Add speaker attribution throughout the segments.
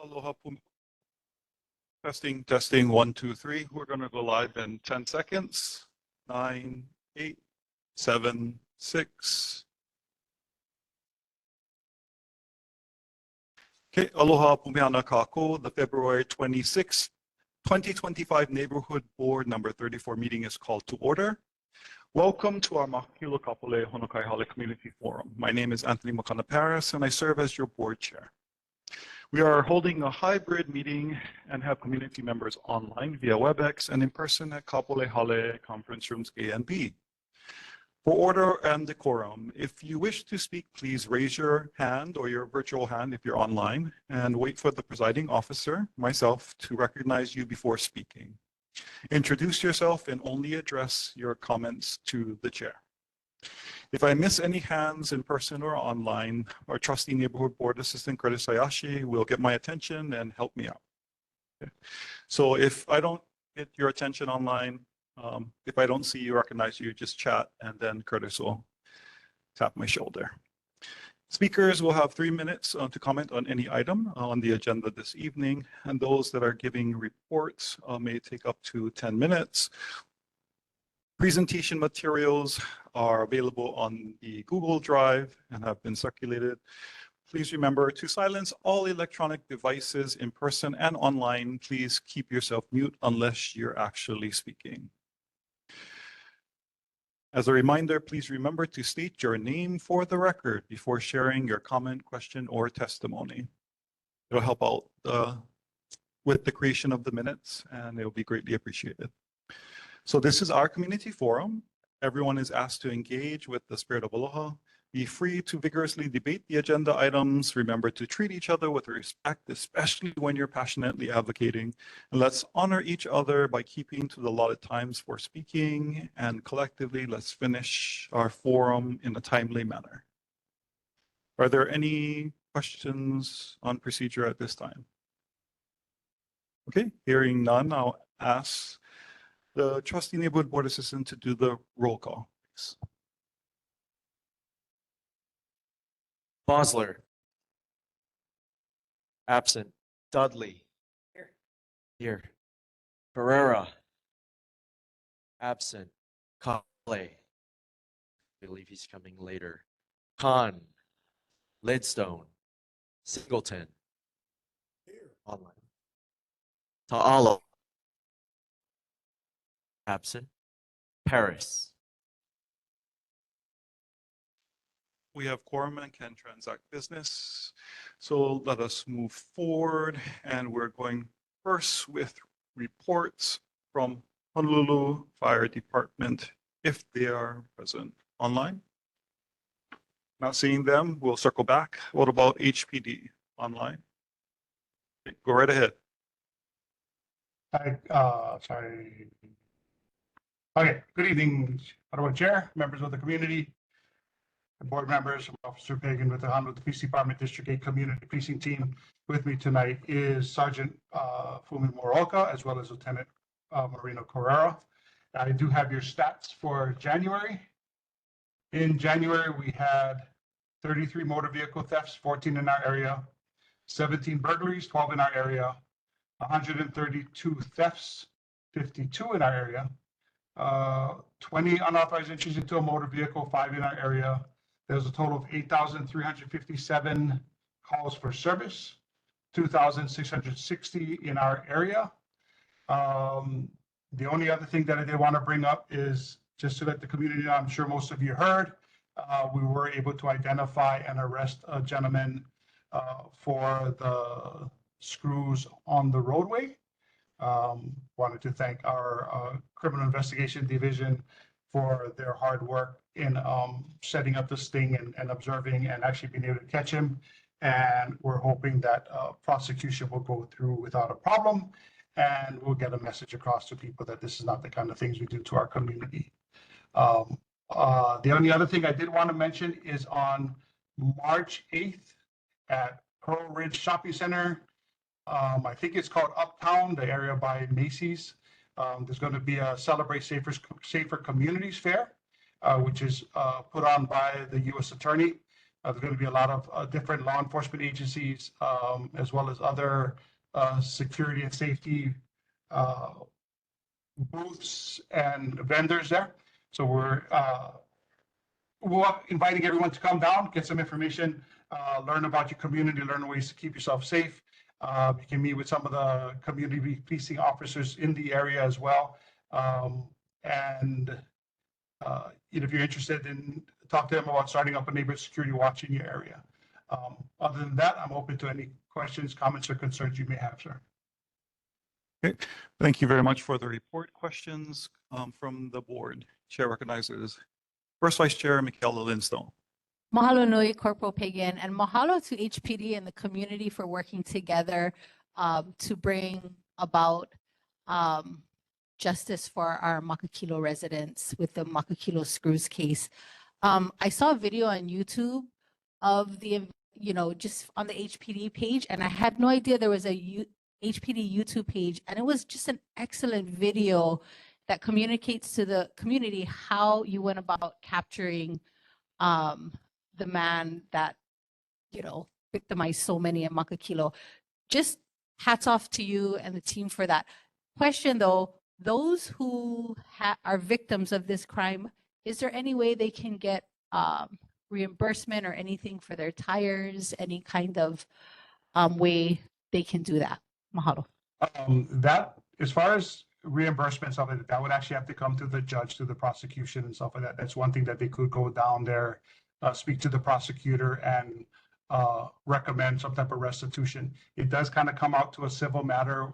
Speaker 1: Aloha. Testing, testing, 1, 2, 3. We're going to go live in 10 seconds. 9, 8, 7, 6. Okay, aloha pumeana kako. The February 26th, 2025 Neighborhood Board number 34 meeting is called to order. Welcome to our Makakilo Kapolei Honokai Hale Community Forum. My name is Anthony Makana Paris, and I serve as your board chair. We are holding a hybrid meeting and have community members online via WebEx and in person at Kapolei Hale conference rooms A and B. For order and decorum, if you wish to speak, please raise your hand or your virtual hand if you're online and wait for the presiding officer, myself, to recognize you before speaking. Introduce yourself and only address your comments to the chair. If I miss any hands in person or online, our trustee neighborhood board assistant, Curtis Hayashi, will get my attention and help me out. Okay. So if I don't get your attention online, if I don't see you, recognize you, just chat, and then Curtis will tap my shoulder. Speakers will have 3 minutes to comment on any item on the agenda this evening, and those that are giving reports may take up to 10 minutes. Presentation materials are available on the Google Drive and have been circulated. Please remember to silence all electronic devices in person and online. Please keep yourself mute unless you're actually speaking. As a reminder, please remember to state your name for the record before sharing your comment, question, or testimony. It'll help out with the creation of the minutes, and it'll be greatly appreciated. So this is our community forum. Everyone is asked to engage with the spirit of aloha. Be free to vigorously debate the agenda items. Remember to treat each other with respect, especially when you're passionately advocating. And let's honor each other by keeping to the allotted times for speaking. And collectively, let's finish our forum in a timely manner. Are there any questions on procedure at this time? Okay, hearing none, I'll ask the trustee neighborhood board assistant to do the roll call, please.
Speaker 2: Bosler. Absent. Dudley. Here. Pereira. Absent. Kapolei. I believe he's coming later. Khan. Lidstone. Singleton. Here. Online. Ta'ala. Absent. Paris.
Speaker 1: We have quorum and can transact business. So let us move forward. And we're going first with reports from Honolulu Fire Department, if they are present online. Not seeing them, we'll circle back. What about HPD online? Okay, go right ahead.
Speaker 3: Sorry. Okay, good evening, Honorable Chair, members of the community, board members, Officer Pagan with the Honolulu Police Department District 8 Community Policing Team. With me tonight is Sergeant Fumi Moroka, as well as Lieutenant Marino Carrera. I do have your stats for January. In January, we had 33 motor vehicle thefts, 14 in our area, 17 burglaries, 12 in our area, 132 thefts, 52 in our area, 20 unauthorized entries into a motor vehicle, 5 in our area. There's a total of 8,357 calls for service, 2,660 in our area. The only other thing that I did want to bring up is just to let the community know, I'm sure most of you heard, we were able to identify and arrest a gentleman for the screws on the roadway. Wanted to thank our criminal investigation division for their hard work in setting up this thing and observing and actually being able to catch him. And we're hoping that prosecution will go through without a problem, and we'll get a message across to people that this is not the kind of things we do to our community. The only other thing I did want to mention is on March 8th at Pearl Ridge Shopping Center, I think it's called Uptown, the area by Macy's. There's going to be a Celebrate Safer Communities Fair, which is put on by the U.S. Attorney. There's going to be a lot of different law enforcement agencies, as well as other security and safety booths and vendors there. So we're inviting everyone to come down, get some information, learn about your community, learn ways to keep yourself safe. You can meet with some of the community policing officers in the area as well. If you're interested in talk to them about starting up a neighborhood security watch in your area. Other than that, I'm open to any questions, comments, or concerns you may have, sir.
Speaker 1: Okay, thank you very much for the report. Questions from the board. Chair recognizes First Vice Chair Michaela Linstone.
Speaker 4: Mahalo nui, Corporal Pagan, and mahalo to HPD and the community for working together to bring about justice for our Makakilo residents with the Makakilo screws case. I saw a video on YouTube of the, just on the HPD page, and I had no idea there was a HPD YouTube page, and it was just an excellent video that communicates to the community how you went about capturing the man that, victimized so many in Makakilo. Just hats off to you and the team for that. Question though, those who are victims of this crime, is there any way they can get reimbursement or anything for their tires, any kind of way they can do that? Mahalo.
Speaker 3: That, as far as reimbursement, stuff like that, that would actually have to come to the judge, to the prosecution and stuff like that. That's one thing that they could go down there, speak to the prosecutor and recommend some type of restitution. It does kind of come out to a civil matter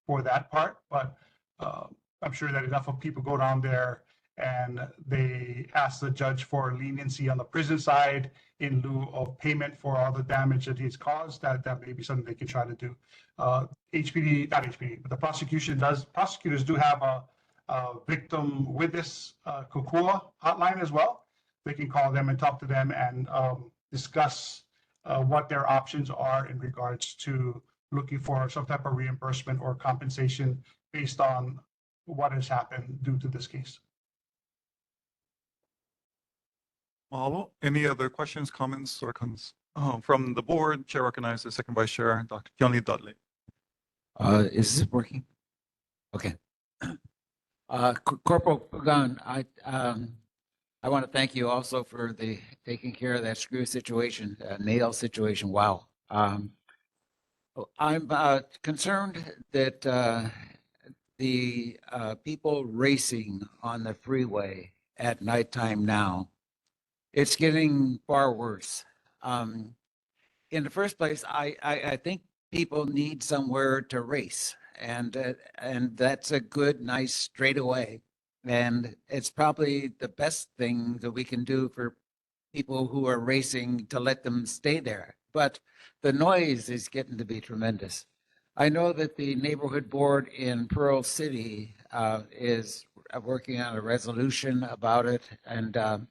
Speaker 3: for that part, but I'm sure that enough of people go down there and they ask the judge for leniency on the prison side in lieu of payment for all the damage that he's caused. That may be something they can try to do. Not HPD, but the prosecutors do have a victim witness Kukua hotline as well. They can call them and talk to them and discuss what their options are in regards to looking for some type of reimbursement or compensation based on what has happened due to this case.
Speaker 1: Mahalo. Any other questions, comments, or from the board? Chair recognizes Second Vice Chair Dr. Keone Dudley.
Speaker 5: Is this working? Okay. Corporal Pagan, I want to thank you also for the taking care of that screw situation, nail situation. Wow. I'm concerned that the people racing on the freeway at nighttime now, it's getting far worse. In the first place, I think people need somewhere to race, and that's a good, nice straightaway. And it's probably the best thing that we can do for people who are racing to let them stay there. But the noise is getting to be tremendous. I know that the neighborhood board in Pearl City is working on a resolution about it. And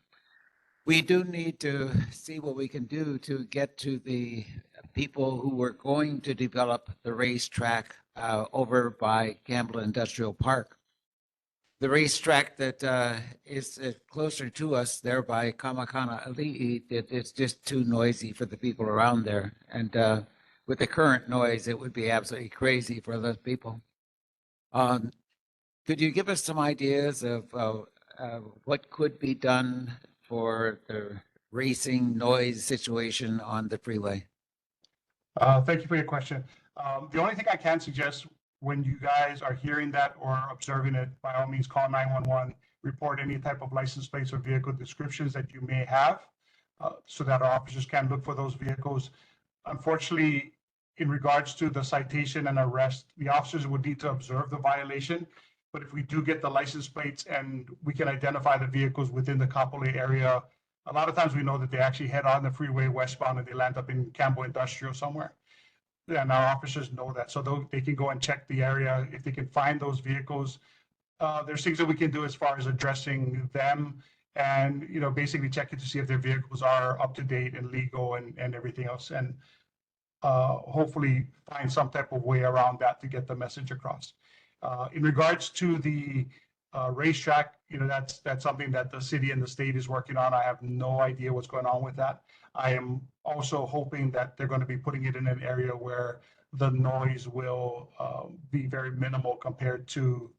Speaker 5: we do need to see what we can do to get to the people who are going to develop the racetrack over by Campbell Industrial Park. The racetrack that is closer to us there by Kamakana Ali'i, it's just too noisy for the people around there. And with the current noise, it would be absolutely crazy for those people. Could you give us some ideas of what could be done for the racing noise situation on the freeway?
Speaker 3: Thank you for your question. The only thing I can suggest, when you guys are hearing that or observing it, by all means, call 911, report any type of license plates or vehicle descriptions that you may have, so that our officers can look for those vehicles. Unfortunately, in regards to the citation and arrest, the officers would need to observe the violation. But if we do get the license plates and we can identify the vehicles within the Kapolei area, a lot of times we know that they actually head on the freeway westbound and they land up in Campbell Industrial somewhere. And our officers know that, so they can go and check the area. If they can find those vehicles, there's things that we can do as far as addressing them and, basically checking to see if their vehicles are up to date and legal and everything else. And hopefully find some type of way around that to get the message across. In regards to the racetrack, that's something that the city and the state is working on. I have no idea what's going on with that. I am also hoping that they're going to be putting it in an area where the noise will be very minimal compared to,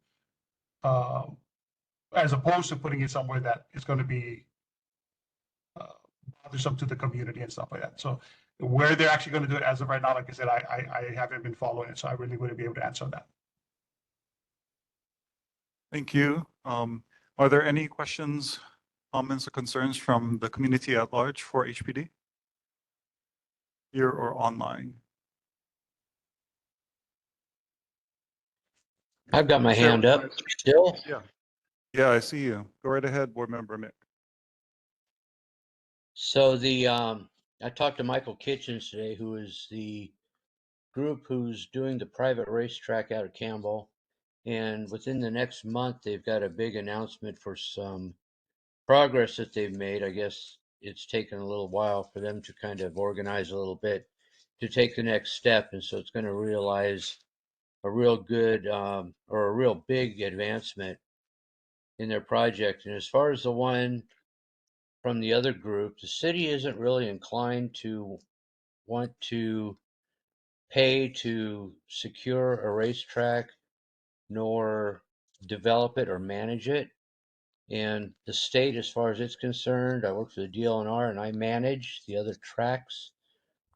Speaker 3: as opposed to putting it somewhere that is going to be bothersome to the community and stuff like that. So where they're actually going to do it as of right now, like I said, I haven't been following it, so I really wouldn't be able to answer that.
Speaker 1: Thank you. Are there any questions, comments, or concerns from the community at large for HPD? Here or online?
Speaker 6: I've got my
Speaker 1: Share
Speaker 6: hand
Speaker 1: with
Speaker 6: up
Speaker 1: us.
Speaker 6: still.
Speaker 1: Yeah, I see you. Go right ahead, Board Member Mick.
Speaker 6: So I talked to Michael Kitchens today, who is the group who's doing the private racetrack out of Campbell. And within the next month, they've got a big announcement for some progress that they've made. I guess it's taken a little while for them to kind of organize a little bit to take the next step. And so it's going to realize a real good or a real big advancement in their project. And as far as the one from the other group, the city isn't really inclined to want to pay to secure a racetrack nor develop it or manage it. And the state, as far as it's concerned, I work for the DLNR and I manage the other tracks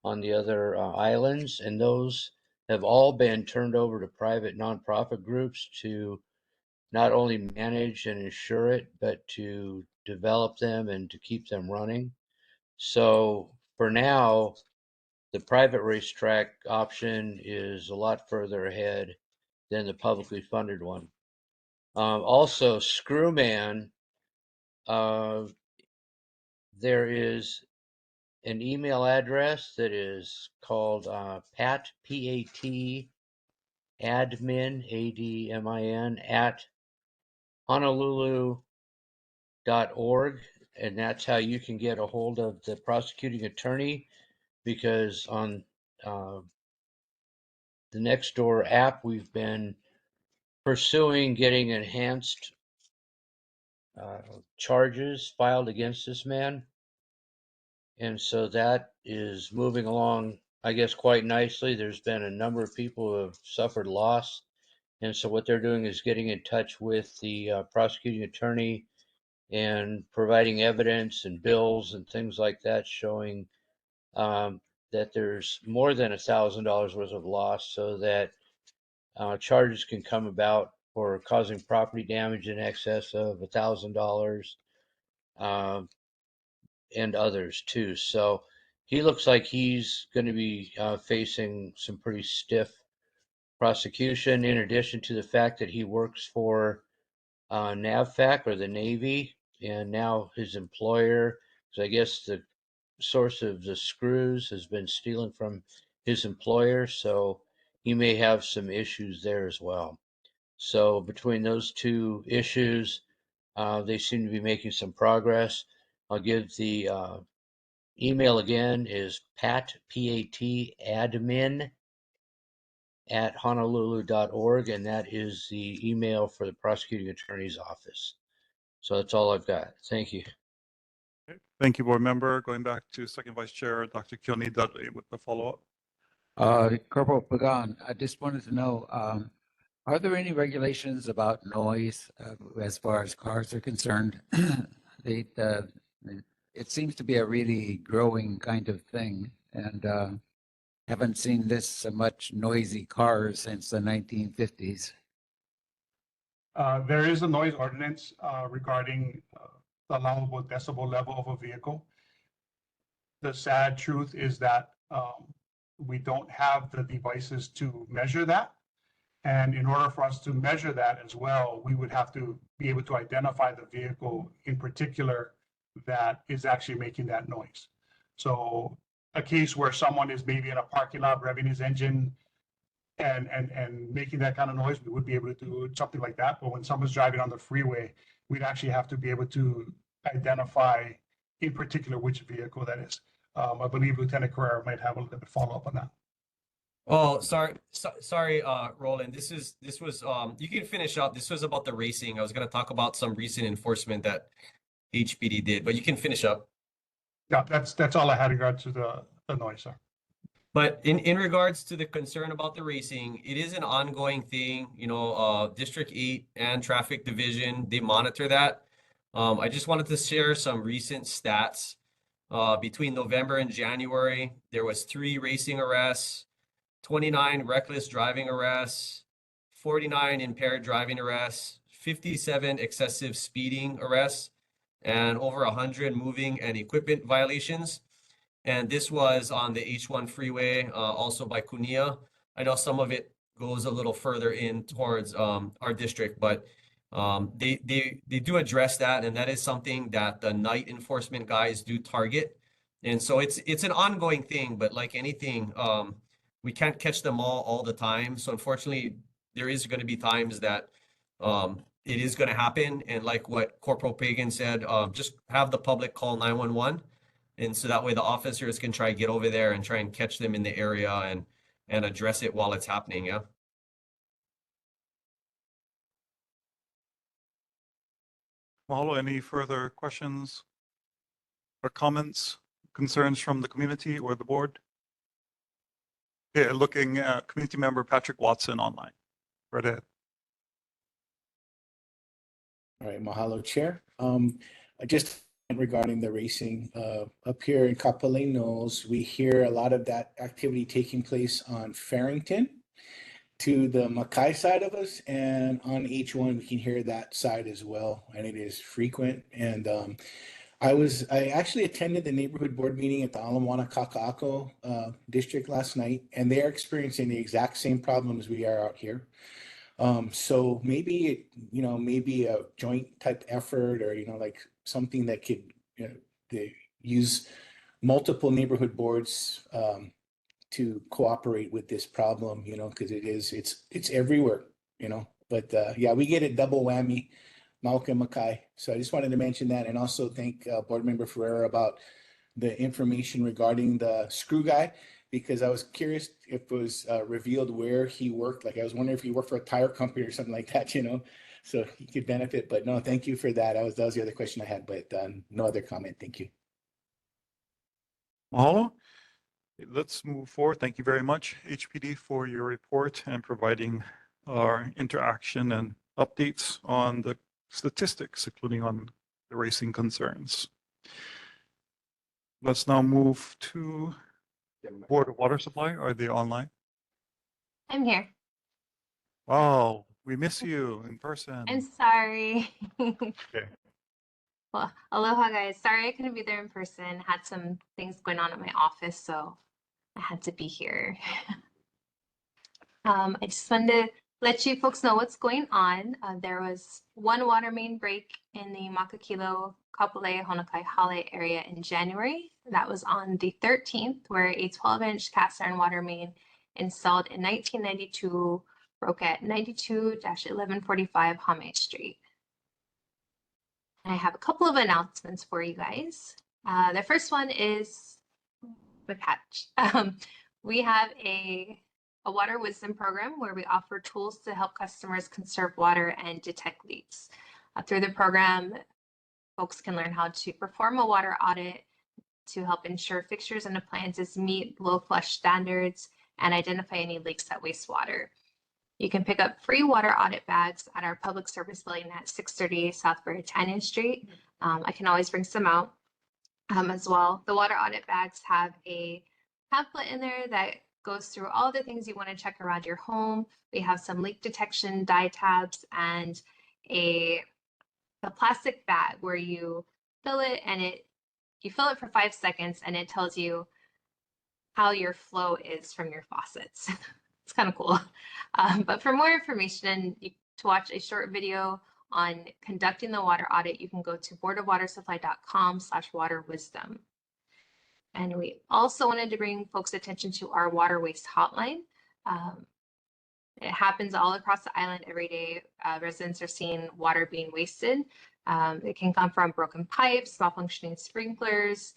Speaker 6: on the other islands, and those have all been turned over to private nonprofit groups to not only manage and insure it, but to develop them and to keep them running. So for now, the private racetrack option is a lot further ahead than the publicly funded one. Also, Screwman, there is an email address that is called Pat, P-A-T, admin, A-D-M-I-N, at honolulu.org. And that's how you can get a hold of the prosecuting attorney, because on the Nextdoor app, we've been pursuing getting enhanced charges filed against this man. And so that is moving along, I guess, quite nicely. There's been a number of people who have suffered loss. And so what they're doing is getting in touch with the prosecuting attorney and providing evidence and bills and things like that, showing that there's more than $1,000 worth of loss, so that charges can come about for causing property damage in excess of $1,000, and others too. So he looks like he's going to be facing some pretty stiff prosecution, in addition to the fact that he works for NAVFAC, or the Navy, and now his employer, because I guess the source of the screws has been stealing from his employer, so he may have some issues there as well. So between those two issues, they seem to be making some progress. I'll give the email again is Pat, P-A-T, admin at honolulu.org, and that is the email for the prosecuting attorney's office. So that's all I've got. Thank you.
Speaker 1: Okay. Thank you, Board Member. Going back to Second Vice Chair, Dr. Keone Dudley with the follow-up.
Speaker 5: Corporal Pagan, I just wanted to know, are there any regulations about noise as far as cars are concerned? It seems to be a really growing kind of thing, and haven't seen this much noisy cars since the 1950s.
Speaker 3: There is a noise ordinance regarding the allowable decibel level of a vehicle. The sad truth is that we don't have the devices to measure that. And in order for us to measure that as well, we would have to be able to identify the vehicle in particular that is actually making that noise. So a case where someone is maybe in a parking lot revving his engine and making that kind of noise, we would be able to do something like that. But when someone's driving on the freeway, we'd actually have to be able to identify in particular which vehicle that is. I believe Lieutenant Carrera might have a little bit of follow-up on that.
Speaker 7: Oh, sorry, Roland. This was you can finish up. This was about the racing. I was gonna talk about some recent enforcement that HPD did, but you can finish up.
Speaker 3: Yeah, that's all I had in regards to the noise, sir.
Speaker 7: But in regards to the concern about the racing, it is an ongoing thing. You know, District 8 and Traffic Division, they monitor that. I just wanted to share some recent stats. Between November and January, there was 3 racing arrests, 29 reckless driving arrests, 49 impaired driving arrests, 57 excessive speeding arrests, and over 100 moving and equipment violations. And this was on the H1 freeway, also by Cunha. I know some of it goes a little further in towards our district, but they do address that, and that is something that the night enforcement guys do target. And so it's an ongoing thing, but like anything, we can't catch them all the time. So unfortunately, there is going to be times that it is going to happen. And like what Corporal Pagan said, just have the public call 911. And so that way the officers can try to get over there and try and catch them in the area and address it while it's happening. Yeah.
Speaker 1: Mahalo, any further questions or comments, concerns from the community or the board? Okay, looking at community member Patrick Watson online. Right ahead.
Speaker 8: All right, mahalo, Chair. Just regarding the racing up here in Kapolei Knolls, we hear a lot of that activity taking place on Farrington to the Makai side of us, and on H1 we can hear that side as well, and it is frequent. And I actually attended the neighborhood board meeting at the Ala Moana Kaka'ako district last night, and they're experiencing the exact same problems we are out here. So maybe, maybe a joint type effort, or, like something that could, they use multiple neighborhood boards to cooperate with this problem, because it's everywhere, but yeah, we get a double whammy, Malcolm Mackay. So I just wanted to mention that, and also thank Board Member Ferreira about the information regarding the screw guy, because I was curious if it was revealed where he worked. Like I was wondering if he worked for a tire company or something like that, so he could benefit. But no, thank you for that. That was the other question I had, but no other comment. Thank you.
Speaker 1: Mahalo. Let's move forward. Thank you very much, HPD, for your report and providing our interaction and updates on the statistics, including on the racing concerns. Let's now move to Board of Water Supply. Are they online?
Speaker 9: I'm here.
Speaker 1: Wow, we miss you in person.
Speaker 9: I'm sorry.
Speaker 1: Okay.
Speaker 9: Well, aloha guys. Sorry I couldn't be there in person. Had some things going on at my office, so I had to be here. I just wanted to let you folks know what's going on. There was one water main break in the Makakilo, Kapolei, Honokai, Hale area in January. That was on the 13th, where a 12-inch cast iron water main installed in 1992 broke at 92-1145 Hame Street. I have a couple of announcements for you guys. The first one is the catch. We have a water wisdom program where we offer tools to help customers conserve water and detect leaks. Through the program, folks can learn how to perform a water audit to help ensure fixtures and appliances meet low flush standards and identify any leaks at wastewater. You can pick up free water audit bags at our public service building at 630 South Britannia Street. I can always bring some out as well. The water audit bags have a pamphlet in there that goes through all the things you want to check around your home. We have some leak detection die tabs and a plastic bag where you fill it, and you fill it for 5 seconds and it tells you how your flow is from your faucets. It's kind of cool. But for more information, to watch a short video on conducting the water audit, you can go to boardofwatersupply.com/waterwisdom. And we also wanted to bring folks' attention to our water waste hotline. It happens all across the island every day. Residents are seeing water being wasted. It can come from broken pipes, malfunctioning sprinklers,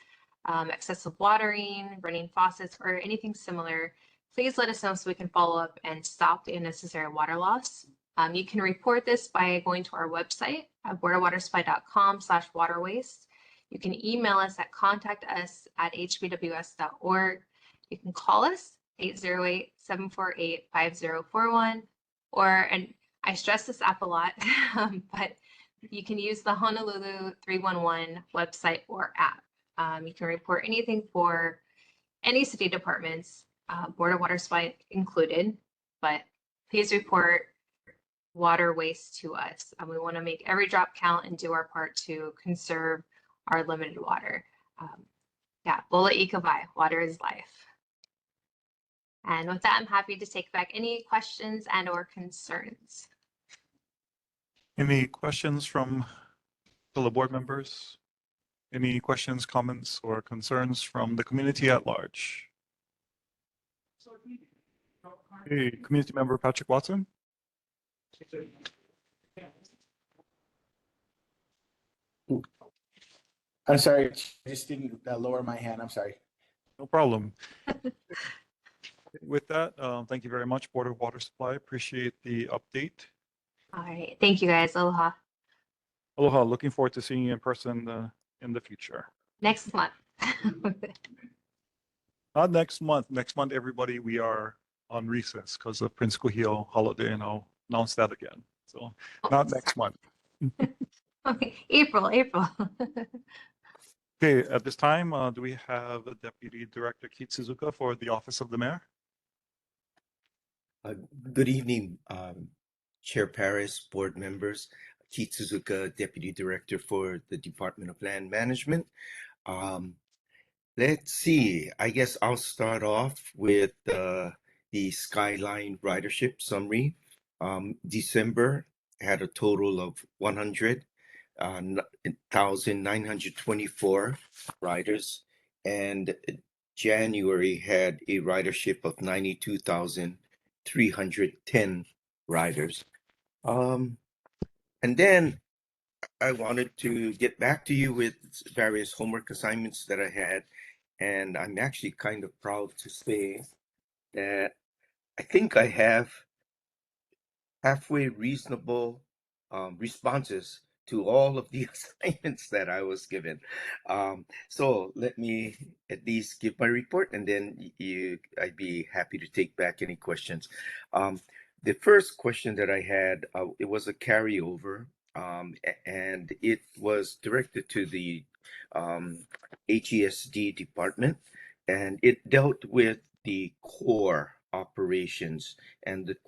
Speaker 9: excessive watering, running faucets, or anything similar. please let us know so we can follow up and stop the unnecessary water loss. You can report this by going to our website at boardofwatersupply.com/water waste. You can email us at contact@hbws.org. You can call us 808-748-5041, and I stress this app a lot, but you can use the Honolulu 311 website or app. You can report anything for any city departments, Board of Water Supply included, but please report water waste to us. And we want to make every drop count and do our part to conserve our limited water. Bola Ikavai, water is life. And with that, I'm happy to take back any questions and or concerns.
Speaker 1: Any questions from fellow board members? Any questions, comments, or concerns from the community at large? Hey, community member Patrick Watson.
Speaker 8: I'm sorry, I just didn't lower my hand. I'm sorry.
Speaker 1: No problem. With that, thank you very much, Board of Water Supply. Appreciate the update.
Speaker 9: All right, thank you guys. Aloha.
Speaker 1: Aloha. Looking forward to seeing you in person in the future.
Speaker 9: Next month.
Speaker 1: Not next month. Next month, everybody, we are on recess because of Prince Kuhio holiday, and I'll announce that again. So not next month.
Speaker 9: Okay, April.
Speaker 1: Okay, at this time, do we have Deputy Director Keith Suzuka for the Office of the Mayor?
Speaker 10: Good evening, Chair Paris, board members. Keith Suzuka, Deputy Director for the Department of Land Management. Let's see, I guess I'll start off with the Skyline ridership summary. December had a total of 100,924 riders, and January had a ridership of 92,310 riders. And then I wanted to get back to you with various homework assignments that I had, and I'm actually kind of proud to say that I think I have halfway reasonable responses to all of the assignments that I was given. So let me at least give my report, and then I'd be happy to take back any questions. The first question that I had, it was a carryover, and it was directed to the HESD department, and it dealt with the core operations. And the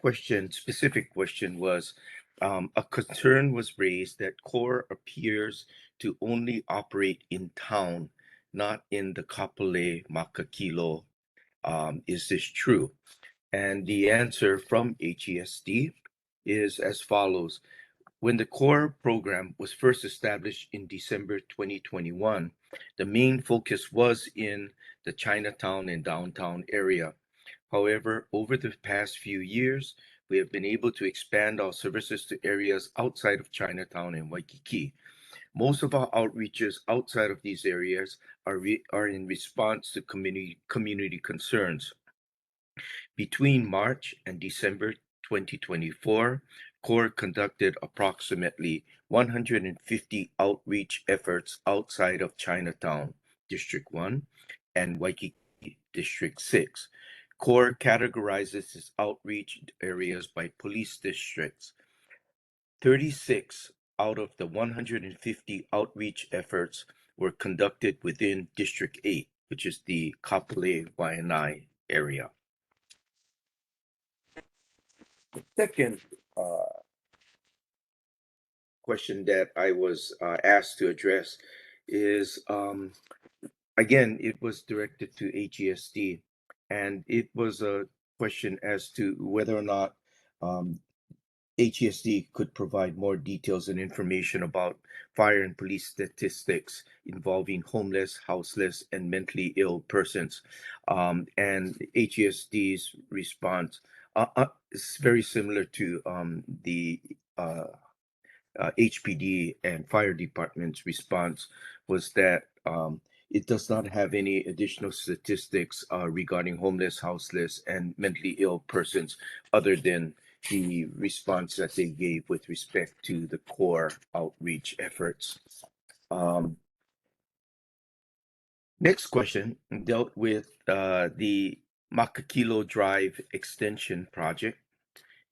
Speaker 10: specific question was, a concern was raised that core appears to only operate in town, not in the Kapolei Makakilo. Is this true? And the answer from HESD is as follows. When the core program was first established in December 2021, the main focus was in the Chinatown and downtown area. However, over the past few years, we have been able to expand our services to areas outside of Chinatown and Waikiki. Most of our outreaches outside of these areas are in response to community concerns. Between March and December 2024, CORE conducted approximately 150 outreach efforts outside of Chinatown, District 1, and Waikiki, District 6. CORE categorizes its outreach areas by police districts. 36 out of the 150 outreach efforts were conducted within District 8, which is the Kapolei Waianae area. The second question that I was asked to address is, again, it was directed to HESD, and it was a question as to whether or not HESD could provide more details and information about fire and police statistics involving homeless, houseless, and mentally ill persons. And HESD's response is very similar to the HPD and fire department's response, was that it does not have any additional statistics regarding homeless, houseless, and mentally ill persons other than the response that they gave with respect to the core outreach efforts. Next question dealt with the Makakilo Drive extension project.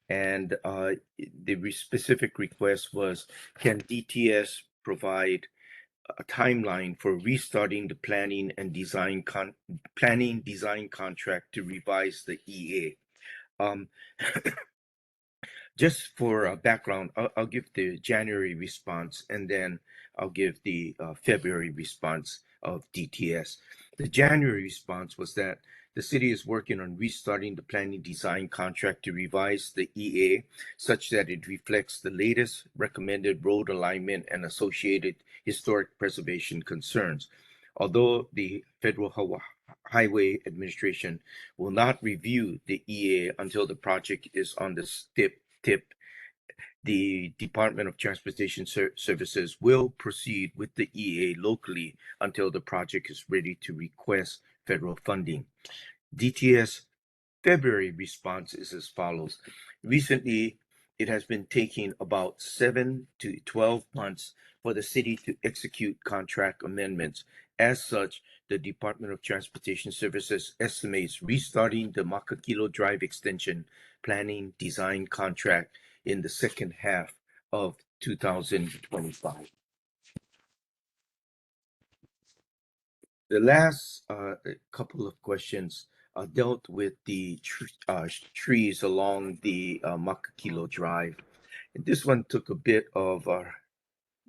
Speaker 10: And the specific request was, can DTS provide a timeline for restarting the planning design contract to revise the EA? Just for background, I'll give the January response and then I'll give the February response of DTS. The January response was that the city is working on restarting the planning design contract to revise the EA such that it reflects the latest recommended road alignment and associated historic preservation concerns. Although the Federal Highway Administration will not review the EA until the project is on the tip, the Department of Transportation Services will proceed with the EA locally until the project is ready to request federal funding. DTS February response is as follows. Recently, it has been taking about 7 to 12 months for the city to execute contract amendments. As such, the Department of Transportation Services estimates restarting the Makakilo Drive extension planning design contract in the second half of 2025. The last couple of questions dealt with the trees along the Makakilo Drive. And this one took a bit of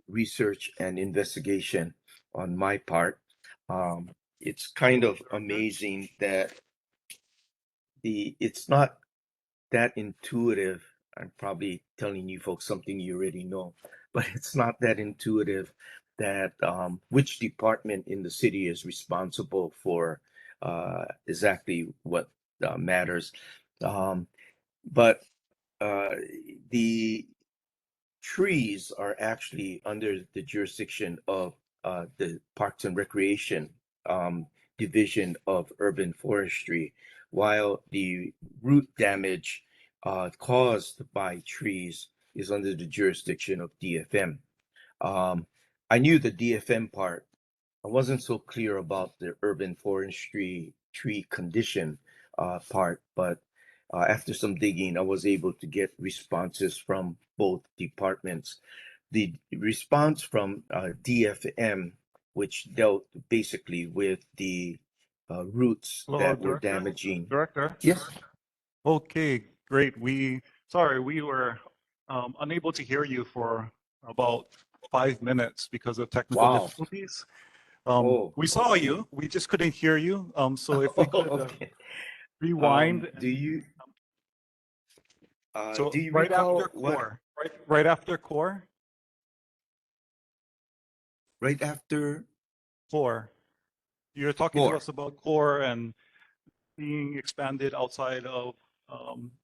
Speaker 10: research and investigation on my part. It's kind of amazing that it's not that intuitive. I'm probably telling you folks something you already know, but it's not that intuitive that which department in the city is responsible for exactly what matters. But the trees are actually under the jurisdiction of the Parks and Recreation Division of Urban Forestry, while the root damage caused by trees is under the jurisdiction of DFM. I knew the DFM part. I wasn't so clear about the urban forestry tree condition part, but after some digging, I was able to get responses from both departments. The response from DFM, which dealt basically with the roots
Speaker 1: Hello,
Speaker 10: that were
Speaker 1: Director?
Speaker 10: damaging.
Speaker 1: Director?
Speaker 10: Yes.
Speaker 1: Okay, great. Sorry, we were unable to hear you for about 5 minutes because of technical
Speaker 10: Wow.
Speaker 1: difficulties.
Speaker 10: Oh.
Speaker 1: We saw you, we just couldn't hear you. So if we could
Speaker 10: Okay.
Speaker 1: rewind.
Speaker 10: Do you
Speaker 1: So
Speaker 10: do you
Speaker 1: right
Speaker 10: recall
Speaker 1: after
Speaker 10: what?
Speaker 1: core, right after core,
Speaker 10: Right after
Speaker 1: core. You're talking to
Speaker 10: core.
Speaker 1: us about core and being expanded outside of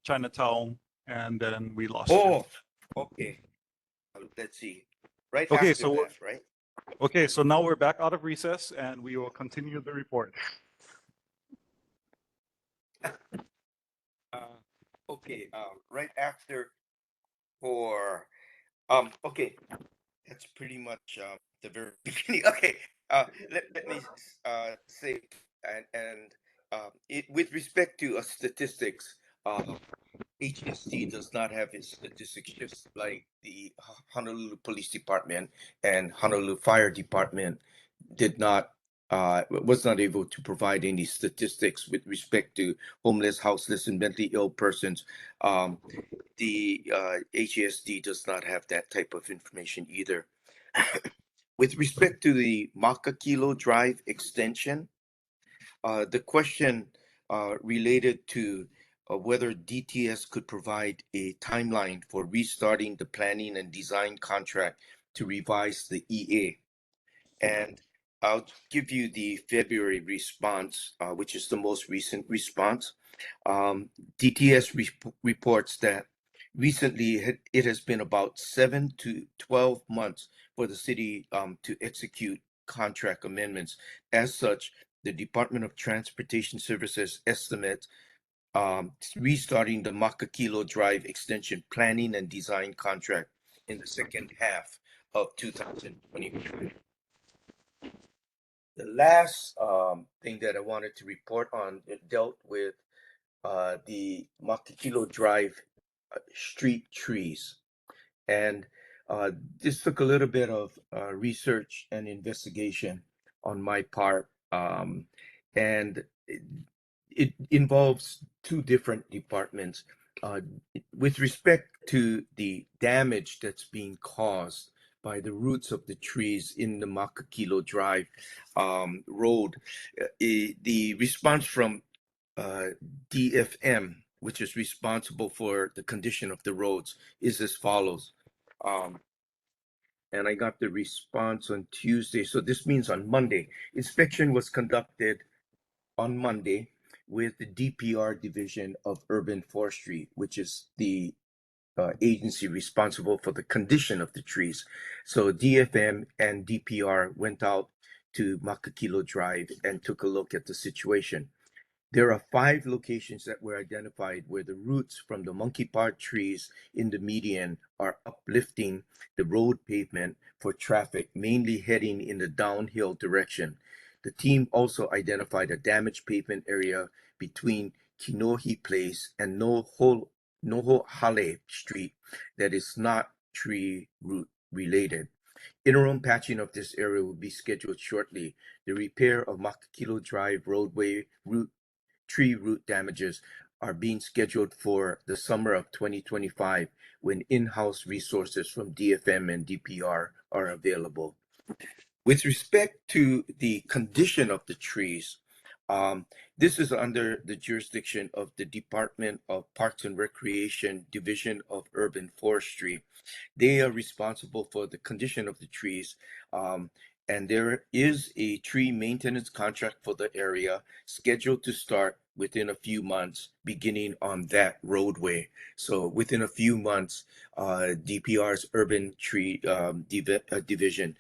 Speaker 1: Chinatown, and then we lost you.
Speaker 10: Oh, okay. Let's see. Right
Speaker 1: Okay,
Speaker 10: after
Speaker 1: so
Speaker 10: that, right?
Speaker 1: okay, so now we're back out of recess, and we will continue the report.
Speaker 10: Okay. Right after for okay, that's pretty much the very beginning. Okay. Let me say and it with respect to statistics, HSD does not have its statistics just like the Honolulu Police Department and Honolulu Fire Department did not was not able to provide any statistics with respect to homeless, houseless, and mentally ill persons. The HSD does not have that type of information either. With respect to the Makakilo Drive extension, the question related to whether DTS could provide a timeline for restarting the planning and design contract to revise the EA. And I'll give you the February response, which is the most recent response. DTS reports that recently it has been about 7 to 12 months for the city to execute contract amendments. As such, the Department of Transportation Services estimate restarting the Makakilo Drive extension planning and design contract in the second half of 2025. The last thing that I wanted to report on dealt with the Makakilo Drive street trees. And this took a little bit of research and investigation on my part. And it involves two different departments. With respect to the damage that's being caused by the roots of the trees in the Makakilo Drive road, the response from DFM, which is responsible for the condition of the roads, is as follows. And I got the response on Tuesday. So this means on Monday. Inspection was conducted on Monday with the DPR Division of Urban Forestry, which is the agency responsible for the condition of the trees. So DFM and DPR went out to Makakilo Drive and took a look at the situation. There are 5 locations that were identified where the roots from the monkey pod trees in the median are uplifting the road pavement for traffic, mainly heading in the downhill direction. The team also identified a damaged pavement area between Kinohi Place and Noho Hale Street that is not tree root related. Interim patching of this area will be scheduled shortly. The repair of Makakilo Drive roadway tree root damages are being scheduled for the summer of 2025 when in-house resources from DFM and DPR are available. With respect to the condition of the trees, this is under the jurisdiction of the Department of Parks and Recreation, Division of Urban Forestry. They are responsible for the condition of the trees. And there is a tree maintenance contract for the area scheduled to start within a few months, beginning on that roadway. So within a few months, DPR's Urban Tree Division,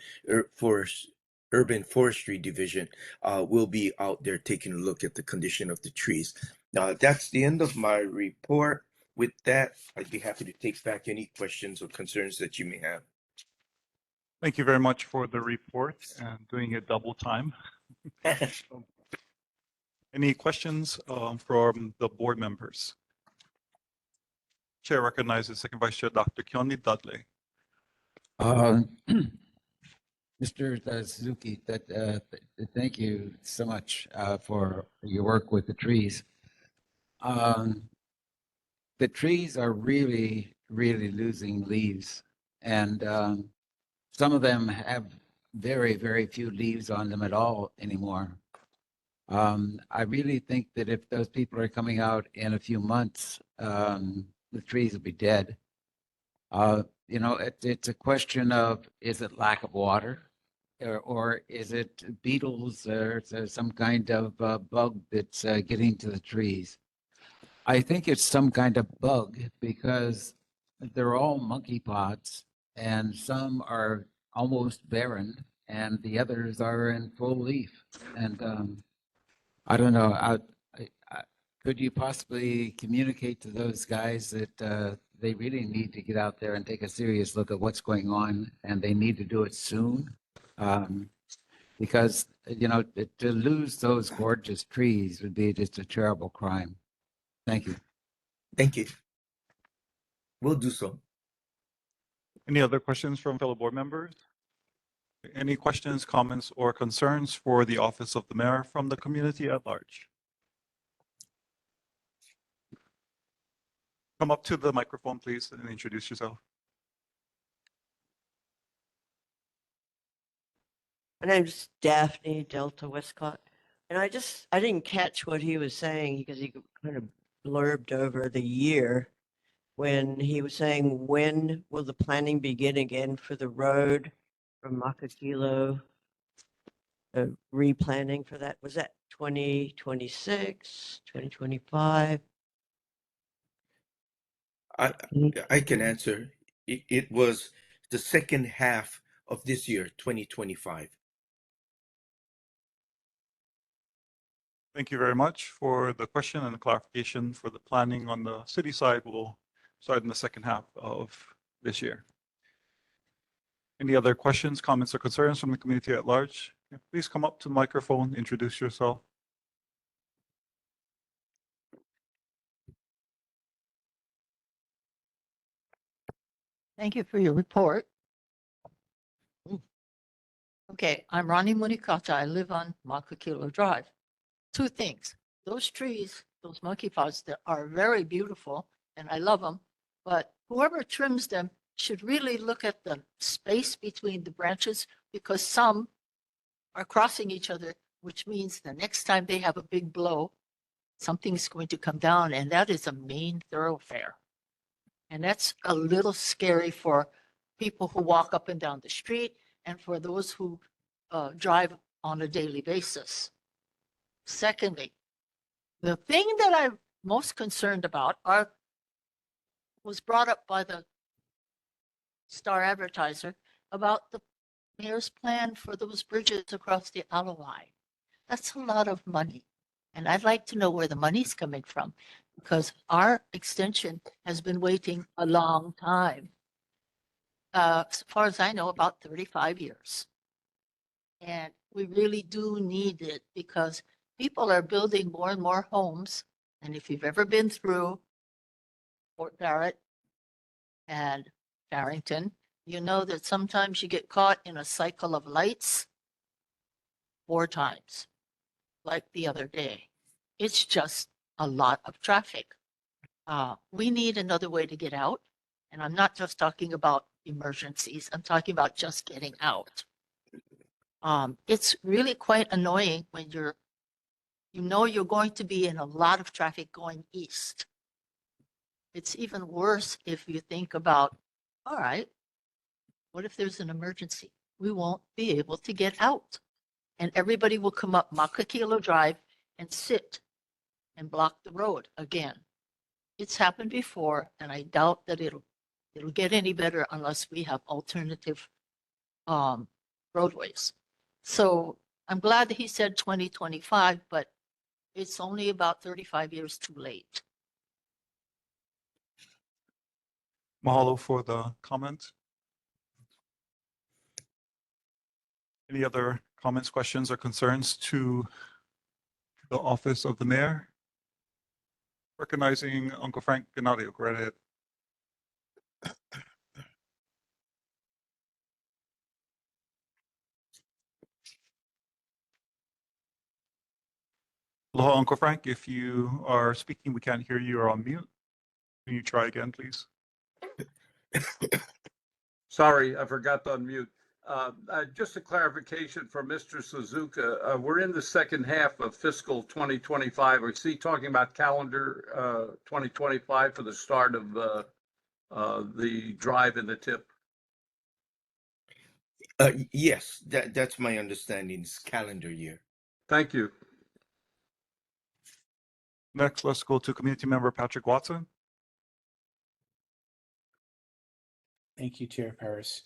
Speaker 10: Urban Forestry Division, will be out there taking a look at the condition of the trees. That's the end of my report. With that, I'd be happy to take back any questions or concerns that you may have.
Speaker 1: Thank you very much for the report and doing it double time. Any questions from the board members? Chair recognizes Second Vice Chair Dr. Keone Dudley.
Speaker 5: Mr. Suzuki, thank you so much for your work with the trees. The trees are really, really losing leaves, and some of them have very, very few leaves on them at all anymore. I really think that if those people are coming out in a few months, the trees will be dead. It's a question of, is it lack of water, or is it beetles or some kind of bug that's getting to the trees? I think it's some kind of bug because they're all monkey pods and some are almost barren and the others are in full leaf. And I don't know, could you possibly communicate to those guys that they really need to get out there and take a serious look at what's going on, and they need to do it soon? Because, to lose those gorgeous trees would be just a terrible crime. Thank you.
Speaker 10: Thank you. We'll do so.
Speaker 1: Any other questions from fellow board members? Any questions, comments, or concerns for the Office of the Mayor from the community at large? Come up to the microphone, please, and introduce yourself.
Speaker 11: My name's Daphne Delta Westcott, and I didn't catch what he was saying because he kind of blurbed over the year when he was saying, when will the planning begin again for the road from Makakilo? Replanning for that, was that 2026, 2025?
Speaker 10: I can answer. It was the second half of this year, 2025.
Speaker 1: Thank you very much for the question and the clarification for the planning on the city side. Will start in the second half of this year. Any other questions, comments, or concerns from the community at large? Yeah, please come up to the microphone, introduce yourself.
Speaker 12: Thank you for your report. Okay, I'm Ronnie Munikata. I live on Makakilo Drive. Two things. Those trees, those monkey pods, that are very beautiful and I love them, but whoever trims them should really look at the space between the branches because some are crossing each other, which means the next time they have a big blow, something's going to come down and that is a main thoroughfare. And that's a little scary for people who walk up and down the street and for those who drive on a daily basis. Secondly, the thing that I'm most concerned about was brought up by the Star Advertiser about the mayor's plan for those bridges across the outer line. That's a lot of money. And I'd like to know where the money's coming from because our extension has been waiting a long time. As far as I know, about 35 years. And we really do need it because people are building more and more homes. And if you've ever been through Fort Barrett and Barrington, you know that sometimes you get caught in a cycle of lights 4 times, like the other day. It's just a lot of traffic. We need another way to get out. And I'm not just talking about emergencies. I'm talking about just getting out. It's really quite annoying when you know you're going to be in a lot of traffic going east. It's even worse if you think about, all right, what if there's an emergency? We won't be able to get out. And everybody will come up Makakilo Drive and sit and block the road again. It's happened before, and I doubt that it'll get any better unless we have alternative roadways. So I'm glad that he said 2025, but it's only about 35 years too late.
Speaker 1: Mahalo for the comment. Any other comments, questions, or concerns to the office of the mayor? Recognizing Uncle Frank Ganario, go right ahead. Aloha, Uncle Frank. If you are speaking, we can't hear you or on mute. Can you try again, please?
Speaker 13: Sorry, I forgot to unmute. Just a clarification for Mr. Suzuka. We're in the second half of fiscal 2025. Is he talking about calendar 2025 for the start of the drive and the tip?
Speaker 10: Yes, that's my understanding. It's calendar year.
Speaker 13: Thank you.
Speaker 1: Next, let's go to community member Patrick Watson.
Speaker 8: Thank you, Chair Paris.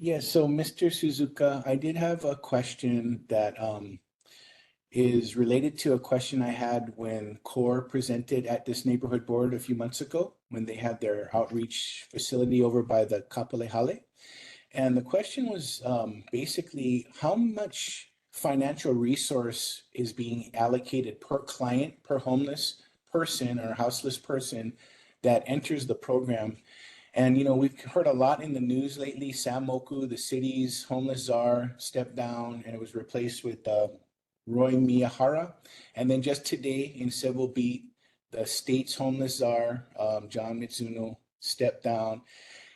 Speaker 8: Yeah, so Mr. Suzuka, I did have a question that is related to a question I had when CORE presented at this neighborhood board a few months ago when they had their outreach facility over by the Kapolei Hale. And the question was basically how much financial resource is being allocated per client, per homeless person or houseless person that enters the program. And, you know, we've heard a lot in the news lately. Sam Moku, the city's homeless czar, stepped down and it was replaced with Roy Miyahara. And then just today in Civil Beat, the state's homeless czar, John Mitsuno, stepped down.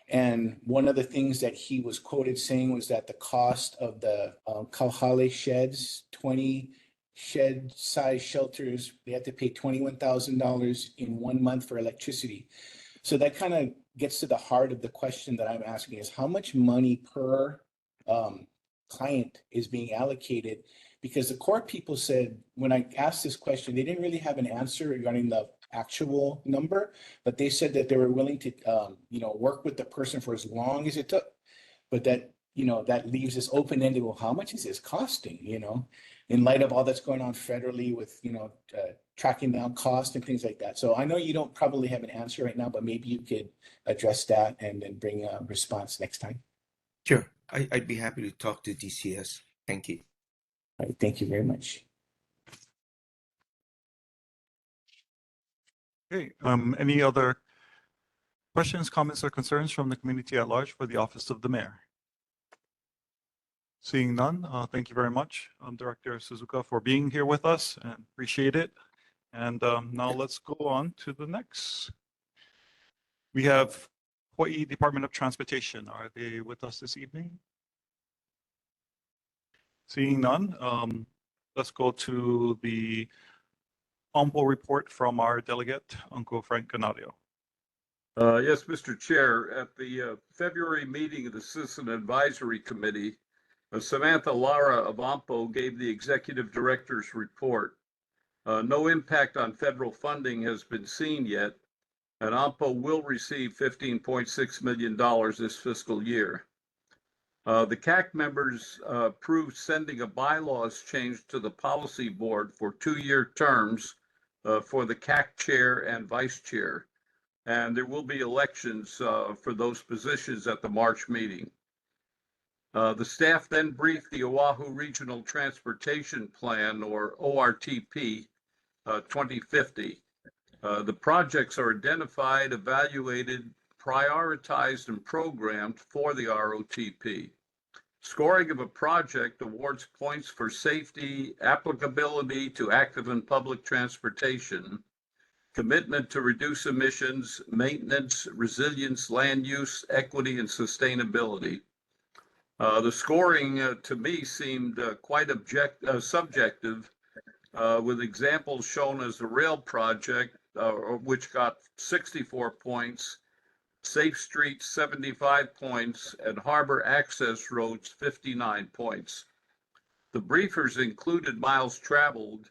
Speaker 8: And one of the things that he was quoted saying was that the cost of the Kauhale sheds, 20 shed size shelters, they had to pay $21,000 in 1 month for electricity. So that kind of gets to the heart of the question that I'm asking is how much money per client is being allocated? Because the court people said, when I asked this question, they didn't really have an answer regarding the actual number, but they said that they were willing to, work with the person for as long as it took. But that, that leaves this open-ended, well, how much is this costing, in light of all that's going on federally with, tracking down cost and things like that. So I know you don't probably have an answer right now, but maybe you could address that and then bring a response next time.
Speaker 10: Sure. I'd be happy to talk to DCS. Thank you.
Speaker 8: All right, thank you very much.
Speaker 1: Okay, any other questions, comments, or concerns from the community at large for the Office of the Mayor? Seeing none, thank you very much, Director Suzuka, for being here with us, and appreciate it. And now let's go on to the next. We have Hawaii Department of Transportation. Are they with us this evening? Seeing none, let's go to the OMPO report from our delegate, Uncle Frank Canario.
Speaker 13: Yes, Mr. Chair, at the February meeting of the Citizen Advisory Committee, Samantha Lara of OMPO gave the executive director's report. No impact on federal funding has been seen yet, and OMPO will receive $15.6 million this fiscal year. The CAC members approved sending a bylaws change to the policy board for 2-year terms for the CAC chair and vice chair. And there will be elections for those positions at the March meeting. The staff then briefed the Oahu Regional Transportation Plan, or ORTP 2050. The projects are identified, evaluated, prioritized, and programmed for the ROTP. Scoring of a project awards points for safety, applicability to active and public transportation, commitment to reduce emissions, maintenance, resilience, land use, equity, and sustainability. The scoring to me seemed quite subjective, with examples shown as the rail project, which got 64 points, Safe Streets 75 points, and Harbor Access Roads 59 points. The briefers included miles traveled,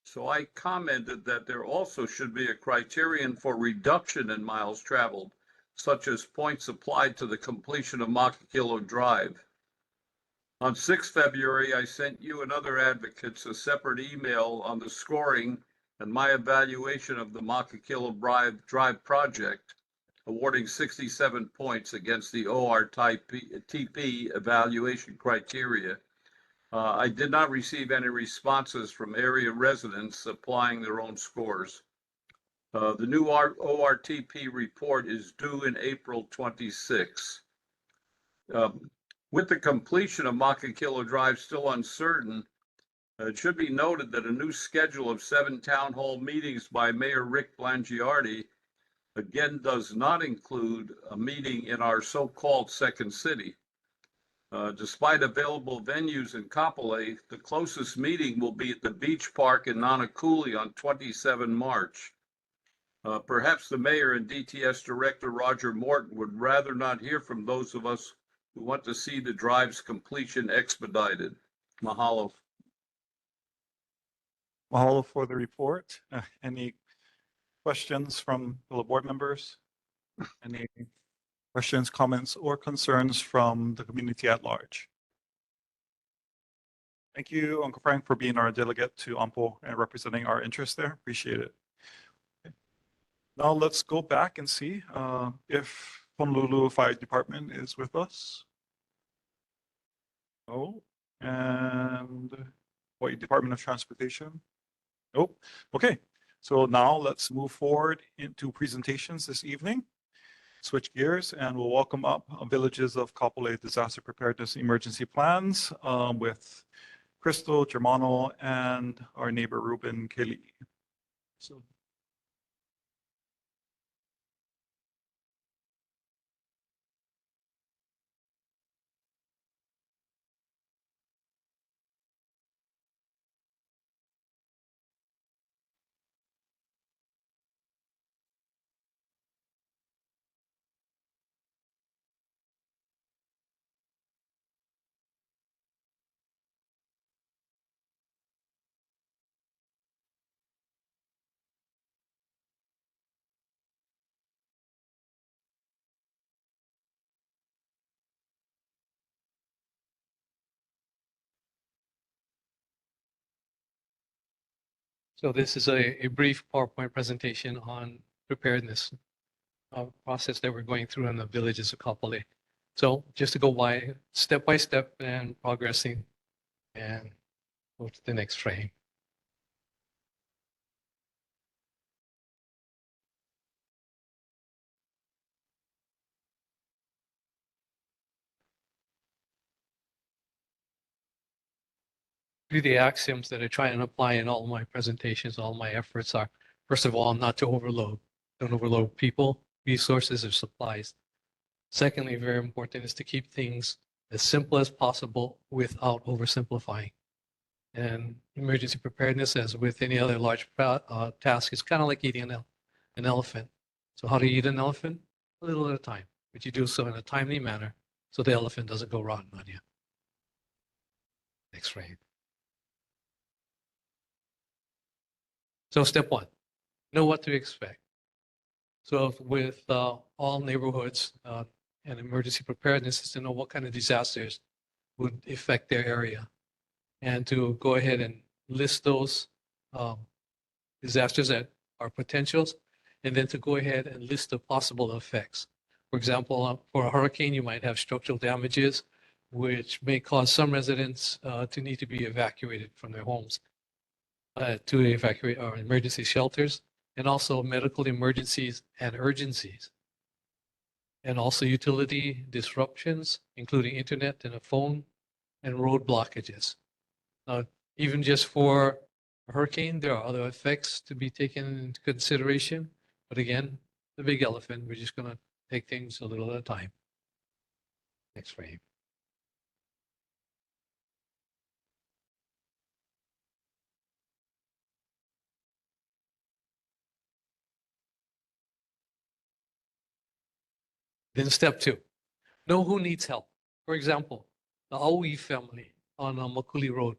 Speaker 13: so I commented that there also should be a criterion for reduction in miles traveled, such as points applied to the completion of Makakilo Drive. On 6 February, I sent you and other advocates a separate email on the scoring and my evaluation of the Makakilo Drive project, awarding 67 points against the ORTP evaluation criteria. I did not receive any responses from area residents applying their own scores. The new ORTP report is due in April 26. With the completion of Makakilo Drive still uncertain, it should be noted that a new schedule of 7 town hall meetings by Mayor Rick Blangiardi again does not include a meeting in our so-called second city. Despite available venues in Kapolei, the closest meeting will be at the Beach Park in Nanakuli on 27 March. Perhaps the mayor and DTS Director Roger Morton would rather not hear from those of us who want to see the drive's completion expedited. Mahalo.
Speaker 1: Mahalo for the report. Any questions from fellow board members? Any questions, comments, or concerns from the community at large? Thank you, Uncle Frank, for being our delegate to OMPO and representing our interests there. Appreciate it. Okay. Now let's go back and see if Honolulu Fire Department is with us. Oh, and Hawaii Department of Transportation. Nope. Okay. So now let's move forward into presentations this evening. Switch gears and we'll welcome up Villages of Kapolei Disaster Preparedness Emergency Plans with Crystal, Germano, and our neighbor Ruben Kelly. So
Speaker 14: So this is a brief PowerPoint presentation on preparedness process that we're going through in the villages of Kapolei. So just to go by step and progressing and go to the next frame. The axioms that I try and apply in all my presentations, all my efforts are, first of all, not to overload. Don't overload people, resources, or supplies. Secondly, very important is to keep things as simple as possible without oversimplifying. And emergency preparedness, as with any other large task, is kind of like eating an elephant. So how do you eat an elephant? A little at a time, but you do so in a timely manner so the elephant doesn't go rotten on you. Next frame. So step one, know what to expect. So with all neighborhoods and emergency preparedness is to know what kind of disasters would affect their area and to go ahead and list those disasters that are potentials and then to go ahead and list the possible effects. For example, for a hurricane, you might have structural damages, which may cause some residents to need to be evacuated from their homes to evacuate our emergency shelters, and also medical emergencies and urgencies. And also utility disruptions, including internet and a phone, and road blockages. Even just for a hurricane, there are other effects to be taken into consideration. But again, the big elephant, we're just going to take things a little at a time. Next frame. Then step two, know who needs help. For example, the Aoi family on Makuli Road.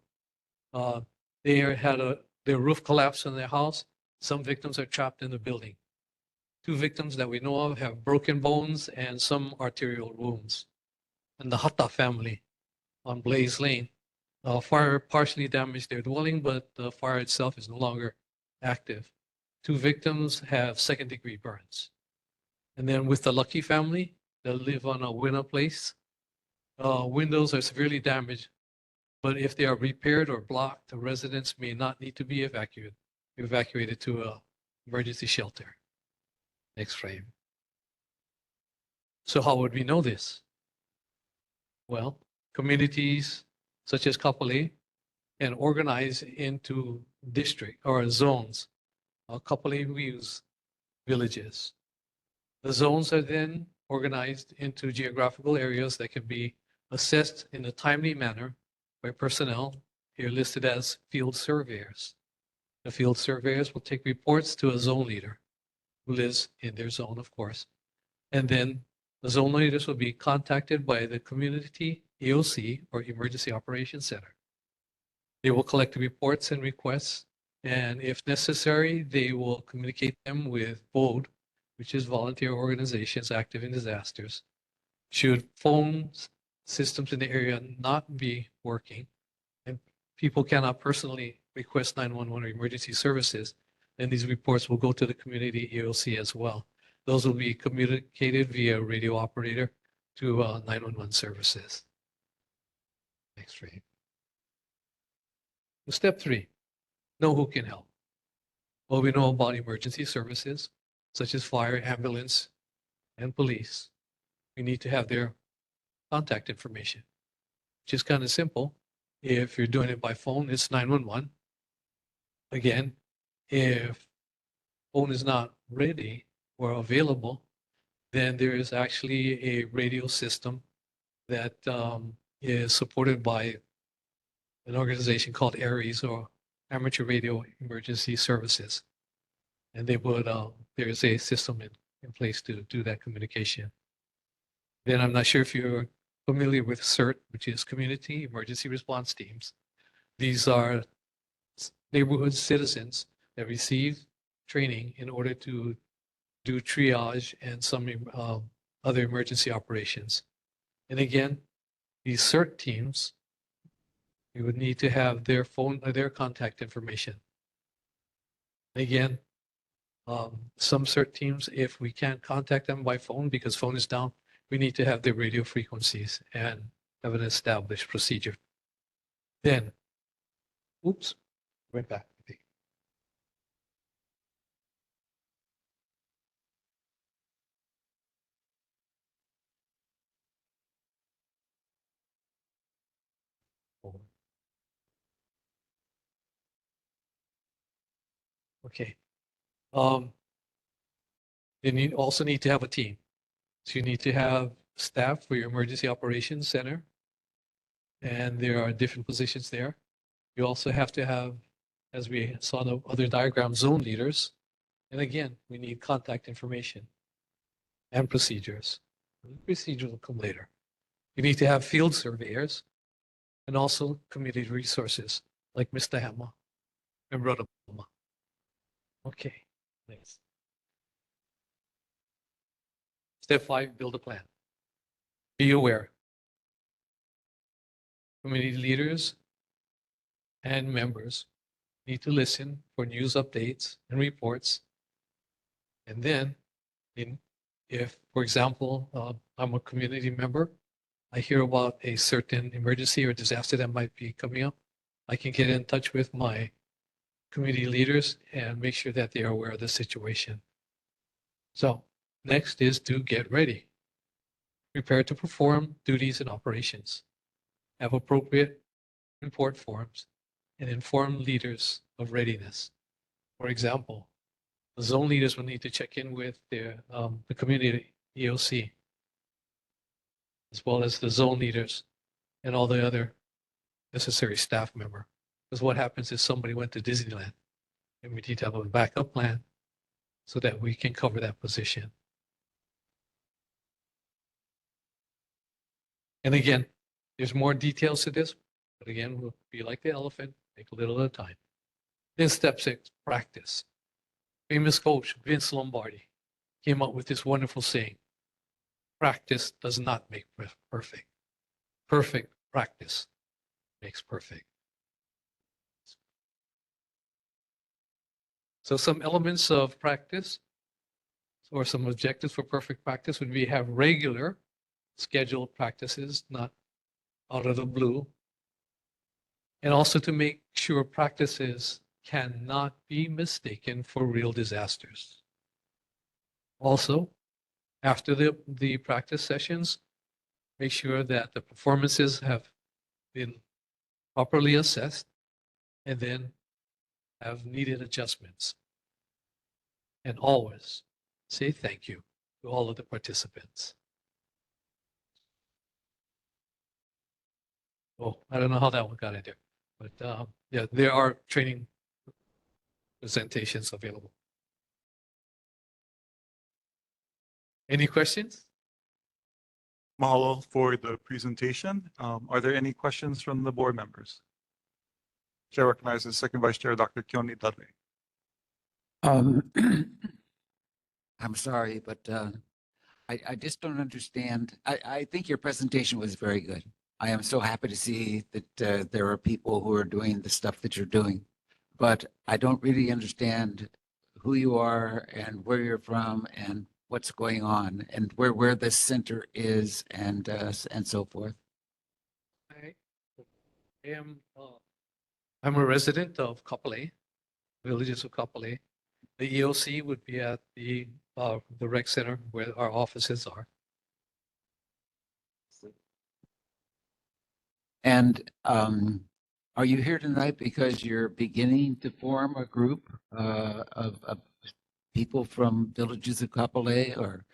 Speaker 14: They had their roof collapse on their house. Some victims are trapped in the building. 2 victims that we know of have broken bones and some arterial wounds. And the Hata family on Blaze Lane, fire partially damaged their dwelling, but the fire itself is no longer active. 2 victims have 2nd-degree burns. And then with the Lucky family that live on a Winna Place, windows are severely damaged, but if they are repaired or blocked, the residents may not need to be evacuated to an emergency shelter. Next frame. So how would we know this? Well, communities such as Kapolei can organize into district or zones. Kapolei, we use villages. The zones are then organized into geographical areas that can be assessed in a timely manner by personnel here listed as field surveyors. The field surveyors will take reports to a zone leader who lives in their zone, of course. And then the zone leaders will be contacted by the community EOC or Emergency Operations Center. They will collect the reports and requests, and if necessary, they will communicate them with VODE, which is Volunteer Organizations Active in Disasters. Should phone systems in the area not be working, and people cannot personally request 911 or emergency services, then these reports will go to the community EOC as well. Those will be communicated via radio operator to 911 services. Next frame. Step 3, know who can help. Well, we know about emergency services, such as fire, ambulance, and police. We need to have their contact information, which is kind of simple. If you're doing it by phone, it's 911. Again, if phone is not ready or available, then there is actually a radio system that is supported by an organization called ARES, or Amateur Radio Emergency Services. And they would, there's a system in place to do that communication. Then I'm not sure if you're familiar with CERT, which is Community Emergency Response Teams. These are neighborhood citizens that receive training in order to do triage and some other emergency operations. And again, these CERT teams, you would need to have their phone or their contact information. Again, some CERT teams, if we can't contact them by phone because phone is down, we need to have the radio frequencies and have an established procedure. Then, oops, went back. Okay. You also need to have a team. So you need to have staff for your emergency operations center. And there are different positions there. You also have to have, as we saw in the other diagram, zone leaders. And again, we need contact information and procedures. Procedures will come later. You need to have field surveyors and also community resources like Mr. Hammer and Brother Palma. Okay, next. Step 5, build a plan. Be aware. Community leaders and members need to listen for news updates and reports. And then, if, for example, I'm a community member, I hear about a certain emergency or disaster that might be coming up, I can get in touch with my community leaders and make sure that they are aware of the situation. So next is to get ready. Prepare to perform duties and operations. Have appropriate report forms and inform leaders of readiness. For example, the zone leaders will need to check in with the community EOC, as well as the zone leaders and all the other necessary staff member. Because what happens is somebody went to Disneyland, and we need to have a backup plan so that we can cover that position. And again, there's more details to this, but again, we'll be like the elephant, take a little at a time. Then step 6, practice. Famous coach Vince Lombardi came up with this wonderful saying: practice does not make perfect. Perfect practice makes perfect. So some elements of practice or some objectives for perfect practice would be have regular scheduled practices, not out of the blue. And also to make sure practices cannot be mistaken for real disasters. Also, after the practice sessions, make sure that the performances have been properly assessed and then have needed adjustments. And always say thank you to all of the participants. Oh, I don't know how that one got in there, but yeah, there are training presentations available. Any questions?
Speaker 1: Mahalo for the presentation. Are there any questions from the board members? Chair recognizes Second Vice Chair Dr. Keone Dudley.
Speaker 5: I'm sorry, but I just don't understand. I think your presentation was very good. I am so happy to see that there are people who are doing the stuff that you're doing, but I don't really understand who you are and where you're from and what's going on and where the center is and so forth.
Speaker 14: I'm a resident of Kapolei, villages of Kapolei. The EOC would be at the rec center where our offices are.
Speaker 5: And are you here tonight because you're beginning to form a group of people from villages of Kapolei, or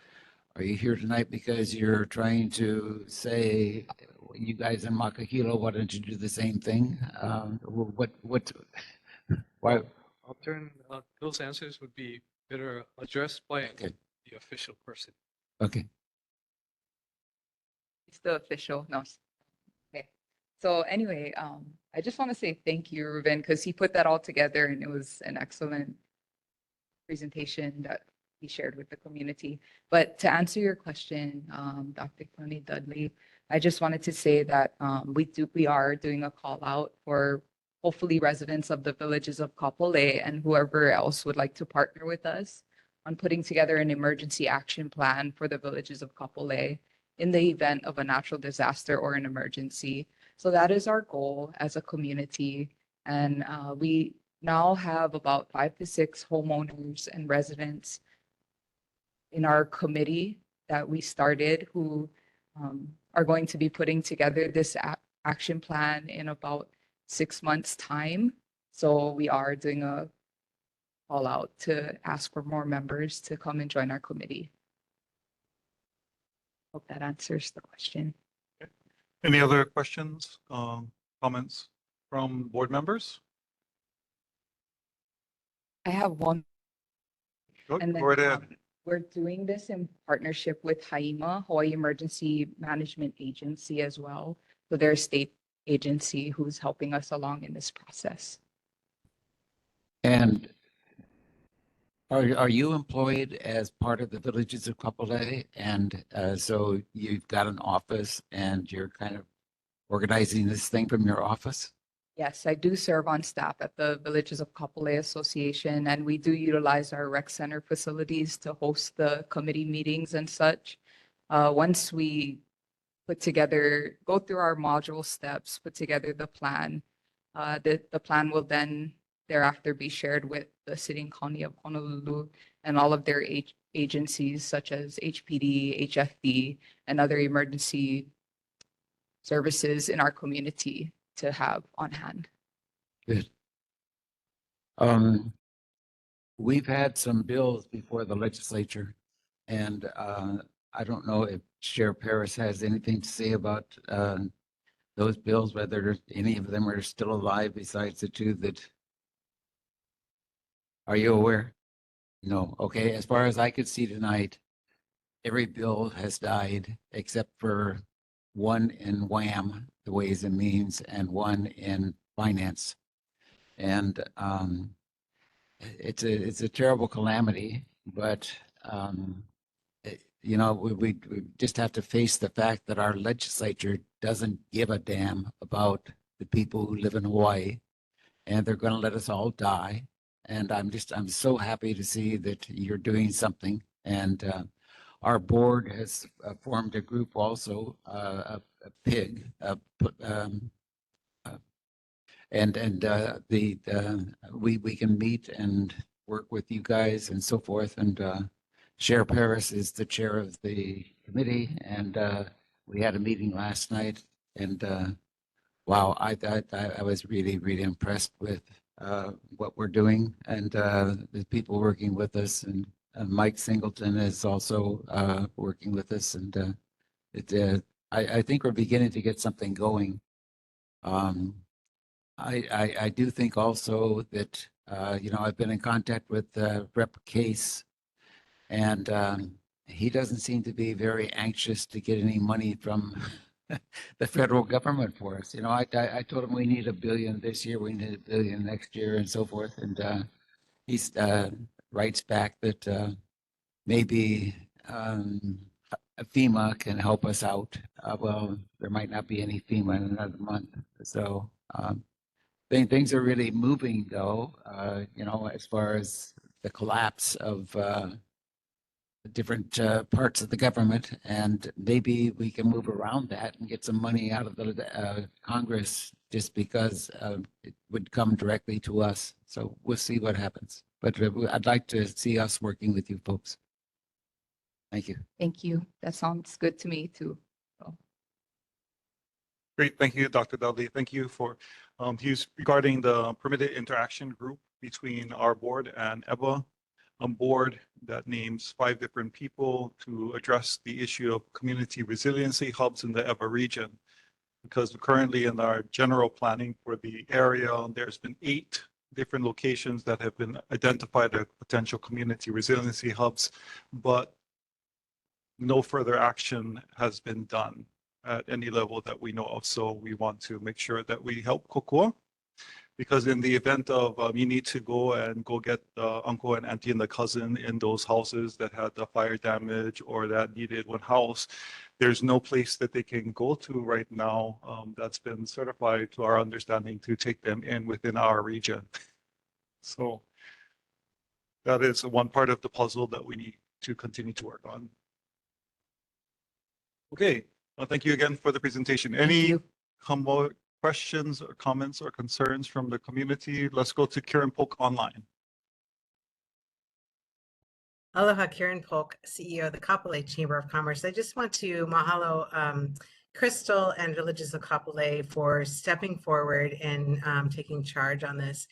Speaker 5: are you here tonight because you're trying to say, you guys in Makakilo, why don't you do the same thing? Why?
Speaker 14: I'll turn, those answers would be better addressed by the official person.
Speaker 5: Okay.
Speaker 15: It's the official, no. Okay. So anyway, I just want to say thank you, Ruben, because he put that all together and it was an excellent presentation that he shared with the community. But to answer your question, Dr. Keone Dudley, I just wanted to say that we are doing a call out for hopefully residents of the villages of Kapolei and whoever else would like to partner with us on putting together an emergency action plan for the villages of Kapolei in the event of a natural disaster or an emergency. So that is our goal as a community. And we now have about 5 to 6 homeowners and residents in our committee that we started who are going to be putting together this action plan in about 6 months' time. So we are doing a call out to ask for more members to come and join our committee. Hope that answers the question.
Speaker 1: Any other questions, comments from board members?
Speaker 15: I have one.
Speaker 1: Go
Speaker 15: And
Speaker 1: go
Speaker 15: then
Speaker 1: right ahead.
Speaker 15: we're doing this in partnership with HAIMA, Hawaii Emergency Management Agency as well. So they're a state agency who's helping us along in this process.
Speaker 5: And are you employed as part of the Villages of Kapolei? And so you've got an office and you're kind of organizing this thing from your office?
Speaker 15: Yes, I do serve on staff at the Villages of Kapolei Association, and we do utilize our rec center facilities to host the committee meetings and such. Once we put together, go through our module steps, put together the plan, the plan will then thereafter be shared with the City and County of Honolulu and all of their agencies such as HPD, HFD, and other emergency services in our community to have on hand.
Speaker 5: Good. We've had some bills before the legislature, and I don't know if Chair Paris has anything to say about those bills, whether any of them are still alive besides the two that. Are you aware? No. Okay. As far as I could see tonight, every bill has died except for one in WHAM, the Ways and Means, and one in Finance. And it's a terrible calamity, but we just have to face the fact that our legislature doesn't give a damn about the people who live in Hawaii, and they're going to let us all die. And I'm so happy to see that you're doing something. And our board has formed a group also, a PIG, we can meet and work with you guys and so forth. And Chair Paris is the chair of the committee, and we had a meeting last night. And wow, I was really, really impressed with what we're doing and the people working with us. And Mike Singleton is also working with us, and I think we're beginning to get something going. I do think also that I've been in contact with Rep. Case, and he doesn't seem to be very anxious to get any money from the federal government for us. I told him we need $1 billion this year, we need $1 billion next year, and so forth. And he writes back that maybe FEMA can help us out. Well, there might not be any FEMA in another month. So things are really moving, though, as far as the collapse of different parts of the government, and maybe we can move around that and get some money out of the Congress just because it would come directly to us. So we'll see what happens. But I'd like to see us working with you folks. Thank you.
Speaker 15: Thank you. That sounds good to me too.
Speaker 1: Great, thank you, Dr. Dudley. Thank you for views regarding the permitted interaction group between our board and EBA. A board that names 5 different people to address the issue of community resiliency hubs in the EBA region. Because currently in our general planning for the area, there's been 8 different locations that have been identified as potential community resiliency hubs, but no further action has been done at any level that we know of. So we want to make sure that we help Kokua, because in the event of you need to go get the uncle and auntie and the cousin in those houses that had the fire damage or that needed one house, there's no place that they can go to right now that's been certified, to our understanding, to take them in within our region. So that is one part of the puzzle that we need to continue to work on. Okay, well, thank you again for the presentation. Any questions or comments or concerns from the community? Let's go to Kieran Polk online.
Speaker 16: Aloha, Karen Polk, CEO of the Kapolei Chamber of Commerce. I just want to mahalo Crystal and Villages of Kapolei for stepping forward and taking charge on this.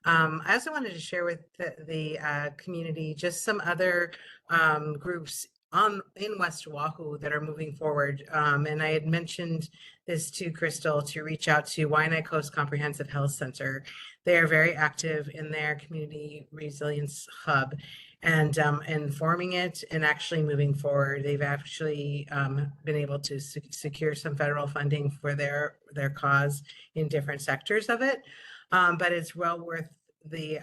Speaker 16: I also wanted to share with the community just some other groups in West Oahu that are moving forward. And I had mentioned this to Crystal to reach out to Waianae Coast Comprehensive Health Center. They are very active in their community resilience hub and informing it and actually moving forward. They've actually been able to secure some federal funding for their cause in different sectors of it. But it's well worth the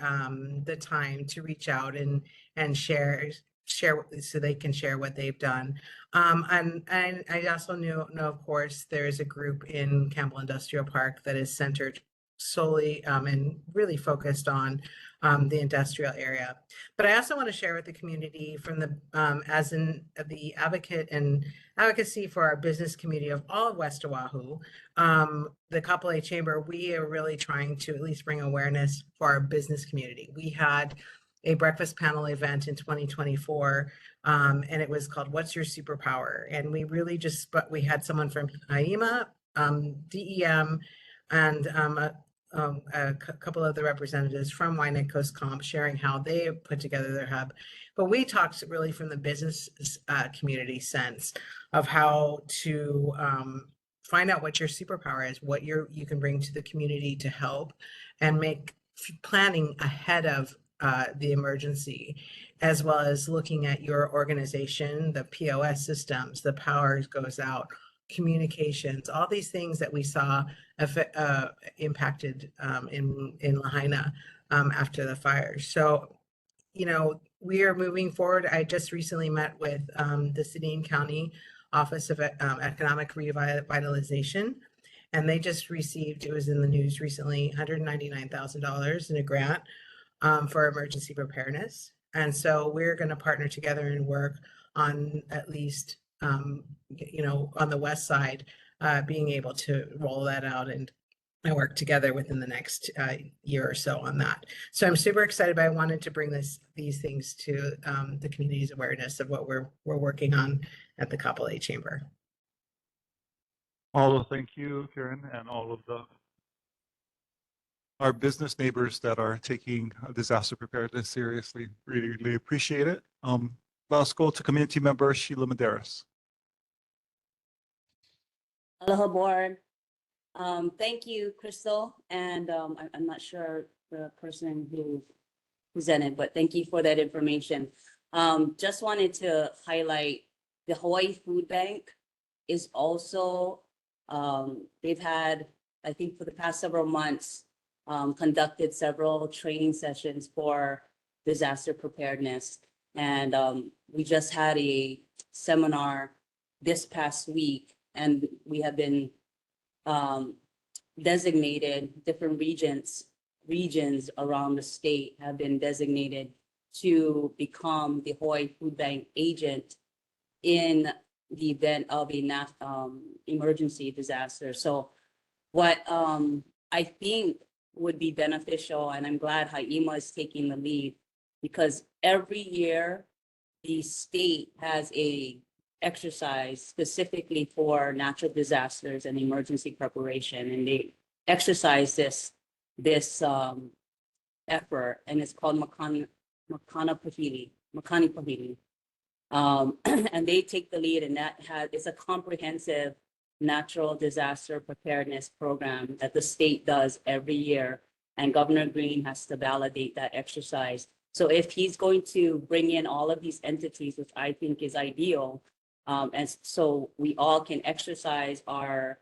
Speaker 16: time to reach out and share so they can share what they've done. And I also know, of course, there is a group in Campbell Industrial Park that is centered solely and really focused on the industrial area. But I also want to share with the community from the the advocate and advocacy for our business community of all of West Oahu, the Kapolei Chamber, we are really trying to at least bring awareness for our business community. We had a breakfast panel event in 2024, and it was called "What's Your Superpower?" And we really we had someone from HIEMA, DEM, and a couple of the representatives from Waianae Coast Comp sharing how they put together their hub. But we talked really from the business community sense of how to find out what your superpower is, what you can bring to the community to help and make planning ahead of the emergency, as well as looking at your organization, the POS systems, the power goes out, communications, all these things that we saw impacted in Lahaina after the fires. So, you know, we are moving forward. I just recently met with the City and County Office of Economic Revitalization, and they just received, it was in the news recently, $199,000 in a grant for emergency preparedness. And so we're going to partner together and work on at least, you know, on the west side, being able to roll that out and work together within the next year or so on that. So I'm super excited, but I wanted to bring these things to the community's awareness of what we're working on at the Kapolei Chamber.
Speaker 1: Thank you, Karen, and all of our business neighbors that are taking disaster preparedness seriously. Really, really appreciate it. Let's go to community member Sheila Medeiros.
Speaker 17: Aloha board. Thank you, Crystal. And I'm not sure the person who presented, but thank you for that information. Just wanted to highlight the Hawaii Food Bank is also, they've had, I think for the past several months, conducted several training sessions for disaster preparedness. And we just had a seminar this past week, and we have been designated, different regions around the state have been designated to become the Hawaii Food Bank agent in the event of a emergency disaster. So what I think would be beneficial, and I'm glad HIEMA is taking the lead, because every year the state has a exercise specifically for natural disasters and emergency preparation, and they exercise this effort, and it's called Makani Pahili. And they take the lead, and it's a comprehensive natural disaster preparedness program that the state does every year, and Governor Green has to validate that exercise. So if he's going to bring in all of these entities, which I think is ideal, and so we all can exercise our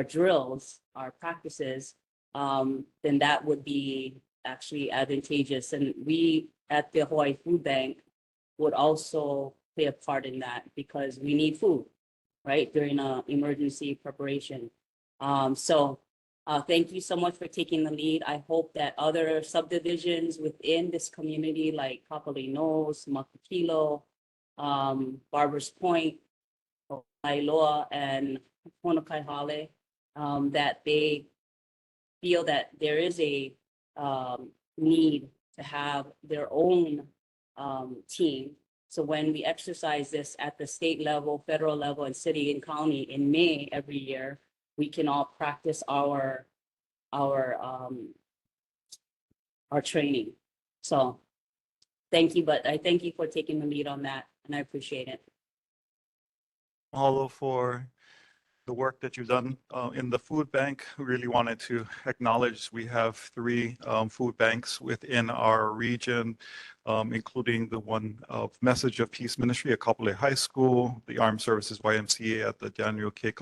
Speaker 17: drills, our practices, then that would be actually advantageous. And we at the Hawaii Food Bank would also play a part in that, because we need food, right, during a emergency preparation. Thank you so much for taking the lead. I hope that other subdivisions within this community, like Kapolei Knolls, Makakilo, Barbers Point, Ailoa, and Honokai Hale, that they feel that there is a need to have their own team. So when we exercise this at the state level, federal level, and city and county in May every year, we can all practice our training. So thank you, but I thank you for taking the lead on that, and I appreciate it.
Speaker 1: Mahalo for the work that you've done in the food bank. We really wanted to acknowledge we have 3 food banks within our region, including the one of Message of Peace Ministry at Kapolei High School, the Armed Services YMCA at the Daniel K.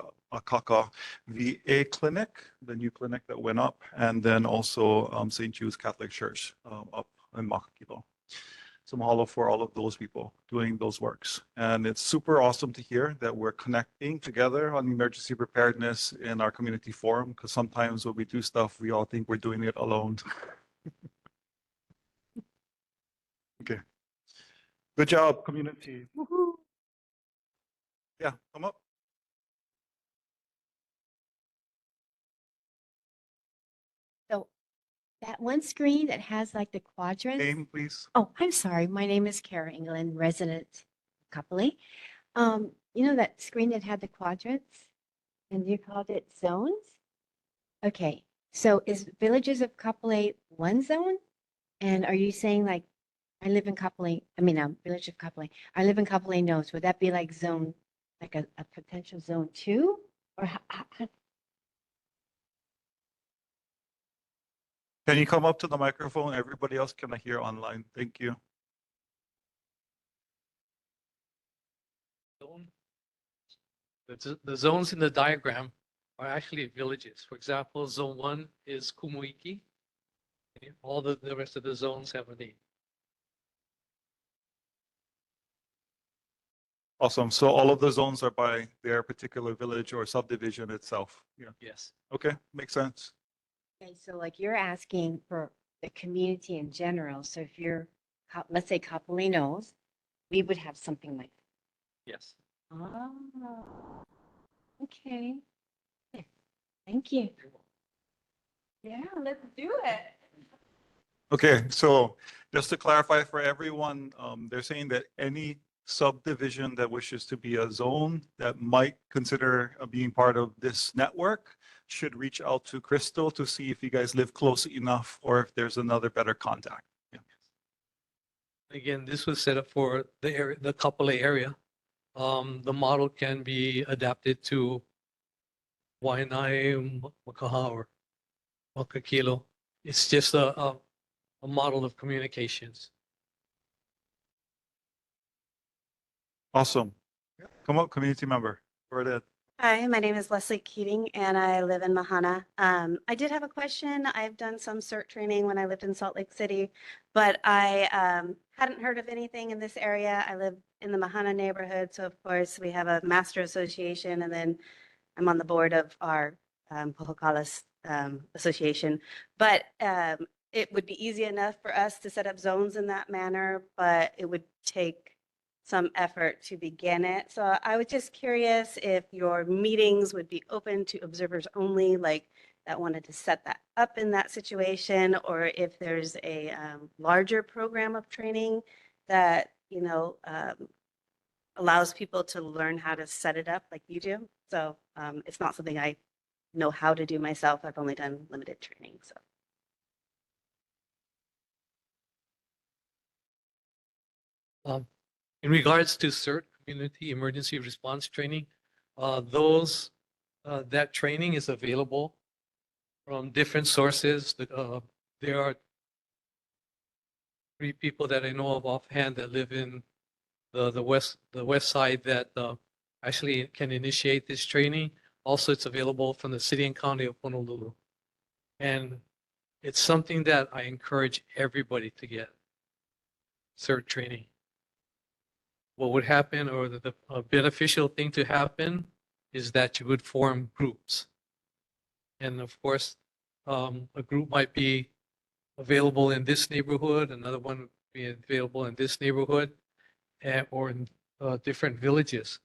Speaker 1: Kaka VA Clinic, the new clinic that went up, and then also St. Jude's Catholic Church up in Makakilo. So mahalo for all of those people doing those works. And it's super awesome to hear that we're connecting together on emergency preparedness in our community forum, because sometimes when we do stuff, we all think we're doing it alone. Okay. Good job, community. Woohoo. Yeah, come up.
Speaker 18: So that one screen that has like the quadrants.
Speaker 1: Name, please.
Speaker 18: Oh, I'm sorry. My name is Kara England, resident Kapolei. You know that screen that had the quadrants and you called it zones? Okay. So is Villages of Kapolei one zone? And are you saying like, I live in Kapolei, Village of Kapolei. I live in Kapolei Knolls. Would that be like zone, like a potential zone 2? Or
Speaker 1: Can you come up to the microphone? Everybody else can hear online. Thank you.
Speaker 14: The zones in the diagram are actually villages. For example, zone 1 is Kumuiki. Okay, all the rest of the zones have a name.
Speaker 1: Awesome. So all of the zones are by their particular village or subdivision itself. Yeah.
Speaker 14: Yes.
Speaker 1: Okay, makes sense.
Speaker 18: Okay, so like you're asking for the community in general. So if you're, let's say Kapolei Knolls, we would have something like
Speaker 14: Yes.
Speaker 18: that. Oh, okay. Thank you. Yeah, let's do it.
Speaker 1: Okay, so just to clarify for everyone, they're saying that any subdivision that wishes to be a zone that might consider being part of this network should reach out to Crystal to see if you guys live close enough or if there's another better contact. Yeah.
Speaker 14: Again, this was set up for the area, the Kapolei area. The model can be adapted to Waianae, Makaha, or Makakilo. It's just a model of communications.
Speaker 1: Awesome. Come up, community member. Go ahead.
Speaker 19: Hi, my name is Leslie Keating and I live in Mahana. I did have a question. I've done some CERT training when I lived in Salt Lake City, but I hadn't heard of anything in this area. I live in the Mahana neighborhood, so of course we have a master association, and then I'm on the board of our Pohokalas association. But it would be easy enough for us to set up zones in that manner, but it would take some effort to begin it. So I was just curious if your meetings would be open to observers only, like that wanted to set that up in that situation, or if there's a larger program of training that, allows people to learn how to set it up like you do. So it's not something I know how to do myself. I've only done limited training, so.
Speaker 14: In regards to CERT, Community Emergency Response Training, that training is available from different sources. There are 3 people that I know of offhand that live in the west side that actually can initiate this training. Also, it's available from the city and county of Honolulu. And it's something that I encourage everybody to get, CERT training. What would happen, or the beneficial thing to happen is that you would form groups. And of course, a group might be available in this neighborhood, another one would be available in this neighborhood, or in different villages.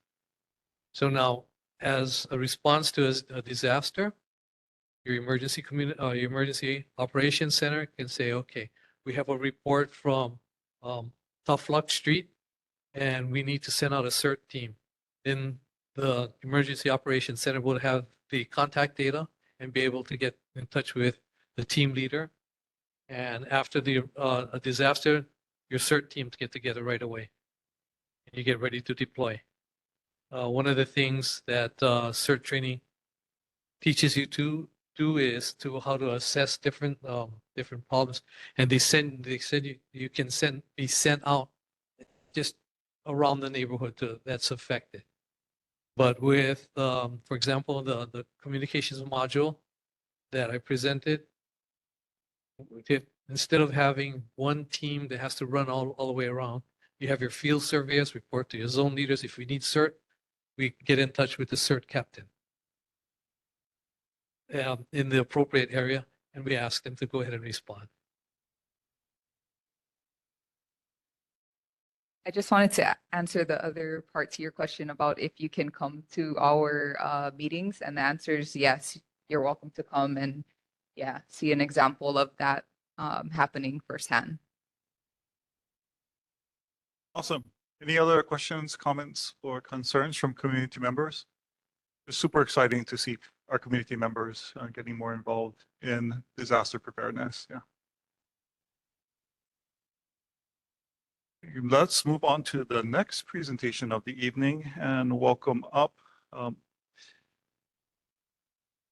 Speaker 14: So now, as a response to a disaster, your emergency operations center can say, okay, we have a report from Tough Luck Street, and we need to send out a CERT team. Then the emergency operations center will have the contact data and be able to get in touch with the team leader. And after a disaster, your CERT teams get together right away, and you get ready to deploy. One of the things that CERT training teaches you to do is to how to assess different problems, and they said you can be sent out just around the neighborhood that's affected. But with, for example, the communications module that I presented, instead of having one team that has to run all the way around, you have your field surveyors report to your zone leaders. If we need CERT, we get in touch with the CERT captain in the appropriate area, and we ask them to go ahead and respond.
Speaker 15: I just wanted to answer the other part to your question about if you can come to our meetings, and the answer is yes, you're welcome to come and see an example of that happening firsthand.
Speaker 1: Awesome. Any other questions, comments, or concerns from community members? It's super exciting to see our community members getting more involved in disaster preparedness. Yeah. Let's move on to the next presentation of the evening and welcome up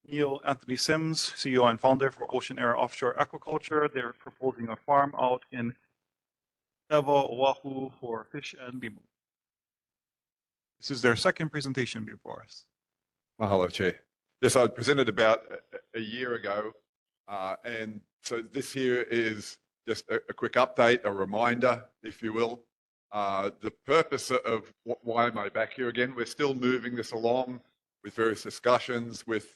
Speaker 1: Neil Anthony Sims, CEO and founder for Ocean Air Offshore Aquaculture. They're proposing a farm out in Ewa, Oahu for fish and limu. This is their second presentation before us.
Speaker 20: Mahalo, Chair. Yes, I presented about a year ago, and so this here is just a quick update, a reminder, if you will. The purpose of why am I back here again? We're still moving this along with various discussions with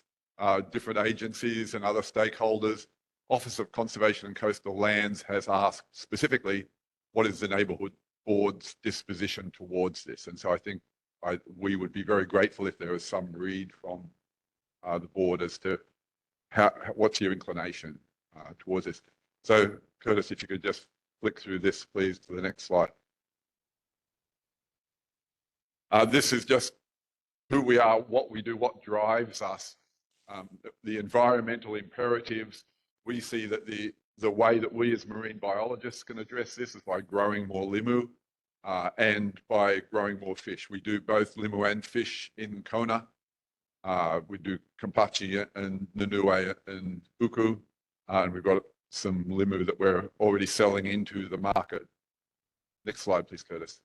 Speaker 20: different agencies and other stakeholders. Office of Conservation and Coastal Lands has asked specifically, what is the neighbourhood board's disposition towards this? And so I think we would be very grateful if there was some read from the board as to what's your inclination towards this. So Curtis, if you could just flick through this, please, to the next slide. This is just who we are, what we do, what drives us. The environmental imperatives, we see that the way that we as marine biologists can address this is by growing more limu and by growing more fish. We do both limu and fish in Kona. We do kampachi and nanue and uku, and we've got some limu that we're already selling into the market. Next slide, please, Curtis.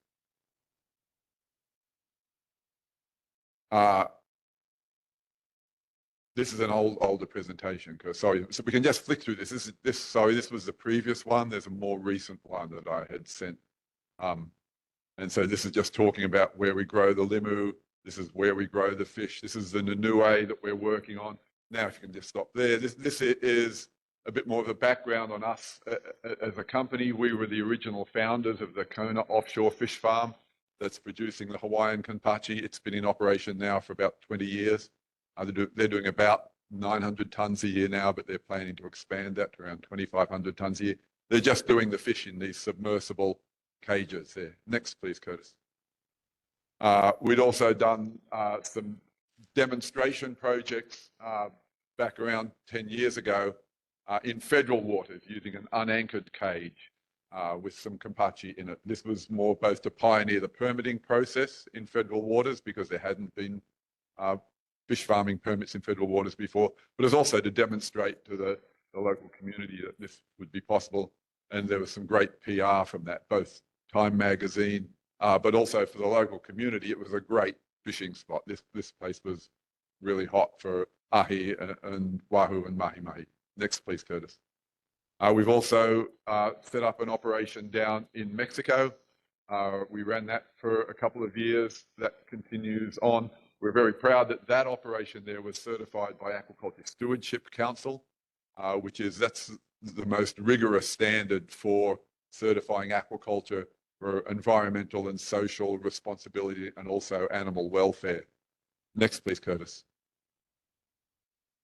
Speaker 20: This is an older presentation. Sorry, so we can just flick through this. Sorry, this was the previous one. There's a more recent one that I had sent. And so this is just talking about where we grow the limu. This is where we grow the fish. This is the nanue that we're working on. Now, if you can just stop there. This is a bit more of a background on us as a company. We were the original founders of the Kona offshore fish farm that's producing the Hawaiian kampachi. It's been in operation now for about 20 years. They're doing about 900 tons a year now, but they're planning to expand that to around 2,500 tons a year. They're just doing the fish in these submersible cages there. Next, please, Curtis. We'd also done some demonstration projects back around 10 years ago in federal waters using an unanchored cage with some kampachi in it. This was more both to pioneer the permitting process in federal waters because there hadn't been fish farming permits in federal waters before, but it's also to demonstrate to the local community that this would be possible. And there was some great PR from that, both Time magazine, but also for the local community. It was a great fishing spot. This place was really hot for ahi and wahoo and mahi-mahi. Next, please, Curtis. We've also set up an operation down in Mexico. We ran that for a couple of years. That continues on. we're very proud that that operation there was certified by Aquaculture Stewardship Council, that's the most rigorous standard for certifying aquaculture for environmental and social responsibility and also animal welfare. Next, please, Curtis.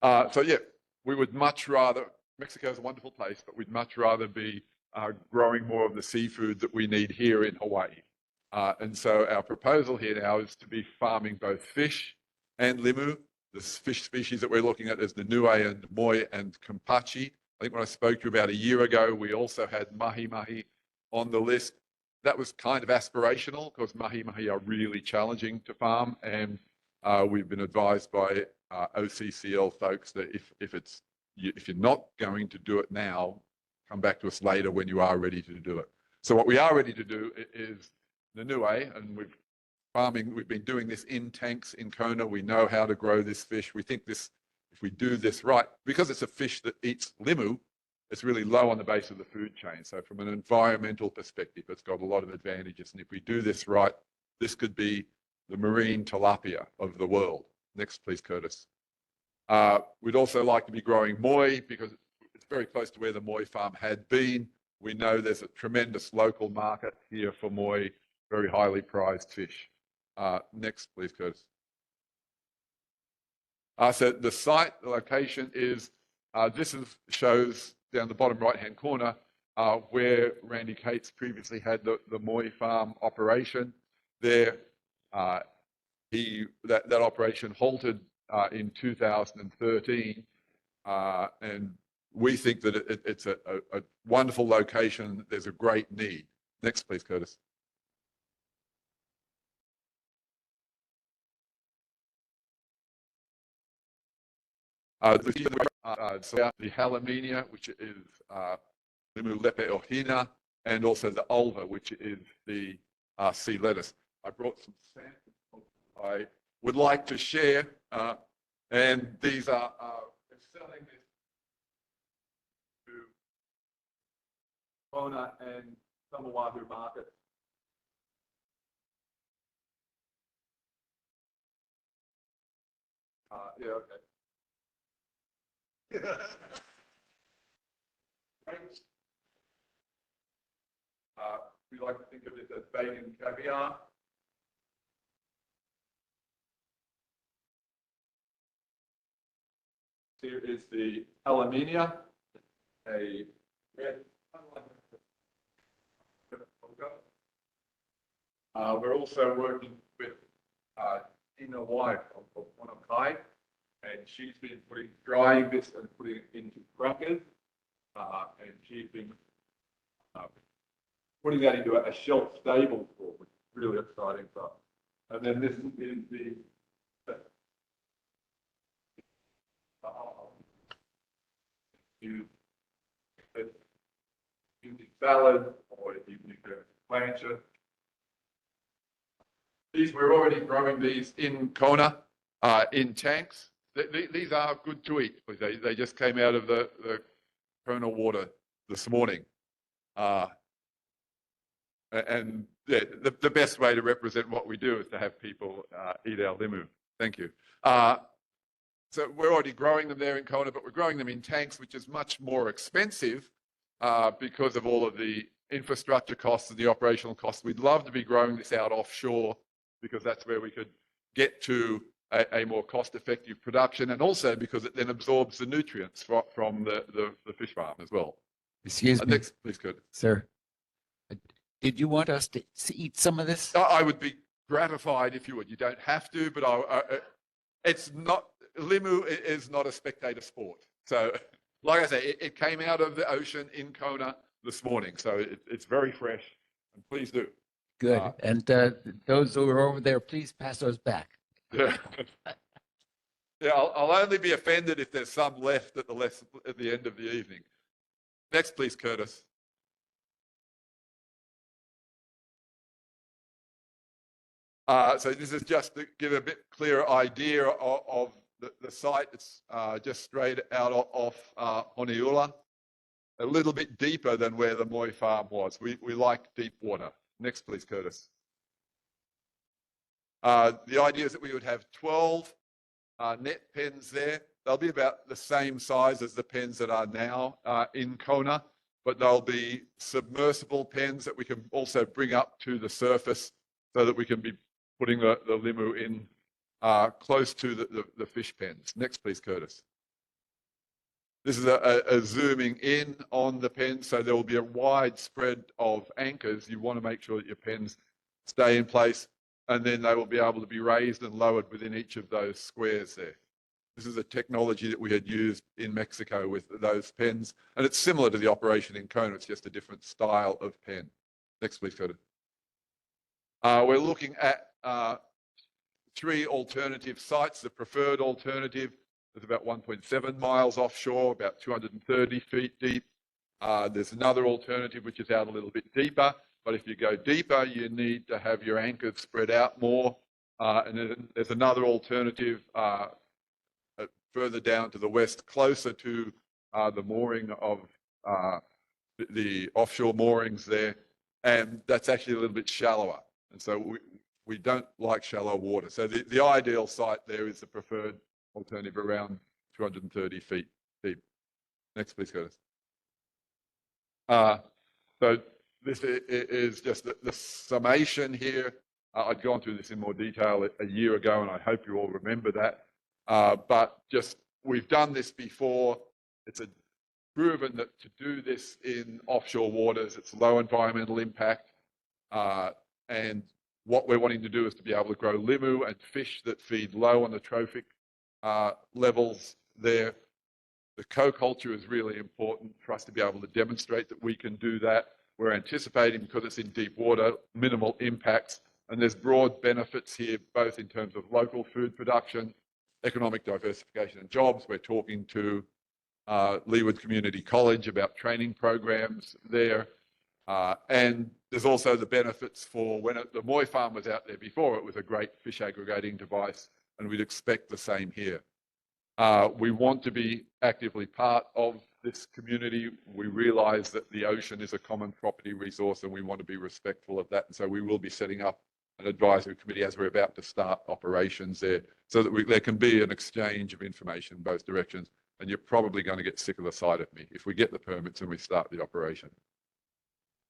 Speaker 20: So yeah, we would much rather, Mexico is a wonderful place, but we'd much rather be growing more of the seafood that we need here in Hawaii. And so our proposal here now is to be farming both fish and limu. The fish species that we're looking at is the nui and moi and kampachi. I think when I spoke to you about a year ago, we also had mahi-mahi on the list. That was kind of aspirational because mahi-mahi are really challenging to farm. And we've been advised by OCCL folks that if you're not going to do it now, come back to us later when you are ready to do it. So what we are ready to do is the nui, and we've been doing this in tanks in Kona. We know how to grow this fish. We think this, if we do this right, because it's a fish that eats limu, it's really low on the base of the food chain. So from an environmental perspective, it's got a lot of advantages. And if we do this right, this could be the marine tilapia of the world. Next, please, Curtis. We'd also like to be growing moi because it's very close to where the moi farm had been. We know there's a tremendous local market here for moi, very highly prized fish. Next, please, Curtis. So the site, the location is, shows down the bottom right-hand corner where Randy Cates previously had the moi farm operation. There, that operation halted in 2013, and we think that it's a wonderful location. There's a great need. Next, please, Curtis. The Halamenia, which is Limu lepe ohina, and also the ulva, which is the sea lettuce. I brought some samples I would like to share, and these are selling this to Kona and some Oahu markets. Yeah, okay. We like to think of it as bacon caviar. Here is the Alamenia, a red. We're also working with Ina wife of Honokai, and she's been drying this and putting it into crackers, and she's been putting that into a shelf stable form, which is really exciting stuff. And then this is the using salad or using plancha. We're already growing these in Kona, in tanks. These are good to eat. They just came out of the Kona water this morning. And yeah, the best way to represent what we do is to have people eat our limu. Thank you. So we're already growing them there in Kona, but we're growing them in tanks, which is much more expensive because of all of the infrastructure costs and the operational costs. We'd love to be growing this out offshore because that's where we could get to a more cost-effective production, and also because it then absorbs the nutrients from the fish farm as well.
Speaker 5: Excuse me.
Speaker 20: Next, please, good.
Speaker 5: Sir, did you want us to eat some of this?
Speaker 20: I would be gratified if you would. You don't have to, but it's not, limu is not a spectator sport. So, like I say, it came out of the ocean in Kona this morning, so it's very fresh, and please do.
Speaker 5: Good. And those who are over there, please pass those back.
Speaker 20: Yeah, I'll only be offended if there's some left at the end of the evening. Next, please, Curtis. So this is just to give a bit clearer idea of the site. It's just straight out off Honolulu, a little bit deeper than where the moi farm was. We like deep water. Next, please, Curtis. The idea is that we would have 12 net pens there. They'll be about the same size as the pens that are now in Kona, but they'll be submersible pens that we can also bring up to the surface so that we can be putting the limu in close to the fish pens. Next, please, Curtis. This is a zooming in on the pen, so there will be a wide spread of anchors. You want to make sure that your pens stay in place, and then they will be able to be raised and lowered within each of those squares there. This is a technology that we had used in Mexico with those pens, and it's similar to the operation in Kona. It's just a different style of pen. Next, please, Curtis. We're looking at 3 alternative sites. The preferred alternative is about 1.7 miles offshore, about 230 feet deep. There's another alternative which is out a little bit deeper, but if you go deeper, you need to have your anchors spread out more. And then there's another alternative further down to the west, closer to the mooring of the offshore moorings there, and that's actually a little bit shallower. And so we don't like shallow water. So the ideal site there is the preferred alternative around 230 feet deep. Next, please, Curtis. So this is just the summation here. I'd gone through this in more detail a year ago, and I hope you all remember that. But just we've done this before. It's proven that to do this in offshore waters, it's low environmental impact. And what we're wanting to do is to be able to grow limu and fish that feed low on the trophic levels there. The co-culture is really important for us to be able to demonstrate that we can do that. We're anticipating, because it's in deep water, minimal impacts, and there's broad benefits here, both in terms of local food production, economic diversification and jobs. We're talking to Leeward Community College about training programs there. And there's also the benefits for when the Moi farm was out there before, it was a great fish aggregating device, and we'd expect the same here. We want to be actively part of this community. We realize that the ocean is a common property resource, and we want to be respectful of that. And so we will be setting up an advisory committee as we're about to start operations there, so that there can be an exchange of information in both directions. And you're probably going to get sick of the sight of me if we get the permits and we start the operation.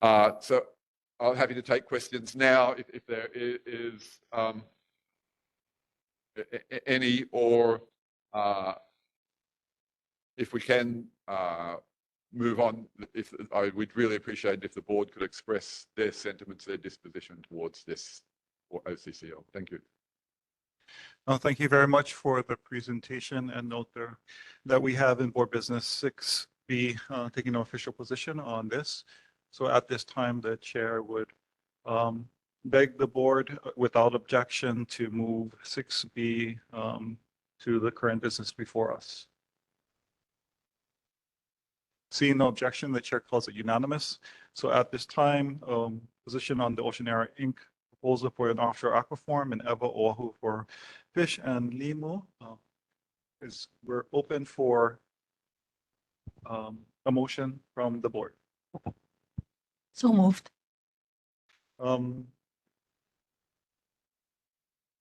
Speaker 20: So I'm happy to take questions now if there is any, or if we can move on. We'd really appreciate it if the board could express their sentiments, their disposition towards this or OCCL. Thank you.
Speaker 1: Thank you very much for the presentation, and note there that we have in board business 6B taking an official position on this. So at this time, the chair would beg the board without objection to move 6B to the current business before us. Seeing no objection, the chair calls it unanimous. So at this time, position on the Ocean Era Inc. proposal for an offshore aquafarm in Ewa, Oahu for fish and limu we're open for a motion from the board.
Speaker 4: So moved.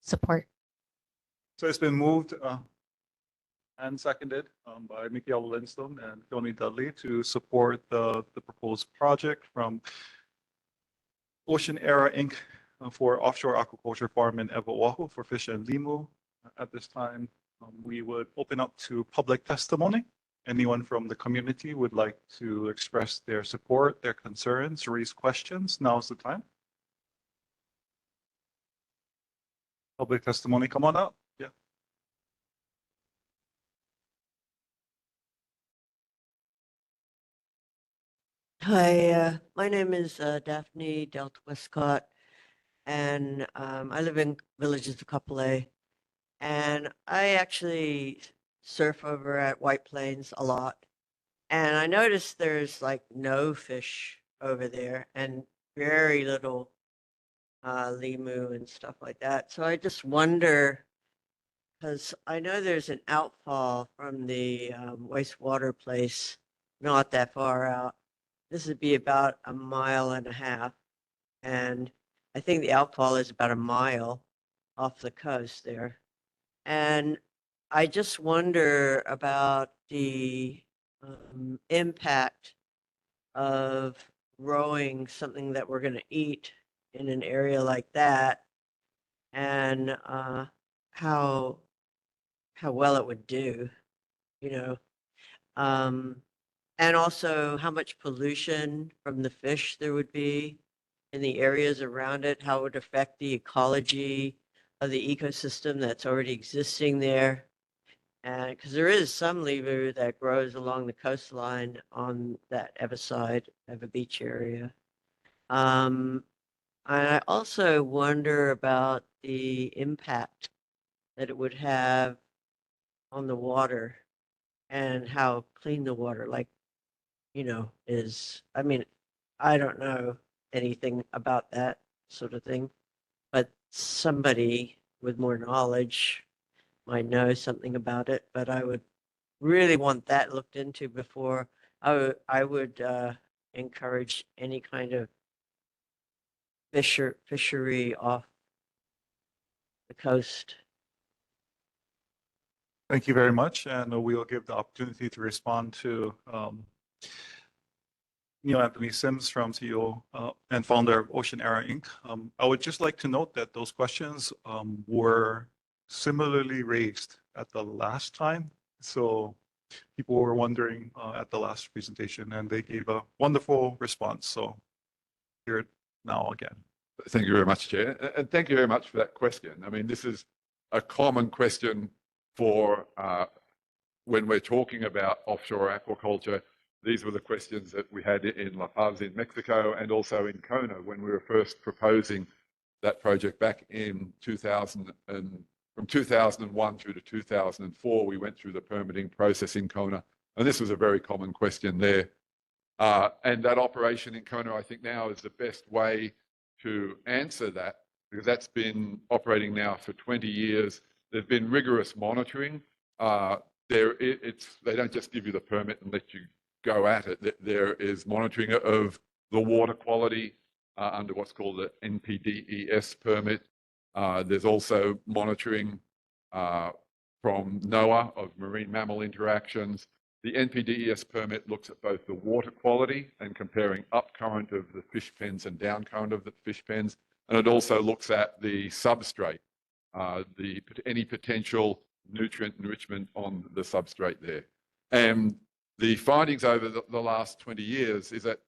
Speaker 4: Support.
Speaker 1: So it's been moved and seconded by Mikaela Lindstone and Tony Dudley to support the proposed project from Ocean Era Inc. For offshore aquaculture farm in Ewa, Oahu for fish and limu. At this time, we would open up to public testimony. Anyone from the community would like to express their support, their concerns, raise questions. Now's the time. Public testimony, come on up. Yeah.
Speaker 11: Hi, my name is Daphne Delta Westcott, and I live in Villages of Kapolei, and I actually surf over at White Plains a lot, and I noticed there's like no fish over there and very little limu and stuff like that. So I just wonder, because I know there's an outfall from the wastewater place not that far out. This would be about 1.5 miles, and I think the outfall is about 1 mile. off the coast there. And I just wonder about the impact of growing something that we're going to eat in an area like that, and how well it would do, you know. And also how much pollution from the fish there would be in the areas around it, how it would affect the ecology of the ecosystem that's already existing there. And because there is some lever that grows along the coastline on that ever side of a beach area. I also wonder about the impact that it would have on the water and how clean the water, like, is. I mean, I don't know anything about that sort of thing, but somebody with more knowledge might know something about it. But I would really want that looked into before I would encourage any kind of fishery off the coast.
Speaker 1: Thank you very much, and we'll give the opportunity to respond to Neil Anthony Sims from CEO and founder of Ocean Era Inc. I would just like to note that those questions were similarly raised at the last time. So people were wondering at the last presentation, and they gave a wonderful response. So hear it now again.
Speaker 20: Thank you very much, Chair. And thank you very much for that question. I mean, this is a common question for when we're talking about offshore aquaculture. These were the questions that we had in La Paz in Mexico and also in Kona when we were first proposing that project back in 2000. From 2001 through to 2004, we went through the permitting process in Kona. And this was a very common question there. And that operation in Kona, I think now is the best way to answer that, because that's been operating now for 20 years. There's been rigorous monitoring. They don't just give you the permit and let you go at it. There is monitoring of the water quality under what's called the NPDES permit. There's also monitoring from NOAA of marine mammal interactions. The NPDES permit looks at both the water quality and comparing up current of the fish pens and down current of the fish pens. And it also looks at the substrate, any potential nutrient enrichment on the substrate there. And the findings over the last 20 years is that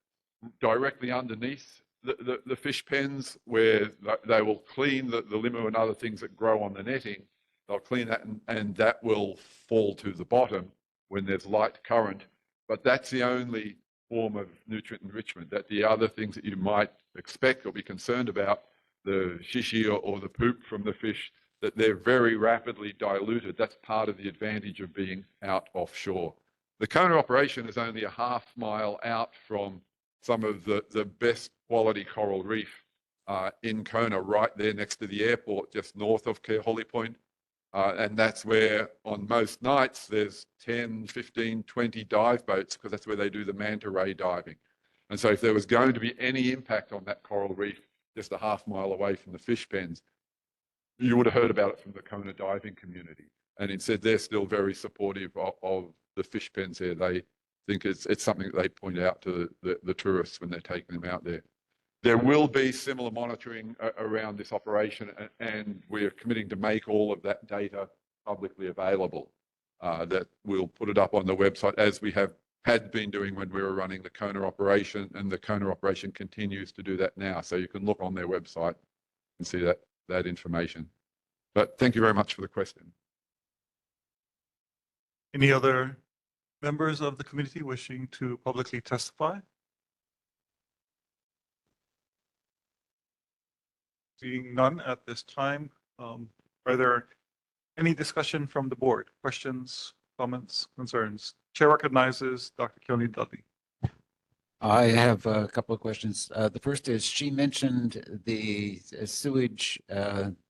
Speaker 20: directly underneath the fish pens, where they will clean the limu and other things that grow on the netting, they'll clean that and that will fall to the bottom when there's light current. But that's the only form of nutrient enrichment. That the other things that you might expect or be concerned about, the shishi or the poop from the fish, that they're very rapidly diluted. That's part of the advantage of being out offshore. The Kona operation is only a half-mile out from some of the best quality coral reef in Kona, right there next to the airport, just north of Holly Point. And that's where on most nights there's 10, 15, 20 dive boats, because that's where they do the manta ray diving. And so if there was going to be any impact on that coral reef just a half-mile away from the fish pens, you would have heard about it from the Kona diving community. And instead, they're still very supportive of the fish pens there. They think it's something that they point out to the tourists when they're taking them out there. There will be similar monitoring around this operation, and we're committing to make all of that data publicly available. That we'll put it up on the website, as we had been doing when we were running the Kona operation, and the Kona operation continues to do that now. So you can look on their website and see that information. But thank you very much for the question.
Speaker 1: Any other members of the community wishing to publicly testify? Seeing none at this time, are there any discussion from the board? Questions, comments, concerns? Chair recognizes Dr. Keone Dudley.
Speaker 5: I have a couple of questions. The first is, she mentioned the sewage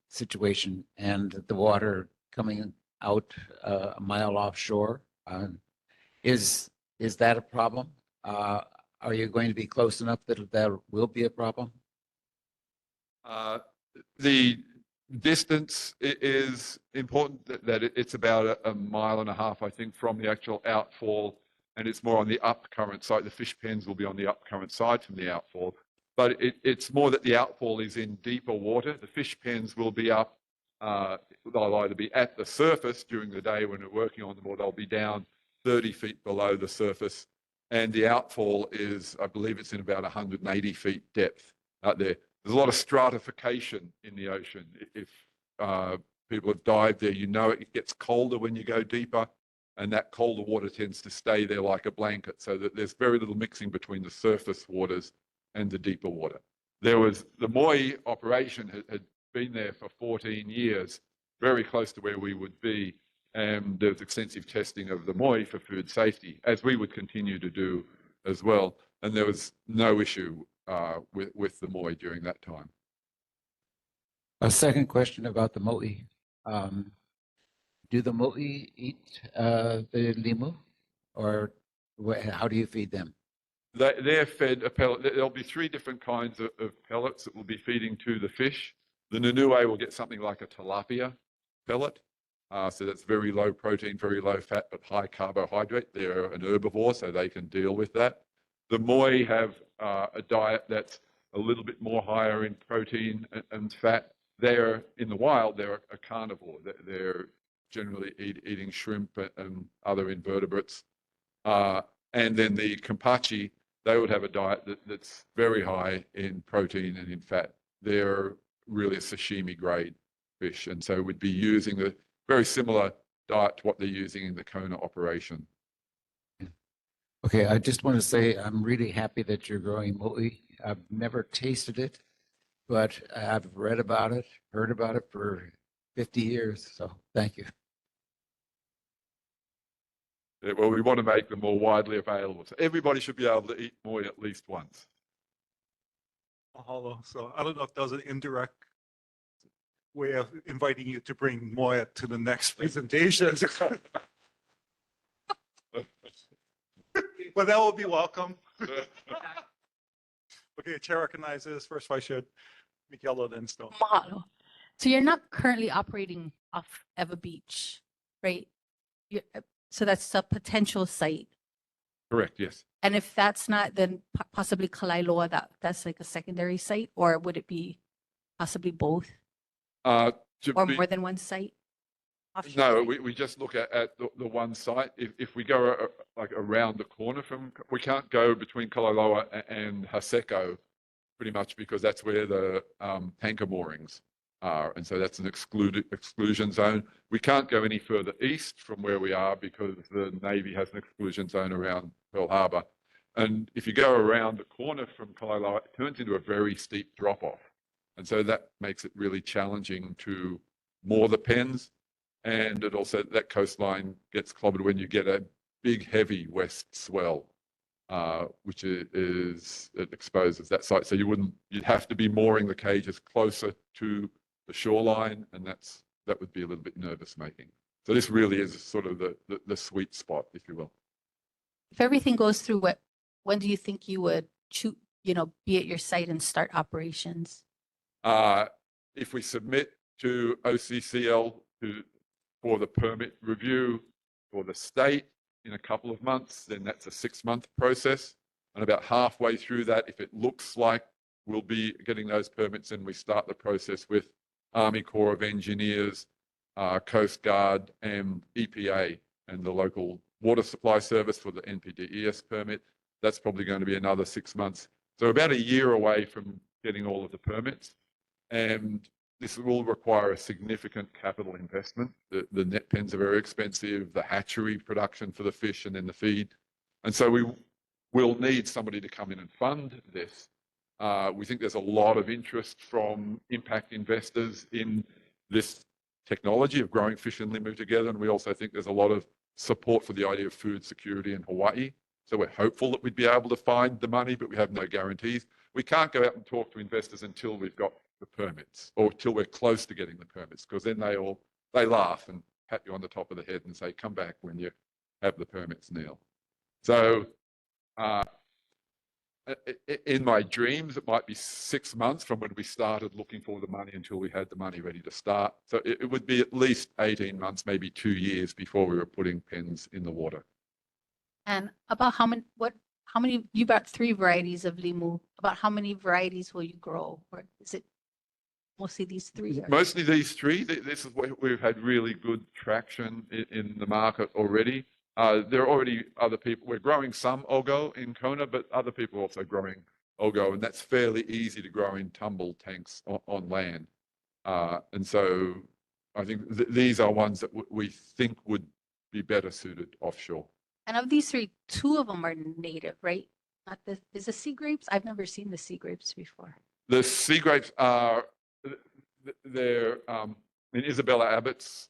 Speaker 5: situation and the water coming out a mile offshore. Is that a problem? Are you going to be close enough that that will be a problem?
Speaker 20: Distance is important, that it's about a mile and a half, I think, from the actual outfall, and it's more on the up current side. The fish pens will be on the up current side from the outfall, but it's more that the outfall is in deeper water. The fish pens will be up, they'll either be at the surface during the day when we're working on them, or they'll be down 30 feet below the surface. And the outfall is, I believe it's in about 180 feet depth out there. There's a lot of stratification in the ocean. If people have dived there, you know it gets colder when you go deeper, and that colder water tends to stay there like a blanket, so that there's very little mixing between the surface waters and the deeper water. There was the Moi operation had been there for 14 years, very close to where we would be, and there was extensive testing of the Moi for food safety, as we would continue to do as well, and there was no issue with the Moi during that time.
Speaker 5: A second question about the mo'i. Do the mo'i eat the limu, or how do you feed them?
Speaker 20: They're fed a pellet. There'll be 3 different kinds of pellets that we'll be feeding to the fish. The Nunue will get something like a tilapia pellet. So that's very low protein, very low fat, but high carbohydrate. They're an herbivore, so they can deal with that. The Moi have a diet that's a little bit more higher in protein and fat. They're, in the wild, they're a carnivore. They're generally eating shrimp and other invertebrates. And then the Kampachi, they would have a diet that's very high in protein and in fat. They're really a sashimi grade fish. And so we'd be using a very similar diet to what they're using in the Kona operation.
Speaker 5: Okay, I just want to say I'm really happy that you're growing mo'i. I've never tasted it, but I've read about it, heard about it for 50 years. So thank you.
Speaker 20: Yeah, well, we want to make them more widely available. So everybody should be able to eat moi at least once.
Speaker 1: Mahalo. So I don't know if that was an indirect way of inviting you to bring moi to the next presentation. But that will be welcome. Okay, Chair recognizes first Vice Chair Miguel, then Stone.
Speaker 4: Mahalo. So you're not currently operating off Eva Beach, right? So that's a potential site.
Speaker 20: Correct, yes.
Speaker 4: And if that's not, then possibly Kalailoa, that's like a secondary site, or would it be possibly both? Or more than one site?
Speaker 20: No, we just look at the one site. If we go like around the corner from, we can't go between Kalailoa and Haseko pretty much, because that's where the tanker moorings are. And so that's an exclusion zone. We can't go any further east from where we are because the Navy has an exclusion zone around Pearl Harbor. And if you go around the corner from Kalailoa, it turns into a very steep drop off. And so that makes it really challenging to moor the pens. And it also, that coastline gets clobbered when you get a big, heavy west swell, which it exposes that site. So you'd have to be mooring the cages closer to the shoreline, and that would be a little bit nervous making. So this really is sort of the sweet spot, if you will.
Speaker 4: If everything goes through, when do you think you would be at your site and start operations?
Speaker 20: If we submit to OCCL for the permit review for the state in a couple of months, then that's a 6-month process. And about halfway through that, if it looks like we'll be getting those permits, and we start the process with Army Corps of Engineers, Coast Guard, and EPA, and the local water supply service for the NPDES permit. That's probably going to be another 6 months. So about a year away from getting all of the permits. And this will require a significant capital investment. The net pens are very expensive, the hatchery production for the fish, and then the feed. And so we will need somebody to come in and fund this. We think there's a lot of interest from impact investors in this technology of growing fish and limu together. And we also think there's a lot of support for the idea of food security in Hawaii. So we're hopeful that we'd be able to find the money, but we have no guarantees. We can't go out and talk to investors until we've got the permits, or till we're close to getting the permits, because then they laugh and pat you on the top of the head and say, come back when you have the permits, Neil. So in my dreams, it might be 6 months from when we started looking for the money until we had the money ready to start. So it would be at least 18 months, maybe 2 years before we were putting pens in the water.
Speaker 4: And about how many, you brought 3 varieties of limu. About how many varieties will you grow? Or is it mostly these 3?
Speaker 20: Mostly these 3. This is where we've had really good traction in the market already. There are already other people. We're growing some ogo in Kona, but other people are also growing ogo, and that's fairly easy to grow in tumble tanks on land. And so I think these are ones that we think would be better suited offshore.
Speaker 4: And of these 3, 2 of them are native, right? Not is the sea grapes? I've never seen the sea grapes before.
Speaker 20: The sea grapes are, they're in Isabella Abbott's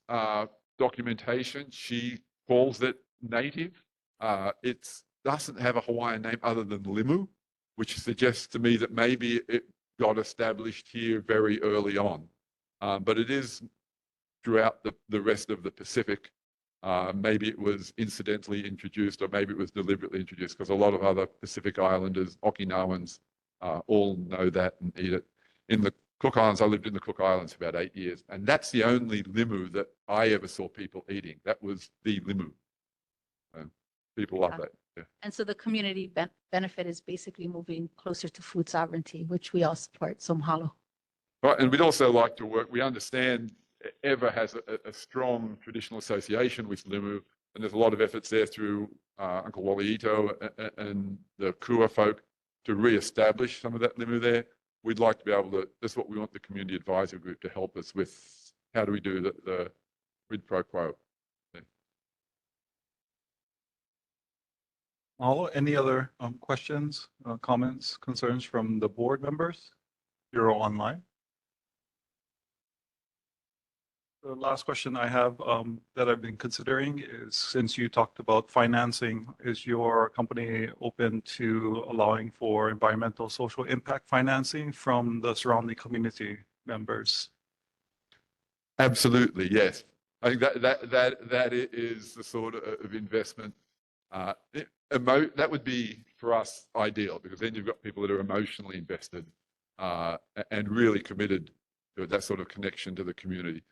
Speaker 20: documentation, she calls it native. It doesn't have a Hawaiian name other than limu, which suggests to me that maybe it got established here very early on. But it is throughout the rest of the Pacific. Maybe it was incidentally introduced, or maybe it was deliberately introduced, because a lot of other Pacific Islanders, Okinawans, all know that and eat it. In the Cook Islands, I lived in the Cook Islands for about 8 years, and that's the only limu that I ever saw people eating. That was the limu. People love that. Yeah.
Speaker 4: And so the community benefit is basically moving closer to food sovereignty, which we all support. So mahalo.
Speaker 20: Right, and we'd also like to work. We understand Ewa has a strong traditional association with limu, and there's a lot of efforts there through Uncle Wally Ito and the Kua folk to re-establish some of that limu there. We'd like to be able to, that's what we want the community advisory group to help us with. How do we do the quid pro quo? Yeah.
Speaker 1: Mahalo. Any other questions, comments, concerns from the board members? You're all online. The last question I have that I've been considering is, since you talked about financing, is your company open to allowing for environmental social impact financing from the surrounding community members?
Speaker 20: Absolutely, yes. I think that is the sort of investment. That would be for us ideal, because then you've got people that are emotionally invested and really committed to that sort of connection to the community.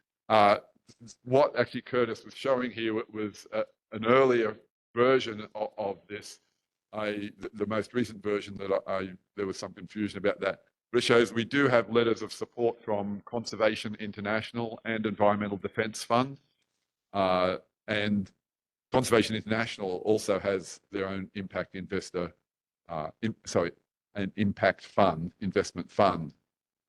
Speaker 20: What actually Curtis was showing here was an earlier version of this. The most recent version that there was some confusion about that. But it shows we do have letters of support from Conservation International and Environmental Defence Fund. And Conservation International also has their own impact investor, an impact fund, investment fund.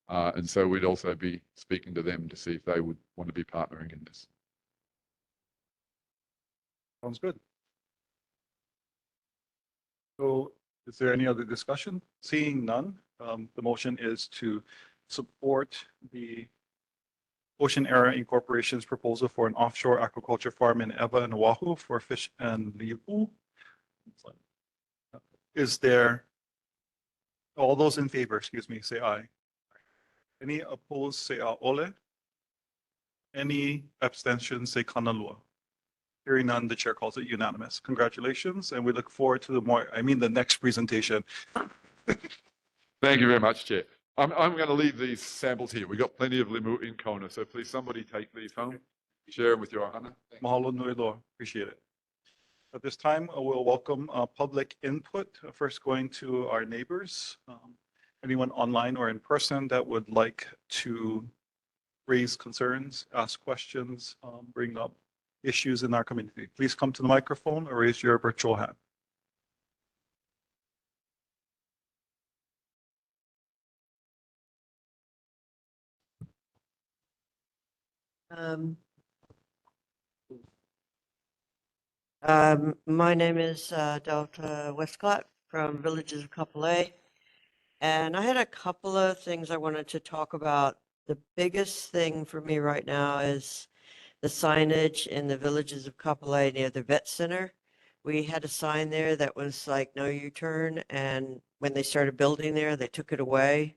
Speaker 20: And so we'd also be speaking to them to see if they would want to be partnering in this.
Speaker 1: Sounds good. So is there any other discussion? Seeing none, the motion is to support the Ocean Era Incorporation's proposal for an offshore aquaculture farm in Ewa and Oahu for fish and liu. Is there, all those in favor, excuse me, say aye. Any opposed, say ole. Any abstentions, say kanalua. Hearing none, the chair calls it unanimous. Congratulations, and we look forward to the next presentation.
Speaker 20: Thank you very much, Chair. I'm going to leave these samples here. We've got plenty of limu in Kona, so please somebody take these home, share them with your ohana.
Speaker 1: Mahalo nui loa. Appreciate it. At this time, we'll welcome public input. First, going to our neighbors. Anyone online or in person that would like to raise concerns, ask questions, bring up issues in our community, please come to the microphone or raise your virtual hand.
Speaker 11: My name is Delta Westcott from Villages of Kapolei, and I had a couple of things I wanted to talk about. The biggest thing for me right now is the signage in the Villages of Kapolei near the vet center. We had a sign there that was like no U-turn, and when they started building there, they took it away,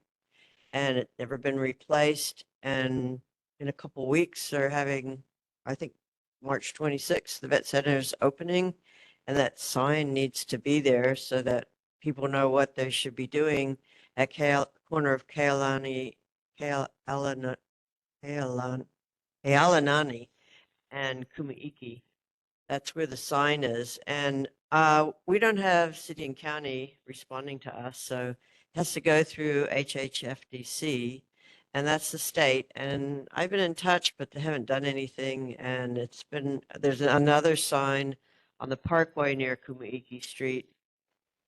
Speaker 11: and it never been replaced. And in a couple weeks, they're having, I think, March 26th, the vet center is opening, and that sign needs to be there so that people know what they should be doing at corner of Kealanani and Kumaiki. That's where the sign is. And we don't have city and county responding to us, so it has to go through HHFDC, and that's the state. And I've been in touch, but they haven't done anything. And there's another sign on the parkway near Kumaiki Street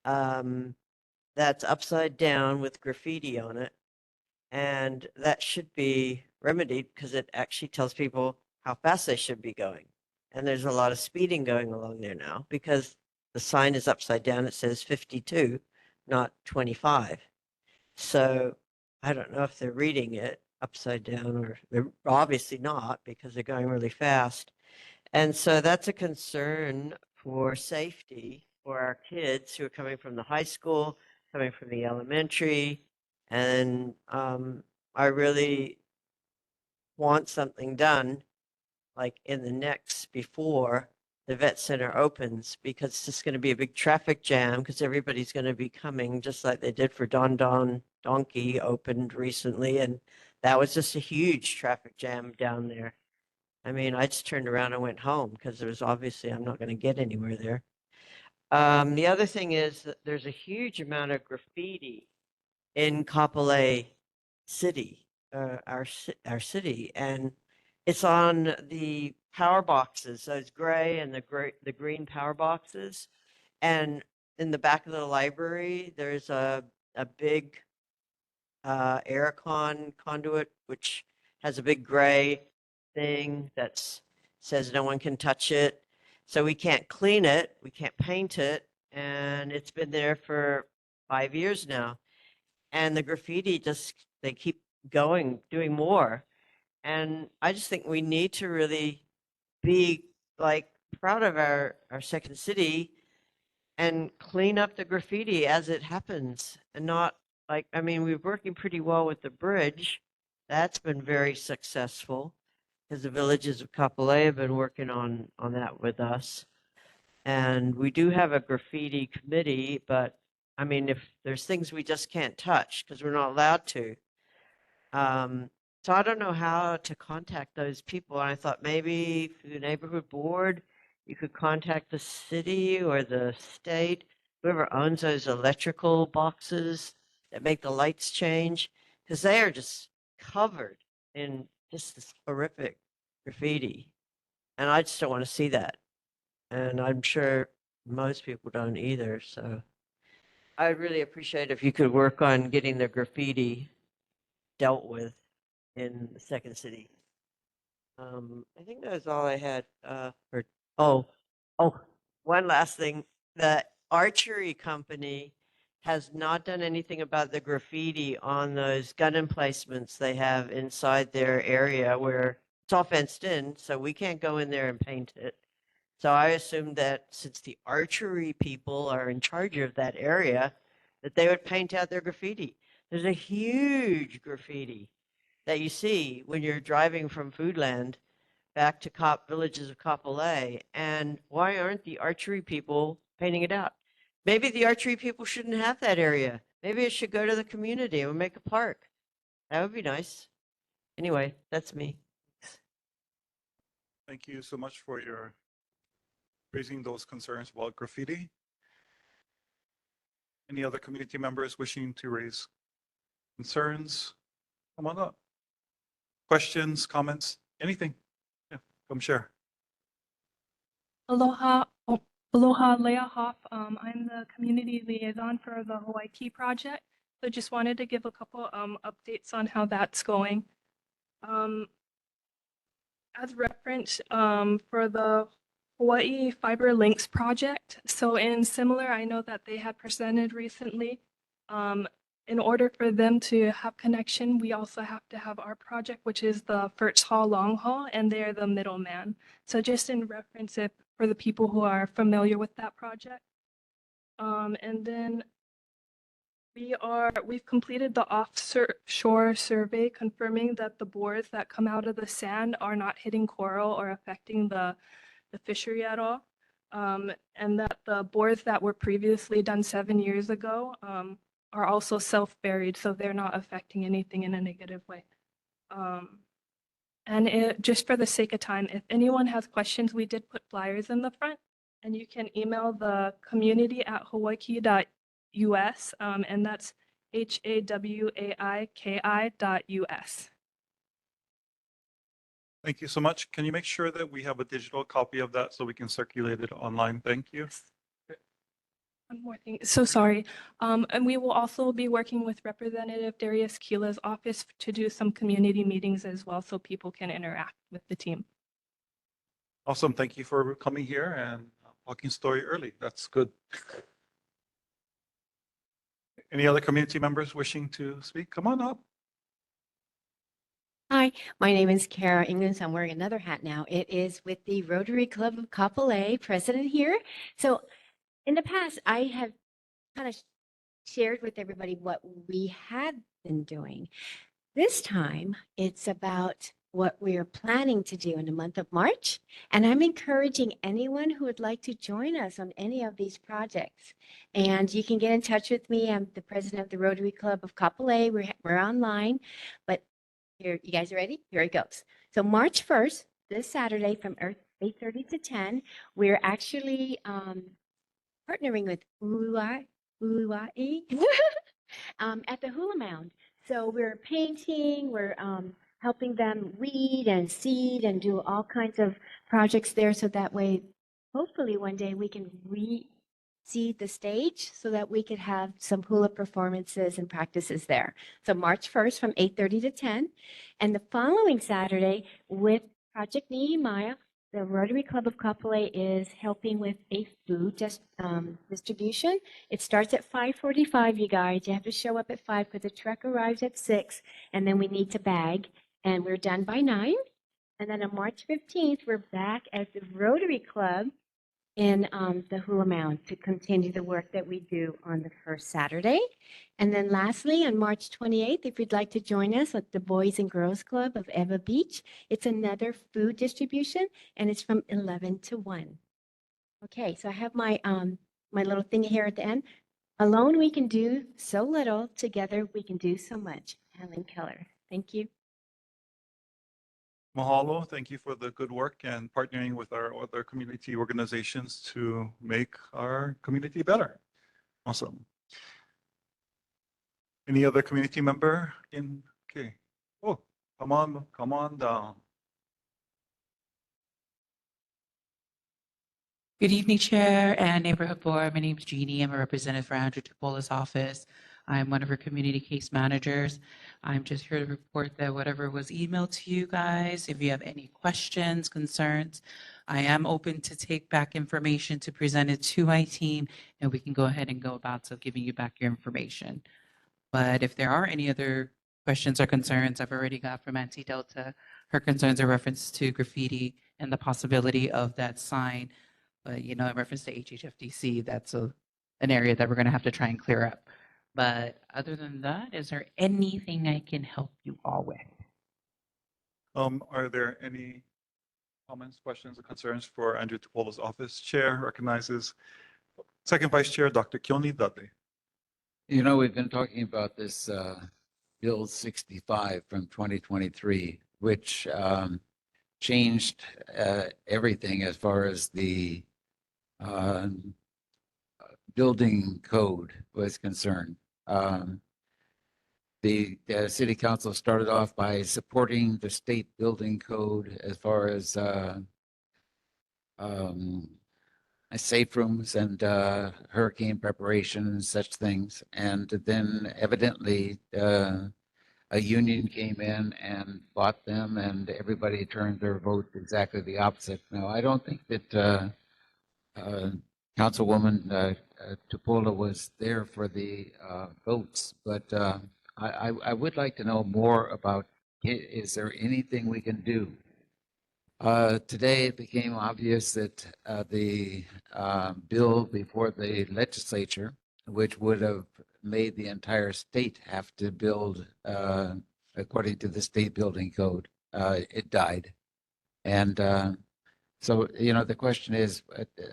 Speaker 11: that's upside down with graffiti on it. And that should be remedied because it actually tells people how fast they should be going. And there's a lot of speeding going along there now because the sign is upside down. It says 52, not 25. So I don't know if they're reading it upside down or they're obviously not because they're going really fast. And so that's a concern for safety for our kids who are coming from the high school, coming from the elementary. And I really want something done like in the next before the vet center opens because it's just going to be a big traffic jam because everybody's going to be coming just like they did for Don Donkey opened recently. And that was just a huge traffic jam down there. I mean, I just turned around and went home because there was obviously I'm not going to get anywhere there. The other thing is that there's a huge amount of graffiti in Kapolei City, our city, and it's on the power boxes, those gray and the green power boxes, and in the back of the library there's a big aircon conduit which has a big gray thing that says no one can touch it. So we can't clean it, we can't paint it, and it's been there for 5 years now. And the graffiti they keep going, doing more. And I just think we need to really be like proud of our second city and clean up the graffiti as it happens and not like, I mean, we're working pretty well with the bridge. That's been very successful because the villages of Kapolei have been working on that with us. And we do have a graffiti committee, but I mean, if there's things we just can't touch because we're not allowed to. So I don't know how to contact those people. And I thought maybe through the neighborhood board, you could contact the city or the state, whoever owns those electrical boxes that make the lights change, because they are just covered in just this horrific graffiti. And I just don't want to see that. And I'm sure most people don't either. So I'd really appreciate if you could work on getting the graffiti dealt with in the second city. I think that was all I had for. Oh, one last thing. The archery company has not done anything about the graffiti on those gun emplacements they have inside their area where it's all fenced in, so we can't go in there and paint it. So I assumed that since the archery people are in charge of that area, that they would paint out their graffiti. There's a huge graffiti that you see when you're driving from Foodland back to villages of Kapolei. And why aren't the archery people painting it out? Maybe the archery people shouldn't have that area. Maybe it should go to the community and make a park. That would be nice. Anyway, that's me.
Speaker 1: Thank you so much for your raising those concerns about graffiti. Any other community members wishing to raise concerns? Come on up. Questions, comments, anything? Yeah, come share.
Speaker 21: Aloha, aloha, Leah Hoff. I'm the community liaison for the Hawaii Tea Project. So just wanted to give a couple updates on how that's going. As reference for the Hawaii Fiber Links project. So in similar, I know that they had presented recently. In order for them to have connection, we also have to have our project, which is the first haul, long haul, and they're the middleman. So just in reference for the people who are familiar with that project. And then we've completed the offshore survey confirming that the boards that come out of the sand are not hitting coral or affecting the fishery at all. and that the bores that were previously done 7 years ago are also self-buried, so they're not affecting anything in a negative way. Just for the sake of time, if anyone has questions, we did put flyers in the front, and you can email the community@hawaiki.us, and that's HAWAIKI.us.
Speaker 1: Thank you so much. Can you make sure that we have a digital copy of that so we can circulate it online? Thank you.
Speaker 21: One more thing. So sorry. And we will also be working with Representative Darius Keela's office to do some community meetings as well, so people can interact with the team.
Speaker 1: Awesome. Thank you for coming here and talking story early. That's good. Any other community members wishing to speak? Come on up.
Speaker 18: Hi, my name is Kara England. I'm wearing another hat now. It is with the Rotary Club of Kapolei, president here. So in the past, I have kind of shared with everybody what we had been doing. This time, it's about what we are planning to do in the month of March. And I'm encouraging anyone who would like to join us on any of these projects. And you can get in touch with me. I'm the president of the Rotary Club of Kapolei. We're online, but here, you guys are ready? Here it goes. So March 1st, this Saturday from 8:30 to 10, we're actually partnering with Uluai at the Hula Mound. So we're painting, we're helping them weed and seed and do all kinds of projects there. So that way, hopefully one day we can seed the stage so that we could have some hula performances and practices there. So March 1st from 8:30 to 10. And the following Saturday with Project Nehemiah, the Rotary Club of Kapolei is helping with a food distribution. It starts at 5:45, you guys. You have to show up at 5 because the truck arrives at 6, and then we need to bag, and we're done by 9. And then on March 15th, we're back at the Rotary Club in the Hula Mound to continue the work that we do on the first Saturday. And then lastly, on March 28th, if you'd like to join us at the Boys and Girls Club of Eva Beach, it's another food distribution, and it's from 11 to 1. Okay, so I have my my little thing here at the end. Alone we can do so little, together we can do so much. Helen Keller, thank you.
Speaker 1: Mahalo. Thank you for the good work and partnering with our other community organizations to make our community better. Awesome. Any other community member okay. Oh, come on down.
Speaker 2: Good evening, Chair and Neighborhood Board. My name is Jeannie. I'm a representative for Andrew Tupola's office. I'm one of her community case managers. I'm just here to report that whatever was emailed to you guys, if you have any questions, concerns, I am open to take back information to present it to my team, and we can go ahead and go about to giving you back your information. But if there are any other questions or concerns, I've already got from Auntie Delta. Her concerns are reference to graffiti and the possibility of that sign. But, you know, in reference to HHFDC, that's an area that we're going to have to try and clear up. But other than that, is there anything I can help you all with?
Speaker 1: Are there any comments, questions, or concerns for Andrew Tupola's office? Chair recognizes Second Vice Chair Dr. Kioni Dudley.
Speaker 5: You know, we've been talking about this Bill 65 from 2023, which changed everything as far as the building code was concerned. The city council started off by supporting the state building code as far as safe rooms and hurricane preparation and such things. And then evidently a union came in and bought them, and everybody turned their vote exactly the opposite. Now, I don't think that Councilwoman Tupola was there for the votes, but I would like to know more about, is there anything we can do? Today it became obvious that the bill before the legislature, which would have made the entire state have to build according to the state building code, it died. And So, the question is,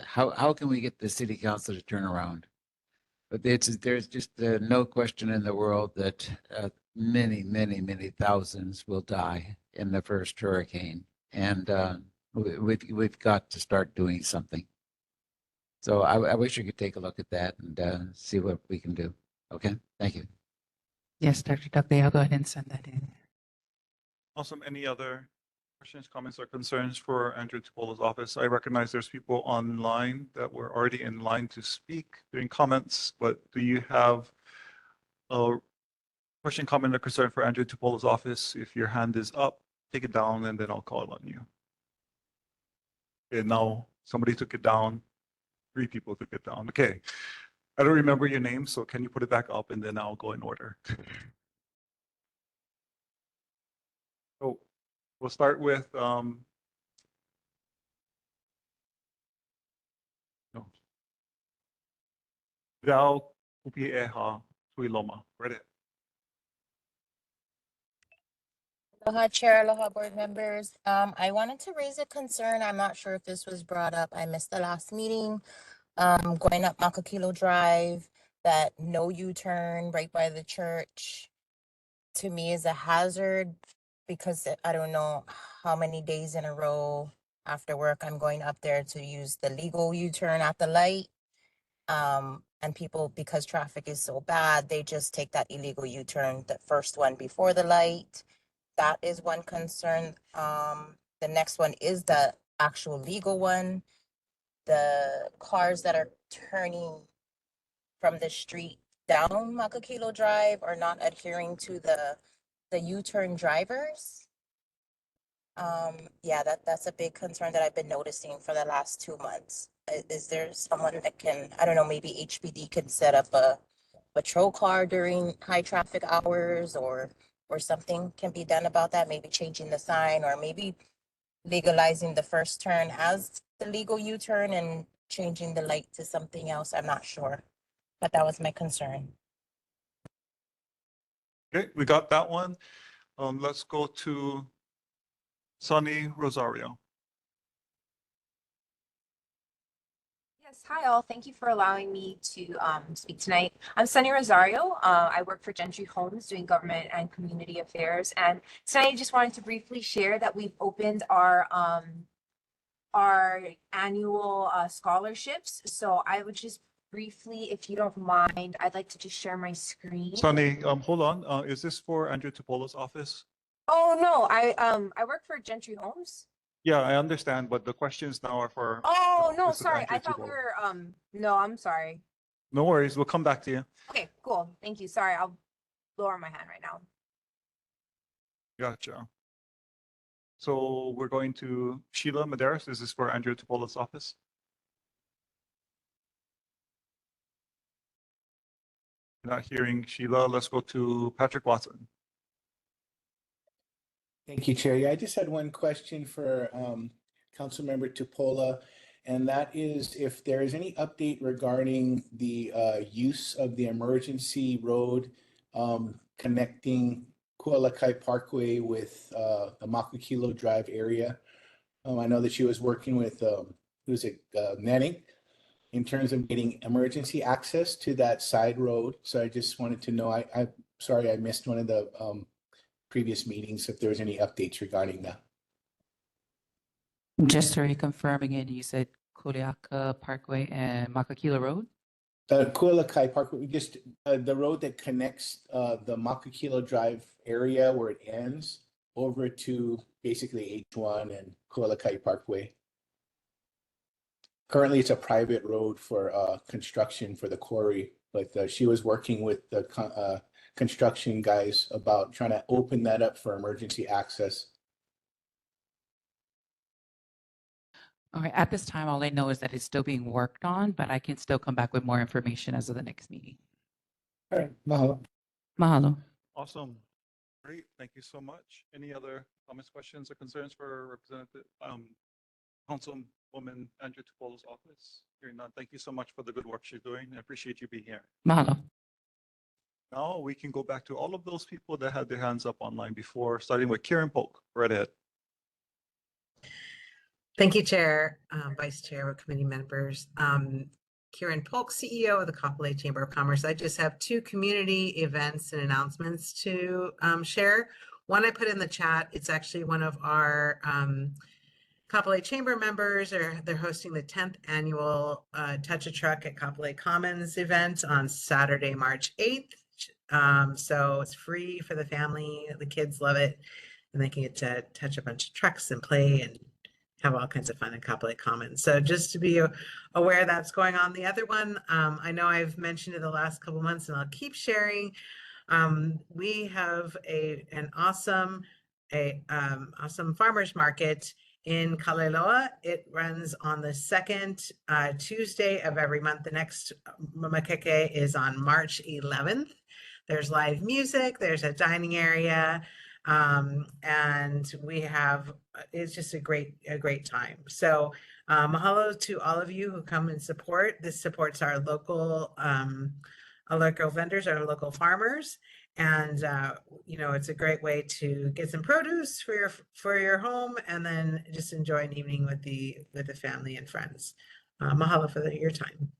Speaker 5: how can we get the city council to turn around? But there's just no question in the world that many, many, many thousands will die in the first hurricane. And we've got to start doing something. So I wish you could take a look at that and see what we can do. Okay, thank you.
Speaker 2: Yes, Dr. Dudley, I'll go ahead and send that in.
Speaker 1: Awesome. Any other questions, comments, or concerns for Andrew Tupolo's office? I recognize there's people online that were already in line to speak, doing comments, but do you have a question, comment, or concern for Andrew Tupolo's office? If your hand is up, take it down, and then I'll call on you. Okay, now somebody took it down. 3 people took it down. Okay. I don't remember your name, so can you put it back up and then I'll go in order. So we'll start with no. Dao Kupieha Tuiloma. Read it.
Speaker 6: Aloha Chair, aloha board members. I wanted to raise a concern. I'm not sure if this was brought up. I missed the last meeting. Going up Makakilo Drive, that no U-turn right by the church, to me is a hazard because I don't know how many days in a row after work I'm going up there to use the legal U-turn at the light. And people, because traffic is so bad, they just take that illegal U-turn, the first one before the light. That is one concern. The next one is the actual legal one. The cars that are turning from the street down Makakilo Drive are not adhering to the U-turn drivers. Yeah, that's a big concern that I've been noticing for the last 2 months. Is there someone that can, I don't know, maybe HPD can set up a patrol car during high traffic hours or something can be done about that, maybe changing the sign or maybe legalizing the first turn as the legal U-turn and changing the light to something else. I'm not sure, but that was my concern.
Speaker 1: Okay, we got that one. Let's go to Sunny Rosario.
Speaker 22: Yes, hi all. Thank you for allowing me to speak tonight. I'm Sunny Rosario. I work for Gentry Homes doing government and community affairs. And tonight I just wanted to briefly share that we've opened our annual scholarships. So I would just briefly, if you don't mind, I'd like to just share my screen.
Speaker 1: Sunny, hold on. Is this for Andrew Tupolo's office?
Speaker 22: Oh no, I work for Gentry Homes.
Speaker 1: Yeah, I understand, but the questions now are for
Speaker 22: Oh no,
Speaker 1: Mrs.
Speaker 22: sorry.
Speaker 1: Andrew
Speaker 22: I thought we
Speaker 1: Tupolo.
Speaker 22: were no, I'm sorry.
Speaker 1: No worries, we'll come back to you.
Speaker 22: Okay, cool. Thank you. Sorry, I'll lower my hand right now.
Speaker 1: Gotcha. So we're going to Sheila Medeiros. This is for Andrew Tupolo's office. Not hearing Sheila. Let's go to Patrick Watson.
Speaker 8: Thank you, Chair. Yeah, I just had one question for Councilmember Tupola, and that is if there is any update regarding the use of the emergency road connecting Kualakai Parkway with the Makakilo Drive area. I know that she was working with, who's it, Manning, in terms of getting emergency access to that side road. So I just wanted to know, I'm sorry I missed one of the previous meetings, if there was any updates regarding that.
Speaker 2: Just to reconfirming it, you said Kuleaka Parkway and Makakilo Road?
Speaker 8: Kualakai Parkway, just the road that connects the Makakilo Drive area where it ends over to basically H1 and Kualakai Parkway. Currently, it's a private road for construction for the quarry, but she was working with the construction guys about trying to open that up for emergency access.
Speaker 2: All right, at this time, all I know is that it's still being worked on, but I can still come back with more information as of the next meeting.
Speaker 8: All right, mahalo.
Speaker 2: Mahalo.
Speaker 1: Awesome. Great. Thank you so much. Any other comments, questions, or concerns for Representative Councilwoman Andrew Tupolo's office? Hearing none. Thank you so much for the good work she's doing. I appreciate you being here.
Speaker 2: Mahalo.
Speaker 1: Now we can go back to all of those people that had their hands up online before, starting with Kieran Polk. Right ahead.
Speaker 16: Thank you, Chair, Vice Chair, committee members. Kieran Polk, CEO of the Kapolei Chamber of Commerce. I just have two community events and announcements to share. One I put in the chat. It's actually one of our Kapolei Chamber members. They're hosting the 10th annual Touch a Truck at Kapolei Commons event on Saturday, March 8th. So it's free for the family. The kids love it, and they can get to touch a bunch of trucks and play and have all kinds of fun in Kapolei Commons. So just to be aware that's going on. The other one, I know I've mentioned it the last couple months, and I'll keep sharing. We have an awesome farmers market in Kaleloa. It runs on the second Tuesday of every month. The next Makeke is on March 11th. There's live music, there's a dining area, and we have, it's just a great time. So mahalo to all of you who come and support. This supports our local vendors, our local farmers. And it's a great way to get some produce for your home, and then just enjoy an evening with the family and friends. Mahalo for your time.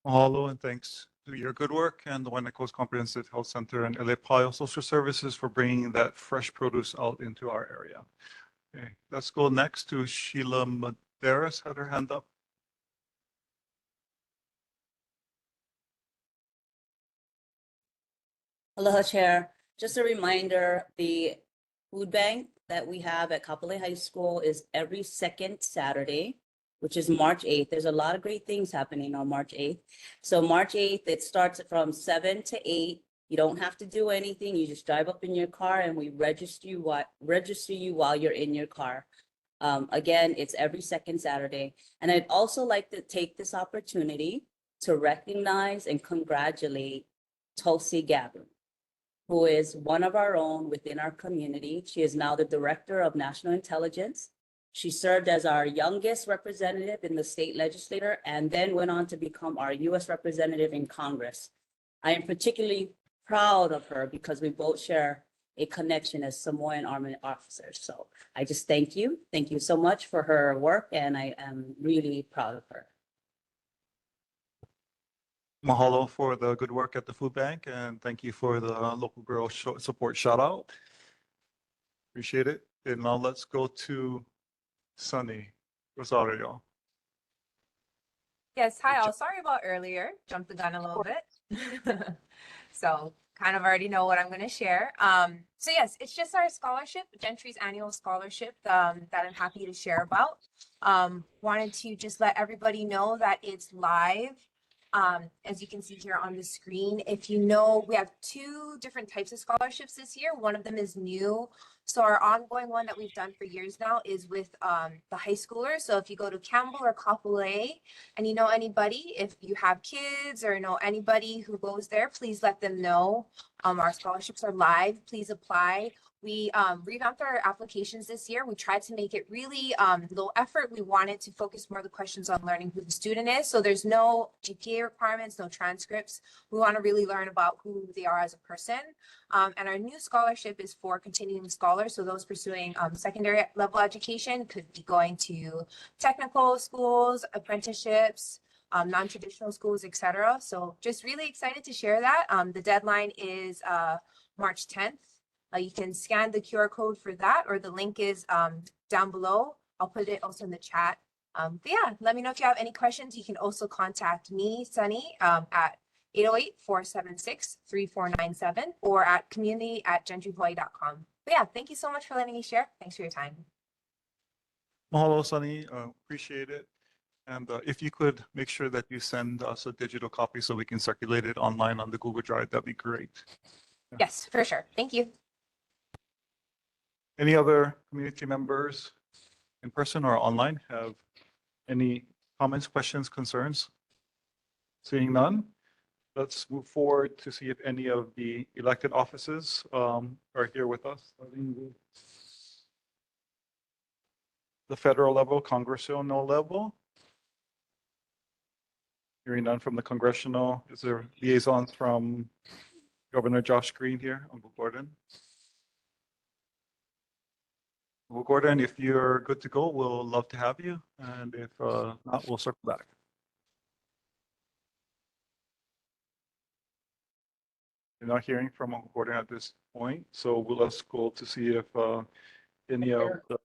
Speaker 1: Mahalo and thanks to your good work and the Waianae Coast Comprehensive Health Center and LA Pile Social Services for bringing that fresh produce out into our area. Okay, let's go next to Sheila Maderas, had her hand up.
Speaker 17: Aloha, Chair. Just a reminder, the food bank that we have at Kapolei High School is every second Saturday, which is March 8th. There's a lot of great things happening on March 8th. So March 8th, it starts from 7 to 8. You don't have to do anything. You just drive up in your car and we register you while you're in your car. Again, it's every second Saturday. And I'd also like to take this opportunity to recognize and congratulate Tulsi Gabbard, who is one of our own within our community. She is now the Director of National Intelligence. She served as our youngest representative in the state legislature and then went on to become our U.S. representative in Congress. I am particularly proud of her because we both share a connection as Samoan Army officers. So I just thank you. Thank you so much for her work, and I am really proud of her.
Speaker 1: Mahalo for the good work at the food bank, and thank you for the local girl support shout out. Appreciate it. And now let's go to Sunny Rosario.
Speaker 22: Yes, hi all. Sorry about earlier. Jumped the gun a little bit. So kind of already know what I'm going to share. So yes, it's just our scholarship, Gentry's annual scholarship that I'm happy to share about. Wanted to just let everybody know that it's live. As you can see here on the screen, if you know, we have two different types of scholarships this year. One of them is new. So our ongoing one that we've done for years now is with the high schoolers. So if you go to Campbell or Kapolei and you know anybody, if you have kids or know anybody who goes there, please let them know. Our scholarships are live. Please apply. We revamped our applications this year. We tried to make it really low effort. We wanted to focus more of the questions on learning who the student is. So there's no GPA requirements, no transcripts. We want to really learn about who they are as a person. And our new scholarship is for continuing scholars. So those pursuing secondary level education could be going to technical schools, apprenticeships, non-traditional schools, etc. So just really excited to share that. The deadline is March 10th. You can scan the QR code for that, or the link is down below. I'll put it also in the chat. But yeah, let me know if you have any questions. You can also contact me, Sunny, at 808-476-3497 or at community@gentryhawaii.com. But yeah, thank you so much for letting me share. Thanks for your time.
Speaker 1: Mahalo, Sunny. Appreciate it. And if you could make sure that you send us a digital copy so we can circulate it online on the Google Drive, that'd be great. Yeah.
Speaker 22: Yes, for sure. Thank you.
Speaker 1: Any other community members in person or online have any comments, questions, concerns? Seeing none, let's move forward to see if any of the elected offices are here with us. Starting with the federal level, congressional level. Hearing none from the congressional. Is there liaisons from Governor Josh Green here, Uncle Gordon? Well, Gordon, if you're good to go, we'll love to have you. And if not, we'll circle back. You're not hearing from Uncle Gordon at this point, so let's go to see if any of the.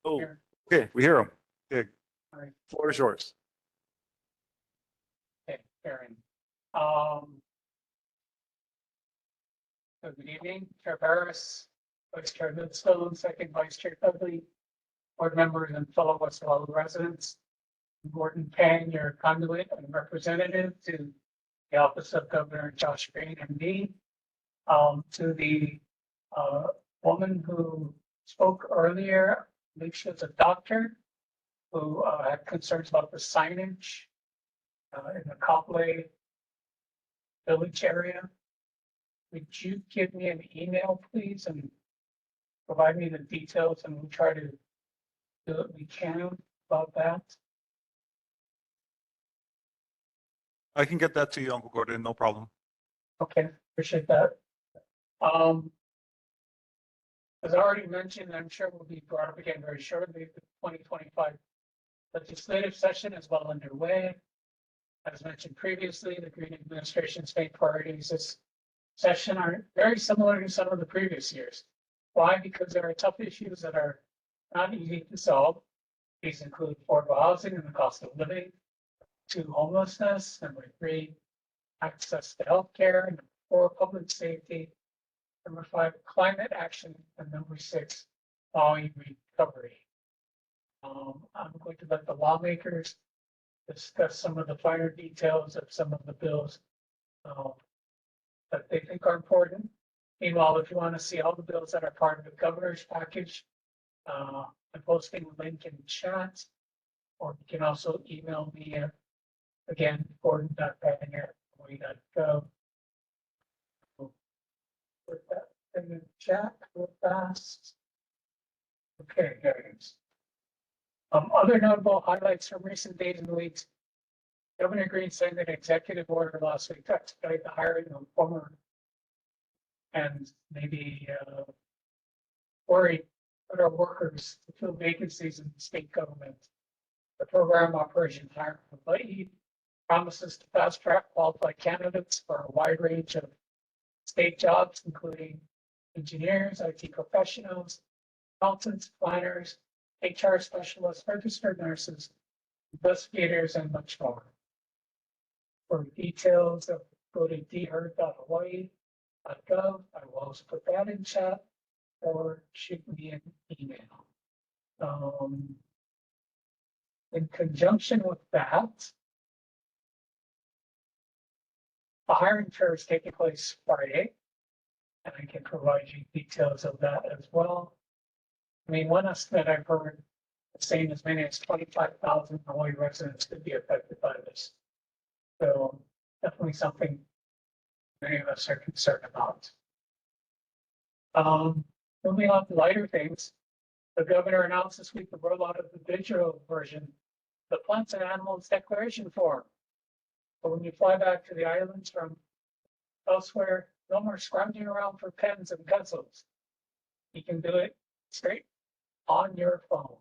Speaker 1: Oh, okay, we hear him. Okay,
Speaker 3: All right.
Speaker 1: floor is yours.
Speaker 3: Okay, Karen. So good evening, Chair Barris, Vice Chair Lidstone, Second Vice Chair Dudley, board members and fellow West Waldo residents. Gordon Pang, your conduit and representative to the Office of Governor Josh Green, MD. To the woman who spoke earlier, I believe she was a doctor who had concerns about the signage in the Kapolei village area. Would you give me an email, please, and provide me the details, and we'll try to do what we can about that?
Speaker 1: I can get that to you, Uncle Gordon, no problem.
Speaker 3: Okay, appreciate that. As I already mentioned, I'm sure will be brought up again very shortly, the 2025 legislative session is well underway. As mentioned previously, the Green administration's main priorities this session are very similar to some of the previous years. Why? Because there are tough issues that are not easy to solve. These include affordable housing and the cost of living, 2, homelessness, number 3, access to healthcare, and 4, public safety, number 5, climate action, and number 6, volume recovery. I'm going to let the lawmakers discuss some of the finer details of some of the bills that they think are important. Meanwhile, if you want to see all the bills that are part of the governor's package, I'm posting a link in chat, or you can also email me again, gordon.pang@hawaii.gov. Put that in the chat real fast. Okay, there it is. Other notable highlights from recent days and weeks. Governor Green signed an executive order last week to expedite the hiring of former and maybe worried about our workers to fill vacancies in the state government. The program Operation Hire Hawaii promises to fast track qualified candidates for a wide range of state jobs, including engineers, IT professionals, accountants, planners, HR specialists, registered nurses, investigators, and much more. For details, go to dherd.hawaii.gov. I will also put that in chat or shoot me an email. In conjunction with that, a hiring fair is taking place Friday, and I can provide you details of that as well. I mean, one estimate I've heard saying as many as 25,000 Hawaii residents could be affected by this. So definitely something many of us are concerned about. Moving on to lighter things, the governor announced this week the rollout of the digital version, the Plants and Animals Declaration form. But when you fly back to the islands from elsewhere, no more scrounging around for pens and pencils. You can do it straight on your phone.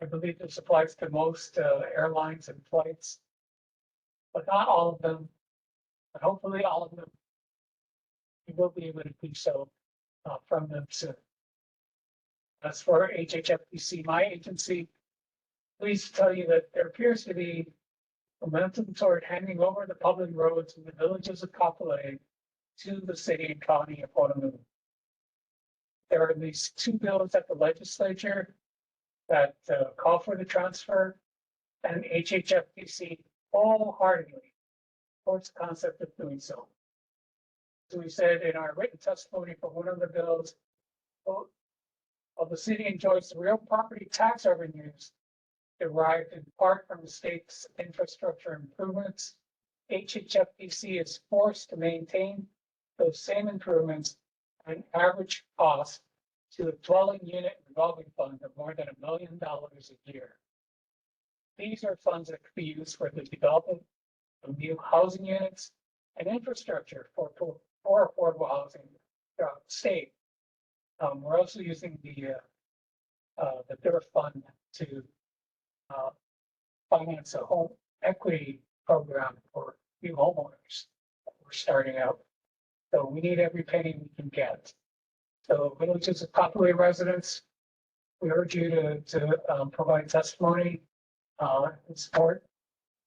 Speaker 3: I believe this applies to most airlines and flights, but not all of them. But hopefully all of them, you will be able to do so from them soon. As for HHFPC, my agency, pleased to tell you that there appears to be momentum toward handing over the public roads in the villages of Kapolei to the city and county of Honolulu. There are at least 2 bills at the legislature that call for the transfer, and HHFPC wholeheartedly supports the concept of doing so. As we said in our written testimony for one of the bills, quote, while the city enjoys the real property tax revenues derived in part from the state's infrastructure improvements, HHFPC is forced to maintain those same improvements at an average cost to a dwelling unit revolving fund of more than $1 million a year. These are funds that could be used for the development of new housing units and infrastructure for affordable housing throughout the state. We're also using the their fund to finance a home equity program for new homeowners. We're starting out. So we need every penny we can get. So villages of Kapolei residents, we urge you to provide testimony in support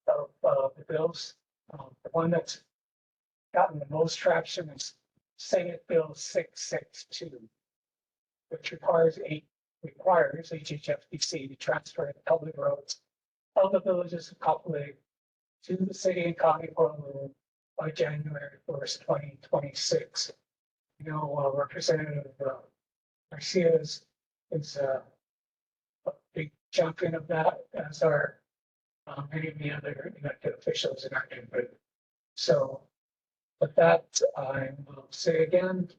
Speaker 3: of the bills. The one that's gotten the most traction is Senate Bill 662, which requires HHFDC to transfer the public roads of the villages of Kapolei to the city and county of Honolulu by January 1st, 2026. You know, Representative Garcia is a big champion of that, as are many of the other elected officials in our neighborhood. So, with that, I will say again,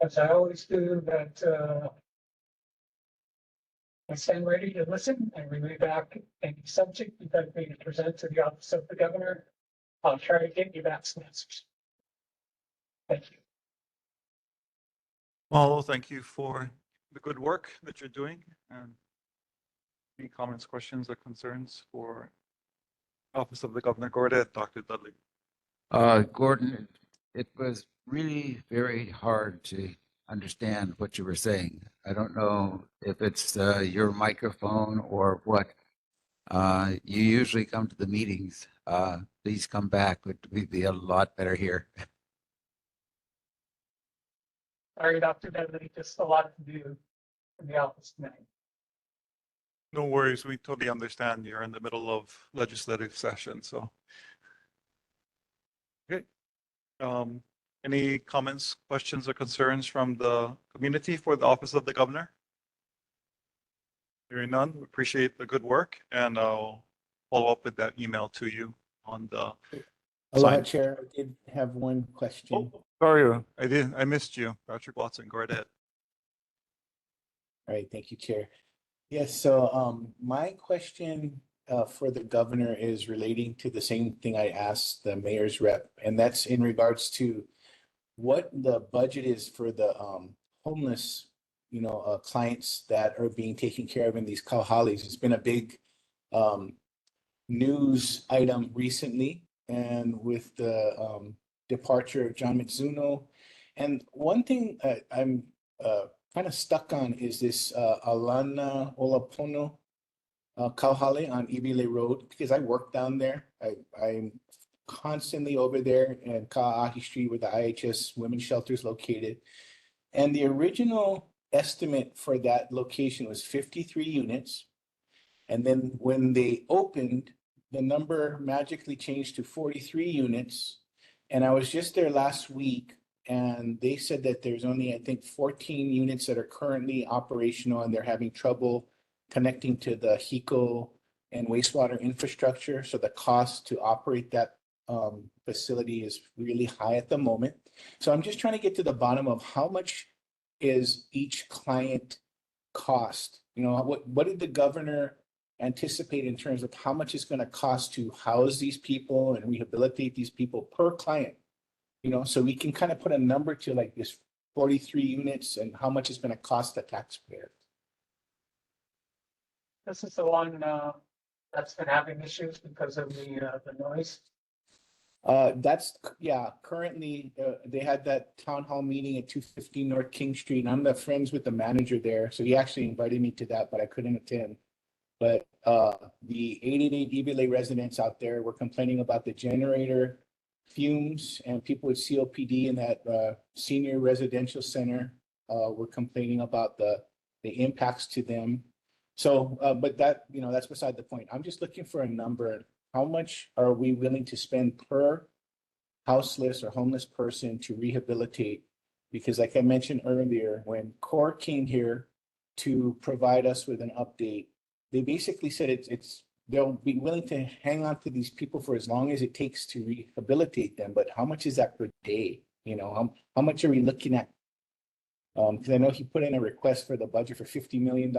Speaker 3: as I always do, that I stand ready to listen and relay back any subject you'd like me to present to the office of the governor. I'll try to get you back some answers. Thank you.
Speaker 1: Well, thank you for the good work that you're doing. And any comments, questions, or concerns for Office of the Governor? Go right ahead, Dr. Dudley.
Speaker 5: Gordon, it was really very hard to understand what you were saying. I don't know if it's your microphone or what. You usually come to the meetings. Please come back. We'd be a lot better here.
Speaker 3: Sorry, Dr. Dudley, just a lot to do in the office tonight.
Speaker 1: No worries. We totally understand. You're in the middle of legislative session, so. Okay. Any comments, questions, or concerns from the community for the Office of the Governor? Hearing none, we appreciate the good work, and I'll follow up with that email to you on the.
Speaker 8: Aloha, Chair. I did have one question.
Speaker 1: Oh, sorry, I missed you. Patrick Watson, go right ahead.
Speaker 8: All right, thank you, Chair. Yes, so my question for the governor is relating to the same thing I asked the mayor's rep, and that's in regards to what the budget is for the homeless, clients that are being taken care of in these kauhales. It's been a big news item recently, and with the departure of John Mitsuno. And one thing I'm kind of stuck on is this Alana Olapono kauhale on Ibile Road, because I work down there. I'm constantly over there in Ka'ahi Street where the IHS women's shelter is located. And the original estimate for that location was 53 units. And then when they opened, the number magically changed to 43 units. And I was just there last week, and they said that there's only, I think, 14 units that are currently operational, and they're having trouble connecting to the HECO and wastewater infrastructure. So the cost to operate that facility is really high at the moment. So I'm just trying to get to the bottom of how much is each client cost? What did the governor anticipate in terms of how much it's going to cost to house these people and rehabilitate these people per client? So we can kind of put a number to like this 43 units and how much it's going to cost the taxpayer.
Speaker 3: This is the one that's been having issues because of the noise.
Speaker 8: Currently they had that town hall meeting at 215 North King Street, and I'm the friends with the manager there. So he actually invited me to that, but I couldn't attend. But the 888 Ibile residents out there were complaining about the generator fumes, and people with COPD in that senior residential center were complaining about the impacts to them. So, but that, that's beside the point. I'm just looking for a number. How much are we willing to spend per houseless or homeless person to rehabilitate? Because like I mentioned earlier, when CORE came here to provide us with an update, they basically said they'll be willing to hang on to these people for as long as it takes to rehabilitate them. But how much is that per day? How much are we looking at? Because I know he put in a request for the budget for $50 million.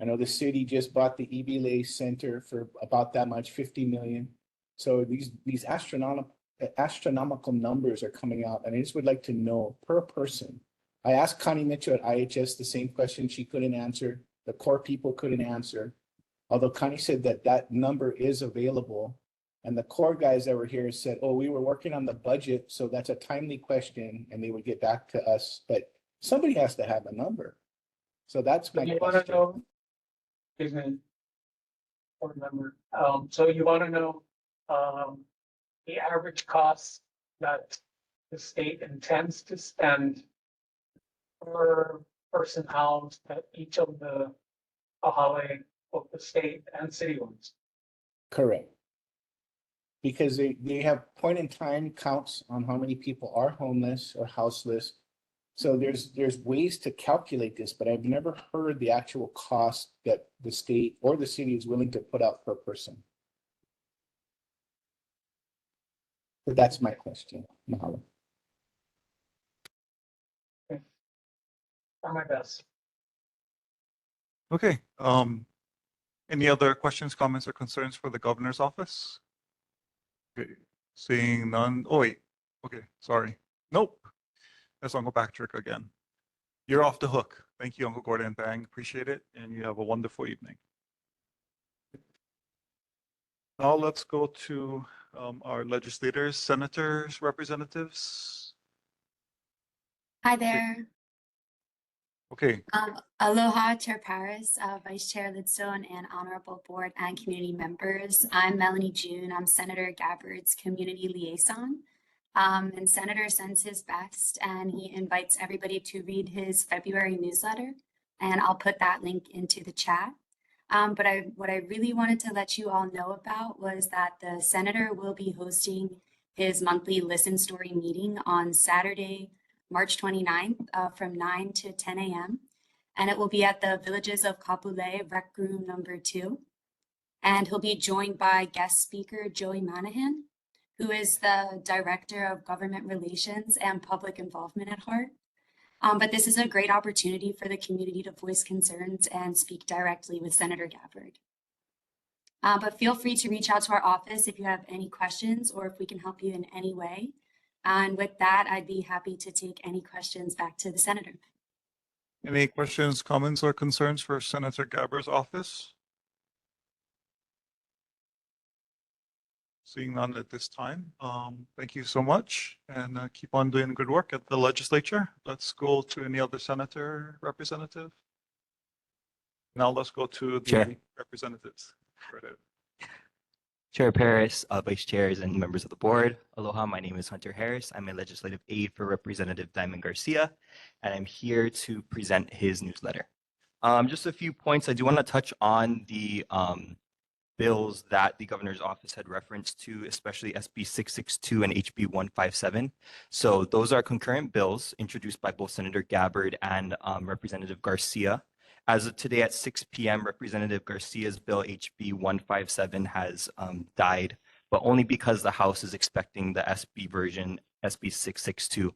Speaker 8: I know the city just bought the Ibile Center for about that much, 50 million. So these astronomical numbers are coming out, and I just would like to know per person. I asked Connie Mitchell at IHS the same question. She couldn't answer. The core people couldn't answer. Although Connie said that that number is available. And the core guys that were here said, oh, we were working on the budget, so that's a timely question, and they would get back to us. But somebody has to have a number. So that's my
Speaker 3: You want to
Speaker 8: question.
Speaker 3: know, excuse me, board member, so you want to know, the average cost that the state intends to spend per person housed at each of the Hale, both the state and city ones.
Speaker 8: Correct. Because they have point in time counts on how many people are homeless or houseless. So there's ways to calculate this, but I've never heard the actual cost that the state or the city is willing to put out per person. But that's my question. Mahalo.
Speaker 3: Try my best.
Speaker 1: Okay, any other questions, comments, or concerns for the governor's office? Okay, seeing none. Oh, wait. Okay, sorry. Nope. That's Uncle Patrick again. You're off the hook. Thank you, Uncle Gordon Bang. Appreciate it. And you have a wonderful evening. Now let's go to our legislators, senators, representatives.
Speaker 7: Hi there.
Speaker 1: Okay,
Speaker 7: Aloha, Chair Paris, Vice Chair Lidstone, and honorable board and community members. I'm Melanie June. I'm Senator Gabbard's community liaison. And Senator sends his best, and he invites everybody to read his February newsletter. And I'll put that link into the chat. But what I really wanted to let you all know about was that the senator will be hosting his monthly Listen Story meeting on Saturday, March 29th from 9 to 10 a.m. And it will be at the Villages of Kapolei, Rec Room number 2. And he'll be joined by guest speaker Joey Manahan, who is the Director of Government Relations and Public Involvement at heart. But this is a great opportunity for the community to voice concerns and speak directly with Senator Gabbard. But feel free to reach out to our office if you have any questions or if we can help you in any way. And with that, I'd be happy to take any questions back to the senator.
Speaker 1: any questions, comments, or concerns for Senator Gabbard's office? Seeing none at this time. Thank you so much and keep on doing good work at the legislature. Let's go to any other senator representative. Now let's go to the
Speaker 9: Chair.
Speaker 1: representatives. Right.
Speaker 9: Chair Paris, Vice Chairs, and members of the board. Aloha, my name is Hunter Harris. I'm a legislative aide for Representative Diamond Garcia, and I'm here to present his newsletter. Just a few points. I do want to touch on the bills that the governor's office had referenced to, especially SB 662 and HB 157. So those are concurrent bills introduced by both Senator Gabbard and Representative Garcia. As of today at 6 p.m., Representative Garcia's bill HB 157 has died, but only because the House is expecting the SB version, SB 662,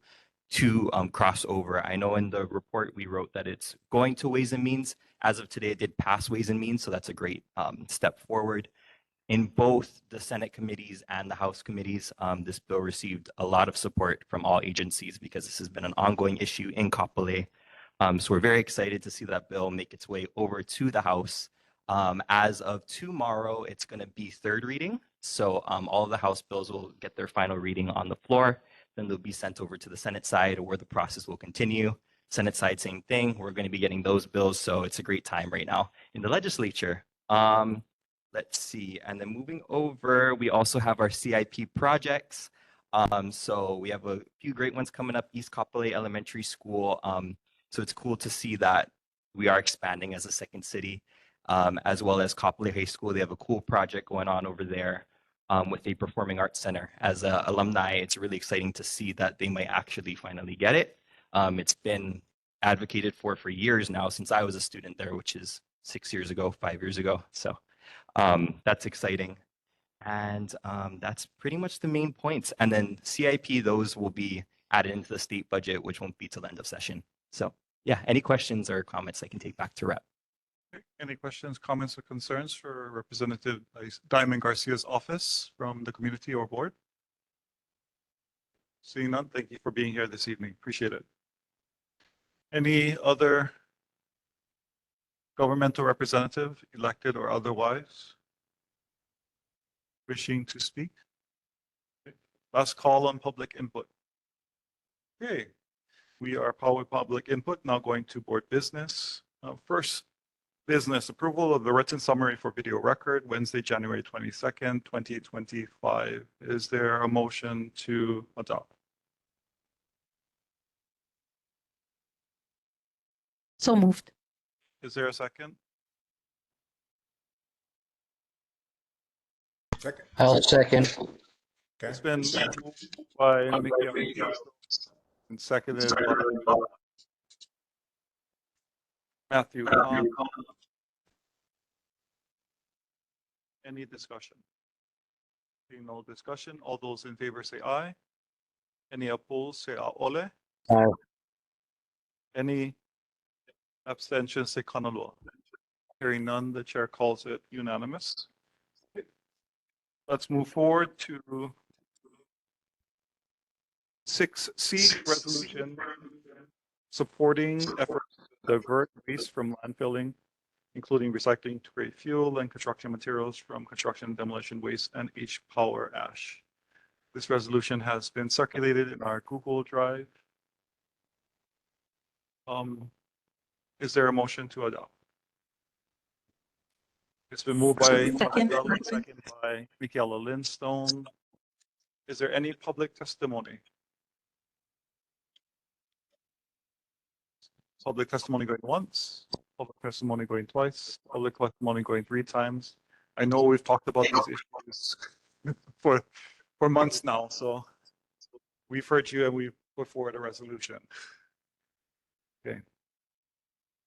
Speaker 9: to cross over. I know in the report we wrote that it's going to Ways and Means. As of today, it did pass Ways and Means, so that's a great step forward. In both the Senate committees and the House committees, this bill received a lot of support from all agencies because this has been an ongoing issue in Kapolei. So we're very excited to see that bill make its way over to the House. As of tomorrow, it's going to be third reading. So all of the House bills will get their final reading on the floor. Then they'll be sent over to the Senate side where the process will continue. Senate side, same thing. We're going to be getting those bills. So it's a great time right now in the legislature. Let's see. And then moving over, we also have our CIP projects. So we have a few great ones coming up. East Kapolei Elementary School. So it's cool to see that we are expanding as a second city, as well as Kapolei High School. They have a cool project going on over there with a performing arts center. As alumni, it's really exciting to see that they might actually finally get it. It's been advocated for years now since I was a student there, which is 6 years ago, 5 years ago. So that's exciting. And that's pretty much the main points. And then CIP, those will be added into the state budget, which won't be till the end of session. So yeah, any questions or comments I can take back to Rep.
Speaker 1: Any questions, comments, or concerns for Representative Diamond Garcia's office from the community or board? Seeing none, thank you for being here this evening. Appreciate it. Any other Governmental representative, elected or otherwise, wishing to speak? Last call on public input. Okay, we are powered public input, now going to board business. First business, approval of the written summary for video record, Wednesday, January 22nd, 2025. Is there a motion to adopt?
Speaker 2: So moved.
Speaker 1: Is there a second?
Speaker 10: Second.
Speaker 14: I'll second.
Speaker 1: It's been moved by Mickey and seconded by Matthew. Any discussion? Seeing no discussion, all those in favor say aye. Any opposed say ole.
Speaker 14: Aye.
Speaker 1: Any abstentions say kanalua. Hearing none, the chair calls it unanimous. Let's move forward to 6C resolution supporting efforts to divert waste from landfilling, including recycling to create fuel and construction materials from construction and demolition waste and H-Power ash. This resolution has been circulated in our Google Drive. Is there a motion to adopt? It's been moved by
Speaker 2: Second.
Speaker 1: second by Michaela Lindstone. Is there any public testimony? Public testimony going once, public testimony going twice, public testimony going 3 times. I know we've talked about these issues for months now, so we've heard you and we've put forward a resolution. Okay.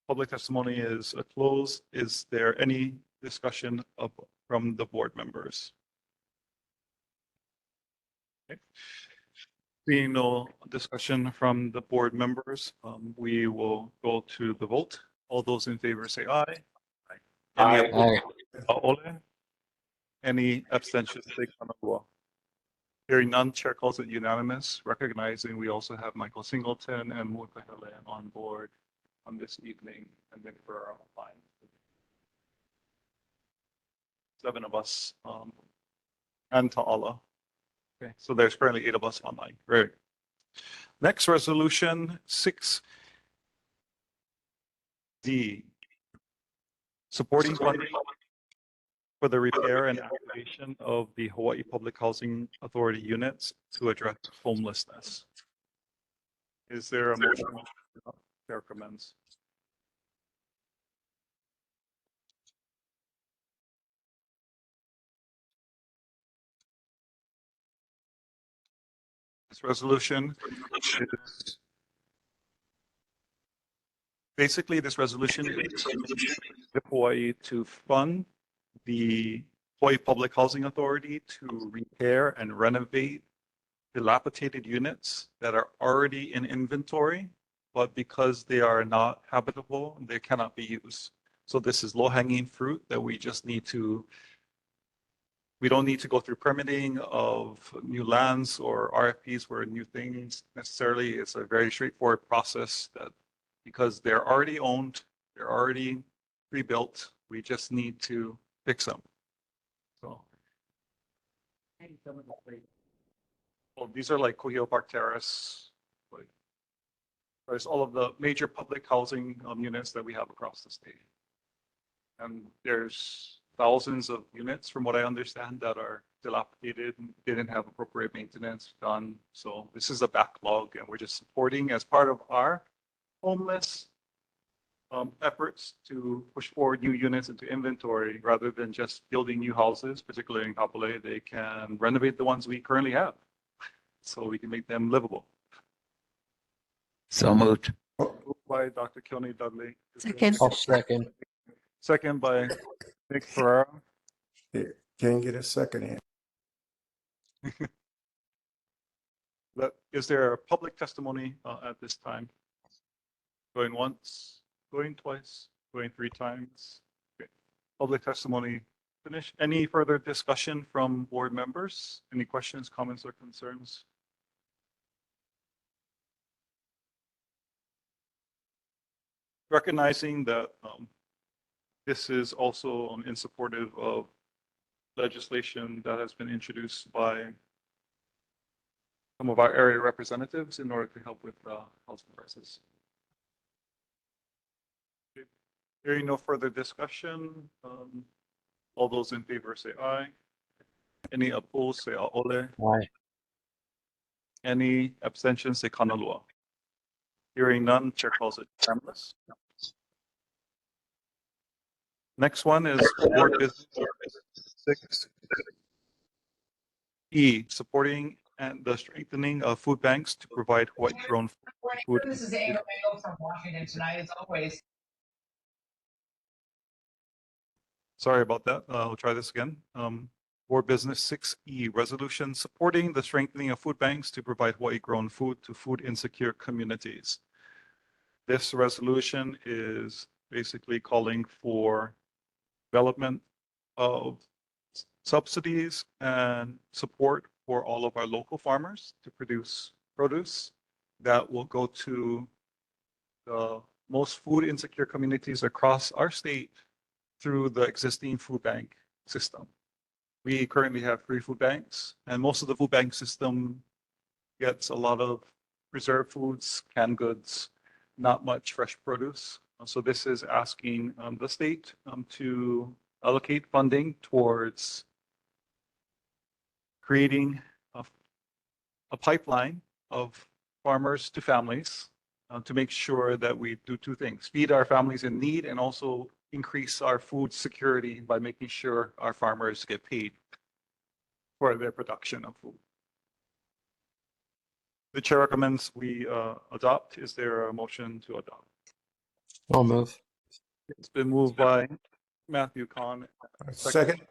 Speaker 1: Public testimony is closed. Is there any discussion from the board members? Okay. Seeing no discussion from the board members, we will go to the vote. All those in favor say aye. Any opposed? Ole. Any abstentions say kanalua. Hearing none, chair calls it unanimous, recognizing we also have Michael Singleton and Muka Hale on board on this evening and then for our online. 7 of us and Ta'ala. Okay, so there's currently 8 of us online. Great. Next resolution 6D. Supporting funding for the repair and activation of the Hawaii Public Housing Authority units to address homelessness. Is there a motion? Chair recommends. This resolution is basically is Hawaii to fund the Hawaii Public Housing Authority to repair and renovate dilapidated units that are already in inventory, but because they are not habitable, they cannot be used. So this is low-hanging fruit that we just need to, we don't need to go through permitting of new lands or RFPs for new things necessarily. It's a very straightforward process that because they're already owned, they're already pre-built, we just need to fix them. So. Well, these are like Kuhio Park Terrace. There's all of the major public housing units that we have across the state. And there's thousands of units, from what I understand, that are dilapidated and didn't have appropriate maintenance done. So this is a backlog, and we're just supporting as part of our homeless efforts to push forward new units into inventory rather than just building new houses, particularly in Kapolei. They can renovate the ones we currently have so we can make them livable.
Speaker 5: So moved.
Speaker 1: Moved by Dr. Keone Dudley.
Speaker 2: Second.
Speaker 14: I'll second.
Speaker 1: Second by Nick Ferrara.
Speaker 10: Can't get a second in.
Speaker 1: Is there a public testimony at this time? Going once, going twice, going 3 times. Okay. Public testimony finished. Any further discussion from board members? Any questions, comments, or concerns? Recognizing that This is also in supportive of legislation that has been introduced by some of our area representatives in order to help with housing prices. Hearing no further discussion, all those in favor say aye. Any opposed say ole.
Speaker 10: Aye.
Speaker 1: Any abstentions say kanalua. Hearing none, chair calls it unanimous. Next one is board business 6E, supporting and the strengthening of food banks to provide white grown food.
Speaker 12: This is Angle from Washington tonight, as always.
Speaker 1: Sorry about that. I'll try this again. Board Business 6E, resolution supporting the strengthening of food banks to provide Hawaii grown food to food insecure communities. This resolution is basically calling for development of subsidies and support for all of our local farmers to produce produce that will go to the most food insecure communities across our state through the existing food bank system. We currently have 3 food banks, and most of the food bank system gets a lot of preserved foods, canned goods, not much fresh produce. So this is asking the state to allocate funding towards creating a pipeline of farmers to families to make sure that we do 2 things: feed our families in need and also increase our food security by making sure our farmers get paid for their production of food. The chair recommends we adopt. Is there a motion to adopt?
Speaker 10: I'll move.
Speaker 1: It's been moved by Matthew Kahn.
Speaker 10: Second.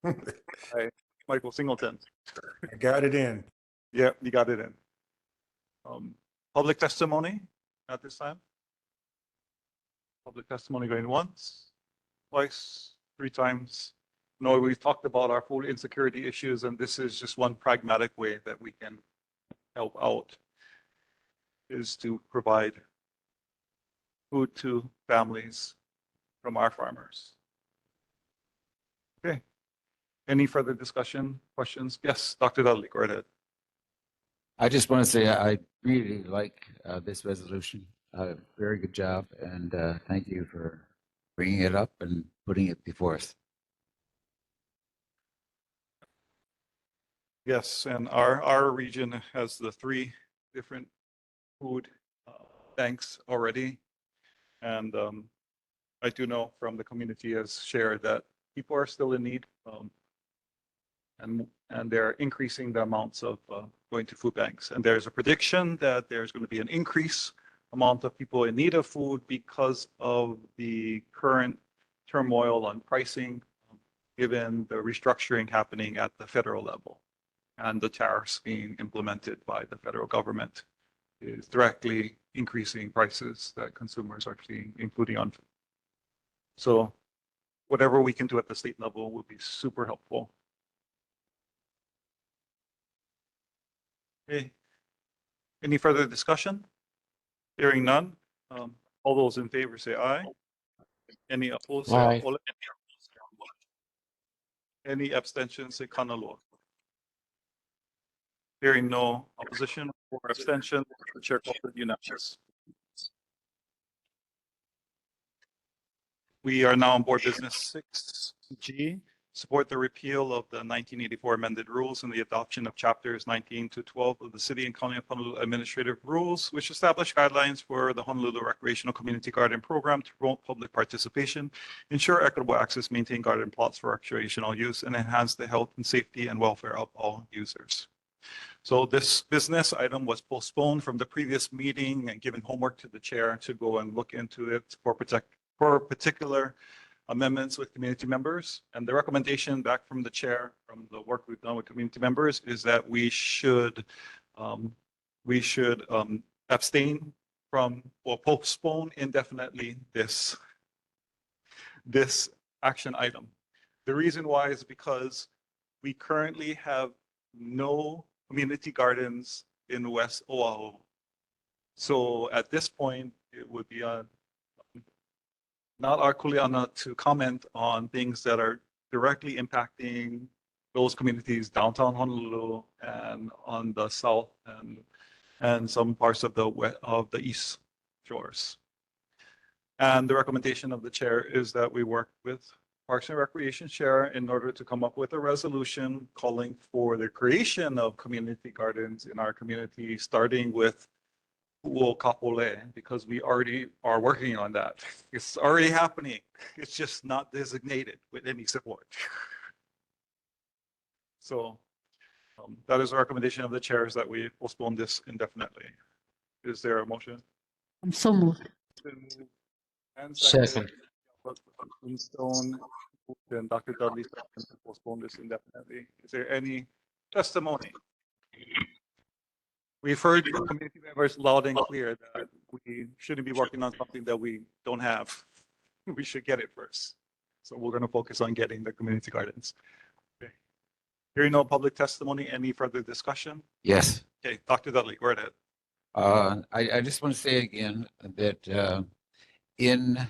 Speaker 1: By Michael Singleton.
Speaker 10: I got it in.
Speaker 1: Yeah, you got it in. Public testimony at this time? Public testimony going once, twice, 3 times. No, we've talked about our food insecurity issues, and this is just one pragmatic way that we can help out, is to provide food to families from our farmers. Okay. Any further discussion, questions? Yes, Dr. Dudley, go ahead.
Speaker 5: I just want to say I really like this resolution. Very good job, and thank you for bringing it up and putting it before us.
Speaker 1: Yes, and our region has the 3 different food banks already. And I do know from the community has shared that people are still in need, and they're increasing the amounts of going to food banks. And there's a prediction that there's going to be an increase amount of people in need of food because of the current turmoil on pricing, given the restructuring happening at the federal level and the tariffs being implemented by the federal government is directly increasing prices that consumers are seeing, including on food. So whatever we can do at the state level will be super helpful. Okay. Any further discussion? Hearing none. All those in favor say aye. Any opposed say
Speaker 10: Aye.
Speaker 1: ole. Any abstentions say kanaloa. Hearing no opposition or abstention, the chair calls it unanimous. We are now on board business 6G. Support the repeal of the 1984 amended rules and the adoption of chapters 19 to 12 of the City and County of Honolulu Administrative Rules, which establish guidelines for the Honolulu Recreational Community Garden Program to promote public participation, ensure equitable access, maintain garden plots for recreational use, and enhance the health and safety and welfare of all users. So this business item was postponed from the previous meeting and given homework to the chair to go and look into it for particular amendments with community members. And the recommendation back from the chair, from the work we've done with community members, is that we should abstain from or postpone indefinitely this action item. The reason why is because we currently have no community gardens in West Oahu. So at this point, it would be not our kuleana to comment on things that are directly impacting those communities downtown Honolulu and on the south and some parts of the east shores. And the recommendation of the chair is that we work with Parks and Recreation Chair in order to come up with a resolution calling for the creation of community gardens in our community, starting with Kapolei, because we already are working on that. It's already happening. It's just not designated with any support. So that is a recommendation of the chairs that we postpone this indefinitely. Is there a motion?
Speaker 4: I'm so moved.
Speaker 1: And
Speaker 10: Second.
Speaker 1: Stone and Dr. Dudley second to postpone this indefinitely. Is there any testimony? We've heard community members loud and clear that we shouldn't be working on something that we don't have. We should get it first. So we're going to focus on getting the community gardens. Okay. Hearing no public testimony, any further discussion?
Speaker 5: Yes.
Speaker 1: Okay, Dr. Dudley, go ahead.
Speaker 5: I just want to say again that in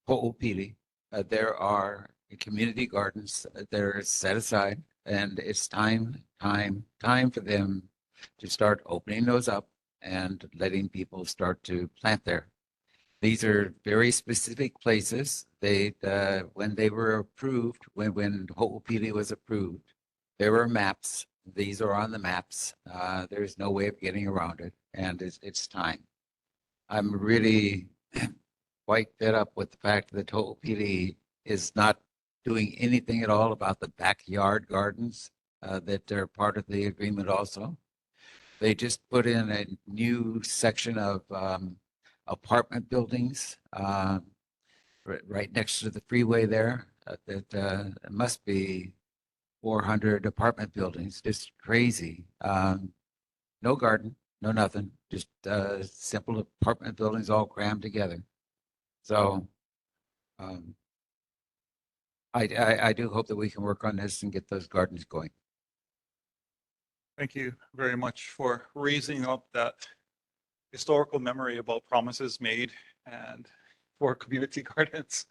Speaker 5: Ho'opili, there are community gardens that are set aside, and it's time for them to start opening those up and letting people start to plant there. These are very specific places. When they were approved, when Ho'opili was approved, there were maps. These are on the maps. There's no way of getting around it, and it's time. I'm really quite fed up with the fact that Ho'opili is not doing anything at all about the backyard gardens that are part of the agreement also. They just put in a new section of apartment buildings right next to the freeway there. That must be 400 apartment buildings. Just crazy. No garden, no nothing. Just simple apartment buildings all crammed together. So I do hope that we can work on this and get those gardens going.
Speaker 1: Thank you very much for raising up that historical memory about promises made and for community gardens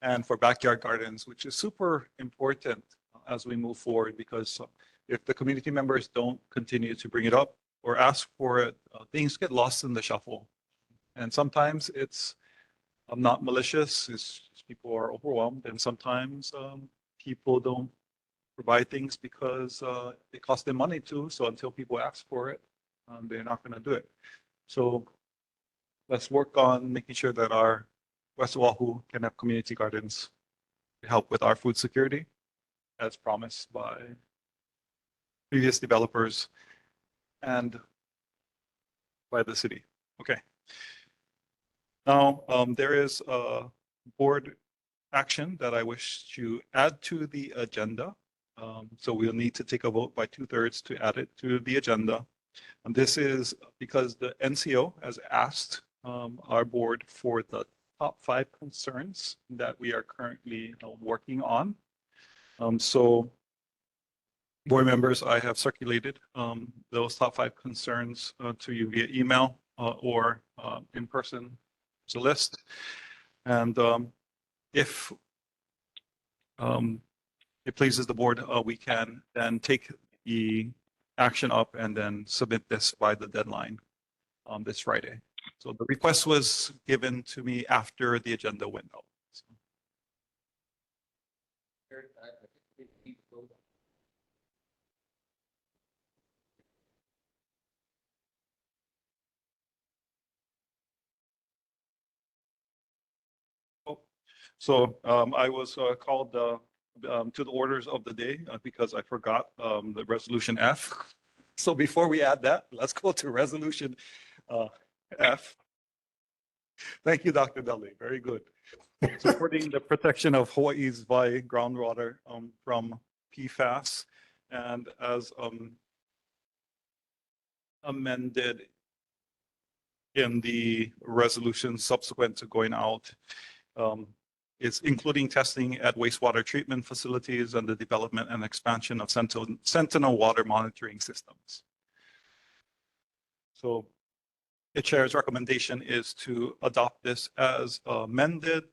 Speaker 1: and for backyard gardens, which is super important as we move forward, because if the community members don't continue to bring it up or ask for it, things get lost in the shuffle. And sometimes it's not malicious, it's just people are overwhelmed, and sometimes people don't provide things because it costs them money to. So until people ask for it, they're not going to do it. So let's work on making sure that our West Oahu can have community gardens to help with our food security, as promised by previous developers and by the city. Okay. Now, there is a board action that I wish to add to the agenda. So we'll need to take a vote by 2/3 to add it to the agenda. And this is because the NCO has asked our board for the top 5 concerns that we are currently working on. So board members, I have circulated those top 5 concerns to you via email or in person. It's a list. And if it pleases the board, we can then take the action up and then submit this by the deadline this Friday. So the request was given to me after the agenda went out. So I was called to the orders of the day because I forgot the resolution F. So before we add that, let's go to resolution F. Thank you, Dr. Dudley. Very good. Supporting the protection of Hawaii's Vai groundwater from PFAS, and as amended in the resolution subsequent to going out. It's including testing at wastewater treatment facilities and the development and expansion of Sentinel water monitoring systems. So The chair's recommendation is to adopt this as amended,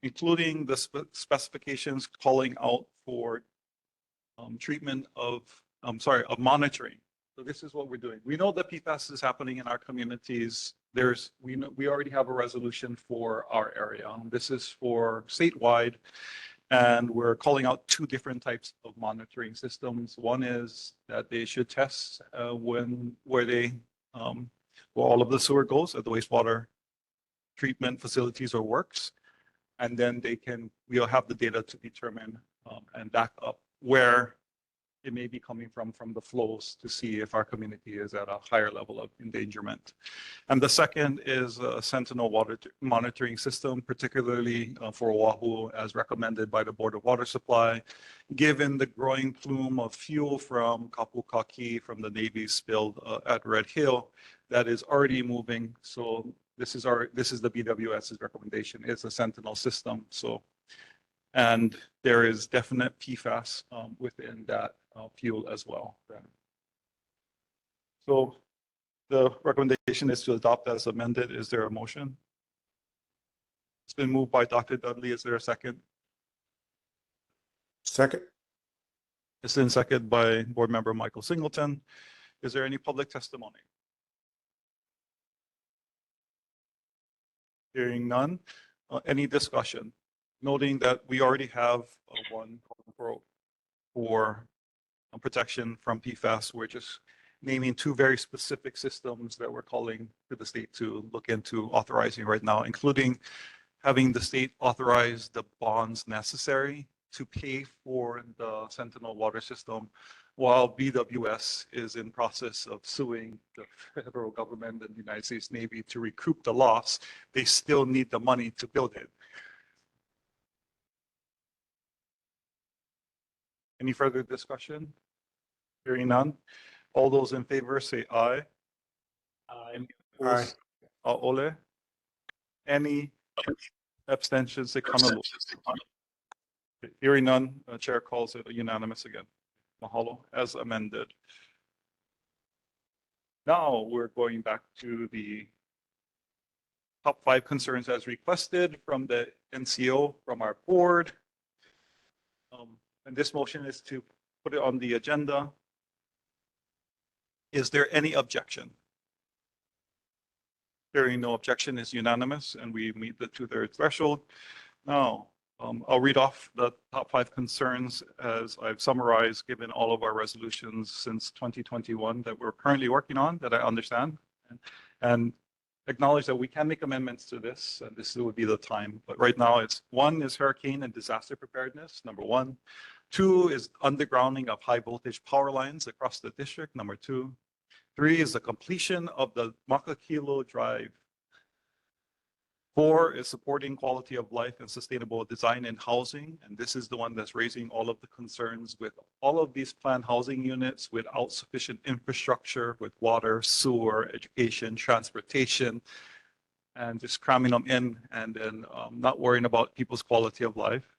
Speaker 1: including the specifications calling out for treatment of monitoring. So this is what we're doing. We know that PFAS is happening in our communities. We already have a resolution for our area. This is for statewide, and we're calling out two different types of monitoring systems. One is that they should test where all of the sewer goes at the wastewater treatment facilities or works, and then we'll have the data to determine and back up where it may be coming from the flows to see if our community is at a higher level of endangerment. And the second is a Sentinel water monitoring system, particularly for Oahu, as recommended by the Board of Water Supply, given the growing plume of fuel from Kapolei from the Navy spilled at Red Hill that is already moving. So this is the BWS's recommendation. It's a Sentinel system. So, and there is definite PFAS within that fuel as well. So the recommendation is to adopt as amended. Is there a motion? It's been moved by Dr. Dudley. Is there a second?
Speaker 10: Second.
Speaker 1: It's been seconded by Board Member Michael Singleton. Is there any public testimony? Hearing none. Any discussion? Noting that we already have one for protection from PFAS. We're just naming two very specific systems that we're calling to the state to look into authorizing right now, including having the state authorize the bonds necessary to pay for the Sentinel water system, while BWS is in process of suing the federal government and the United States Navy to recoup the loss. They still need the money to build it. Any further discussion? Hearing none. All those in favor say aye. Aye.
Speaker 10: Aye.
Speaker 1: Ole. Any abstentions? Say Kamalo. Hearing none, chair calls it unanimous again. Mahalo, as amended. Now we're going back to the top 5 concerns as requested from the NCO, from our board. And this motion is to put it on the agenda. Is there any objection? Hearing no objection is unanimous, and we meet the 2/3 threshold. Now, I'll read off the top 5 concerns as I've summarized, given all of our resolutions since 2021 that we're currently working on, that I understand, and acknowledge that we can make amendments to this, and this would be the time. But right now, it's 1 is hurricane and disaster preparedness, number 1. 2 is undergrounding of high voltage power lines across the district, number 2. 3 is the completion of the Makakilo Drive. 4 is supporting quality of life and sustainable design in housing. And this is the one that's raising all of the concerns with all of these planned housing units without sufficient infrastructure, with water, sewer, education, transportation, and just cramming them in and then not worrying about people's quality of life.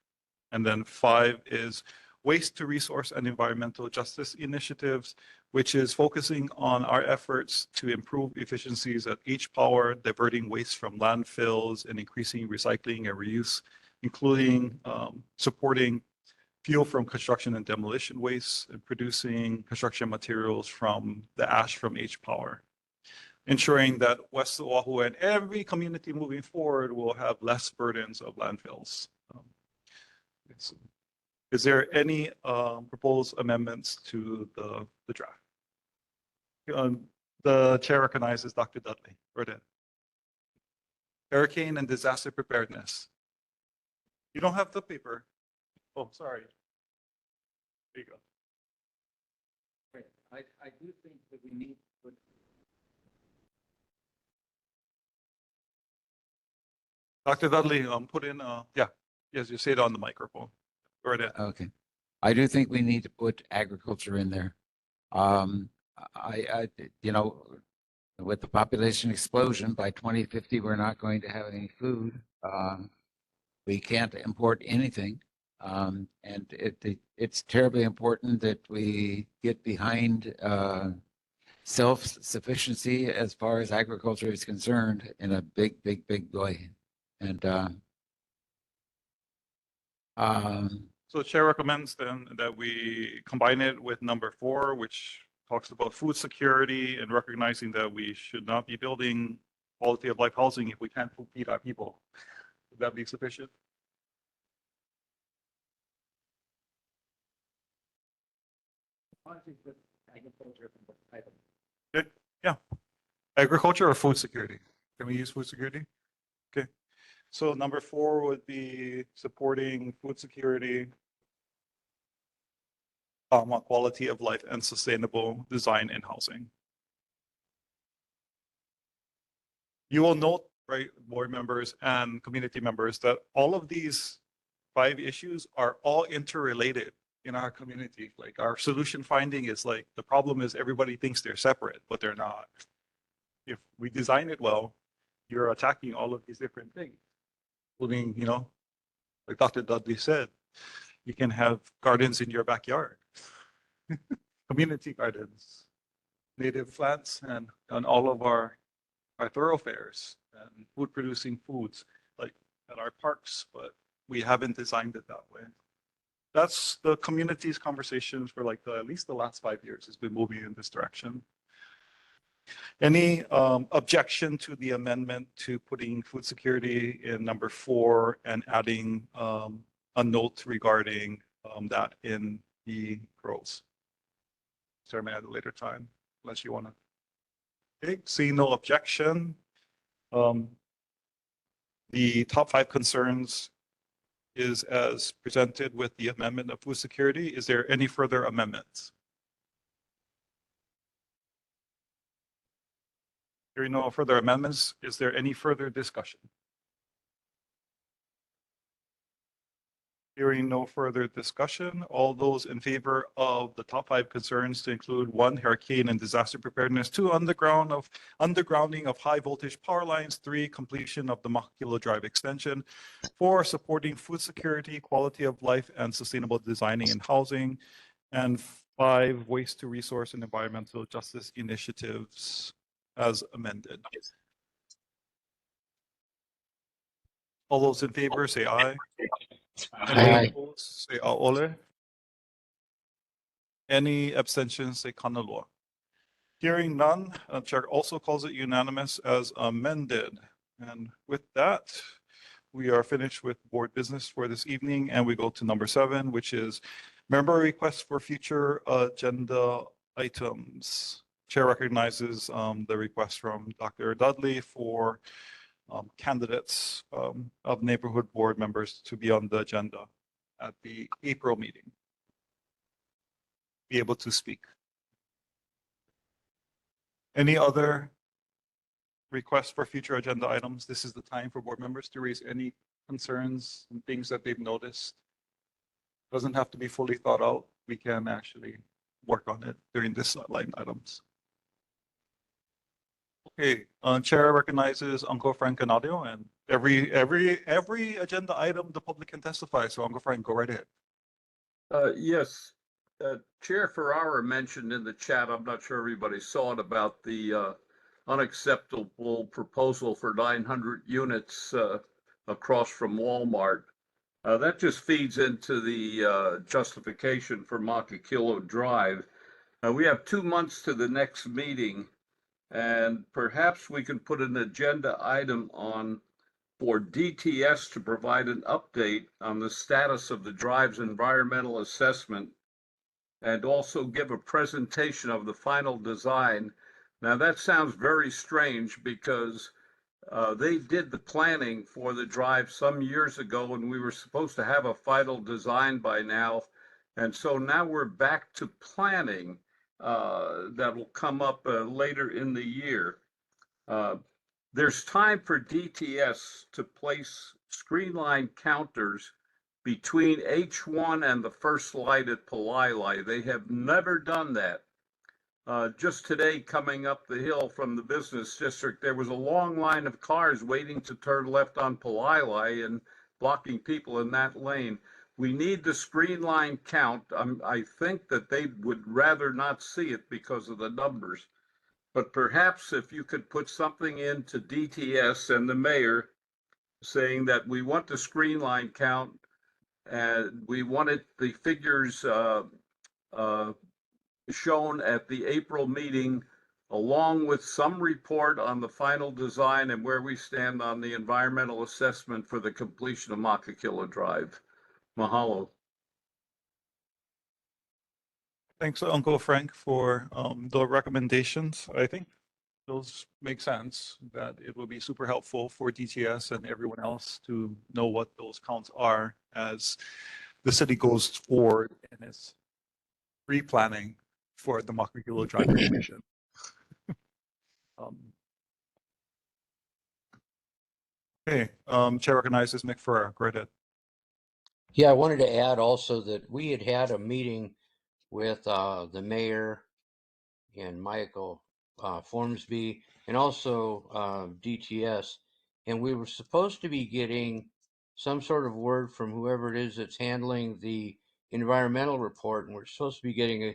Speaker 1: And then 5 is waste to resource and environmental justice initiatives, which is focusing on our efforts to improve efficiencies at H Power, diverting waste from landfills and increasing recycling and reuse, including supporting fuel from construction and demolition waste and producing construction materials from the ash from H Power, ensuring that West Oahu and every community moving forward will have less burdens of landfills. Is there any proposed amendments to the draft? The chair recognizes Dr. Dudley. Rodan. Hurricane and disaster preparedness. You don't have the paper. Oh, sorry. There you go.
Speaker 5: I do think that we need to put
Speaker 1: Dr. Dudley, put in, yes, you say it on the microphone. Go right ahead.
Speaker 5: Okay. I do think we need to put agriculture in there. You know, with the population explosion by 2050, we're not going to have any food. We can't import anything. And it's terribly important that we get behind self-sufficiency as far as agriculture is concerned in a big, big, big way. And
Speaker 1: So Chair recommends then that we combine it with number 4, which talks about food security and recognizing that we should not be building quality of life housing if we can't feed our people. Would that be sufficient? Okay, yeah. Agriculture or food security? Can we use food security? Okay. So number 4 would be supporting food security, quality of life, and sustainable design in housing. You will note, right, board members and community members, that all of these 5 issues are all interrelated in our community. Like our solution finding is like, the problem is everybody thinks they're separate, but they're not. If we design it well, you're attacking all of these different things. Including, you know, like Dr. Dudley said, you can have gardens in your backyard, community gardens, native plants, and on all of our thoroughfares and food producing foods, like at our parks, but we haven't designed it that way. That's the community's conversations for like at least the last 5 years has been moving in this direction. Any objection to the amendment to putting food security in number 4 and adding a note regarding that in the growth? Certainly at a later time, unless you want to. Okay, see no objection. The top 5 concerns is as presented with the amendment of food security. Is there any further amendments? Hearing no further amendments, is there any further discussion? Hearing no further discussion, all those in favor of the top 5 concerns to include 1, hurricane and disaster preparedness, 2, undergrounding of high voltage power lines, 3, completion of the Makakilo Drive extension, 4, supporting food security, quality of life, and sustainable designing and housing, and 5, waste to resource and environmental justice initiatives as amended. All those in favor say aye. Any opposed, say ole. Any abstentions, say kanaloa. Hearing none, Chair also calls it unanimous as amended. And with that, we are finished with board business for this evening, and we go to number 7, which is member requests for future agenda items. Chair recognizes the request from Dr. Dudley for candidates of neighborhood board members to be on the agenda at the April meeting. Be able to speak. Any other requests for future agenda items? This is the time for board members to raise any concerns and things that they've noticed. Doesn't have to be fully thought out. We can actually work on it during this line items. Okay, Chair recognizes Uncle Frank Canadio, and every agenda item the public can testify. So Uncle Frank, go right ahead.
Speaker 13: Yes, Chair Ferrara mentioned in the chat, I'm not sure everybody saw it, about the unacceptable proposal for 900 units across from Walmart. That just feeds into the justification for Makakilo Drive. We have 2 months to the next meeting, and perhaps we can put an agenda item on for DTS to provide an update on the status of the drive's environmental assessment and also give a presentation of the final design. Now that sounds very strange because they did the planning for the drive some years ago and we were supposed to have a final design by now. And so now we're back to planning that will come up later in the year. There's time for DTS to place screen line counters between H1 and the first light at Palai. They have never done that. Just today, coming up the hill from the business district, there was a long line of cars waiting to turn left on Palai and blocking people in that lane. We need the screen line count. I think that they would rather not see it because of the numbers. but perhaps if you could put something into DTS and the mayor saying that we want the screen line count and we wanted the figures shown at the April meeting, along with some report on the final design and where we stand on the environmental assessment for the completion of Makakilo Drive. Mahalo.
Speaker 1: Thanks, Uncle Frank, for the recommendations. I think those make sense, that it will be super helpful for DTS and everyone else to know what those counts are as the city goes forward and is replanning for the Makakilo Drive completion. Okay, Chair recognizes Mick Ferrer. Go ahead.
Speaker 15: Yeah, I wanted to add also that we had a meeting with the mayor and Michael Formsby and also DTS, and we were supposed to be getting some sort of word from whoever it is that's handling the environmental report, and we're supposed to be getting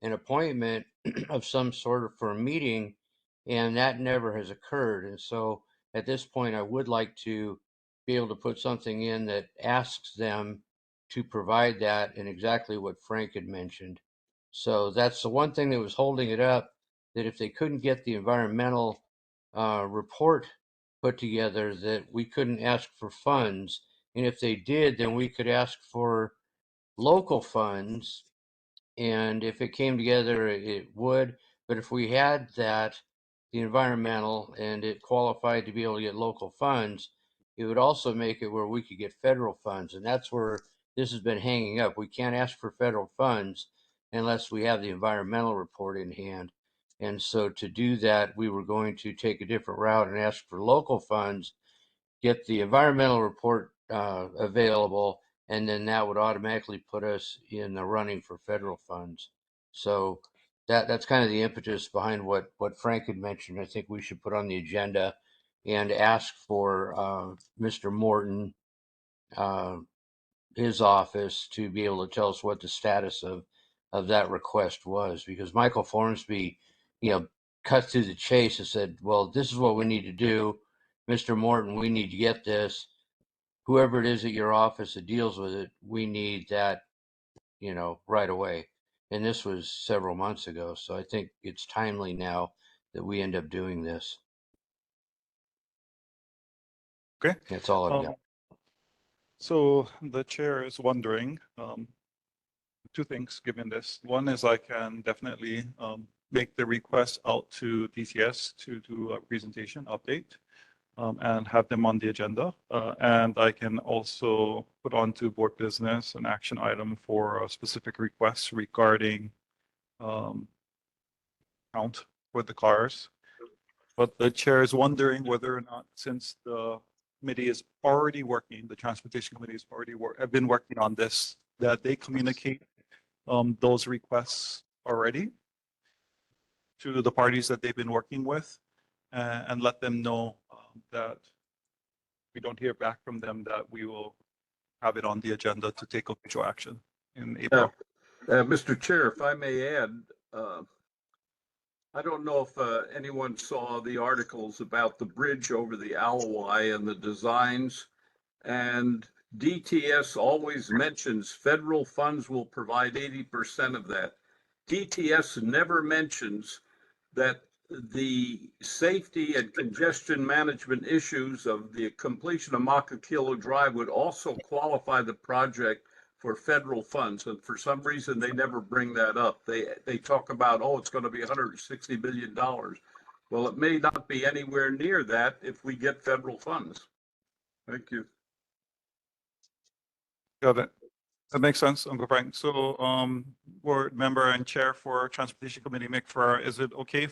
Speaker 15: an appointment of some sort of for a meeting, and that never has occurred. And so at this point, I would like to be able to put something in that asks them to provide that and exactly what Frank had mentioned. So that's the one thing that was holding it up, that if they couldn't get the environmental report put together, that we couldn't ask for funds. And if they did, then we could ask for local funds. And if it came together, it would. But if we had that, the environmental, and it qualified to be able to get local funds, it would also make it where we could get federal funds. And that's where this has been hanging up. We can't ask for federal funds unless we have the environmental report in hand. And so to do that, we were going to take a different route and ask for local funds, get the environmental report available, and then that would automatically put us in the running for federal funds. So that's kind of the impetus behind what Frank had mentioned. I think we should put on the agenda and ask for Mr. Morton, his office, to be able to tell us what the status of that request was, because Michael Formsby, cut through the chase and said, well, this is what we need to do. Mr. Morton, we need to get this. Whoever it is at your office that deals with it, we need that, right away. And this was several months ago. So I think it's timely now that we end up doing this.
Speaker 1: Okay.
Speaker 15: That's all I've got.
Speaker 1: So the chair is wondering two things given this. One is I can definitely make the request out to DTS to do a presentation update and have them on the agenda. And I can also put onto board business an action item for a specific request regarding count for the cars. But the chair is wondering whether or not, since the committee is already working, the transportation committee is already have been working on this, that they communicate those requests already to the parties that they've been working with, and let them know that we don't hear back from them, that we will have it on the agenda to take official action in April.
Speaker 13: Mr. Chair, if I may add, I don't know if anyone saw the articles about the bridge over the Alawai and the designs, and DTS always mentions federal funds will provide 80% of that. DTS never mentions that the safety and congestion management issues of the completion of Makakilo Drive would also qualify the project for federal funds. And for some reason, they never bring that up. They talk about, oh, it's going to be $160 billion. Well, it may not be anywhere near that if we get federal funds. Thank you.
Speaker 1: Got it. That makes sense, Uncle Frank. So, board member and chair for Transportation Committee, Mick Ferrer, is it okay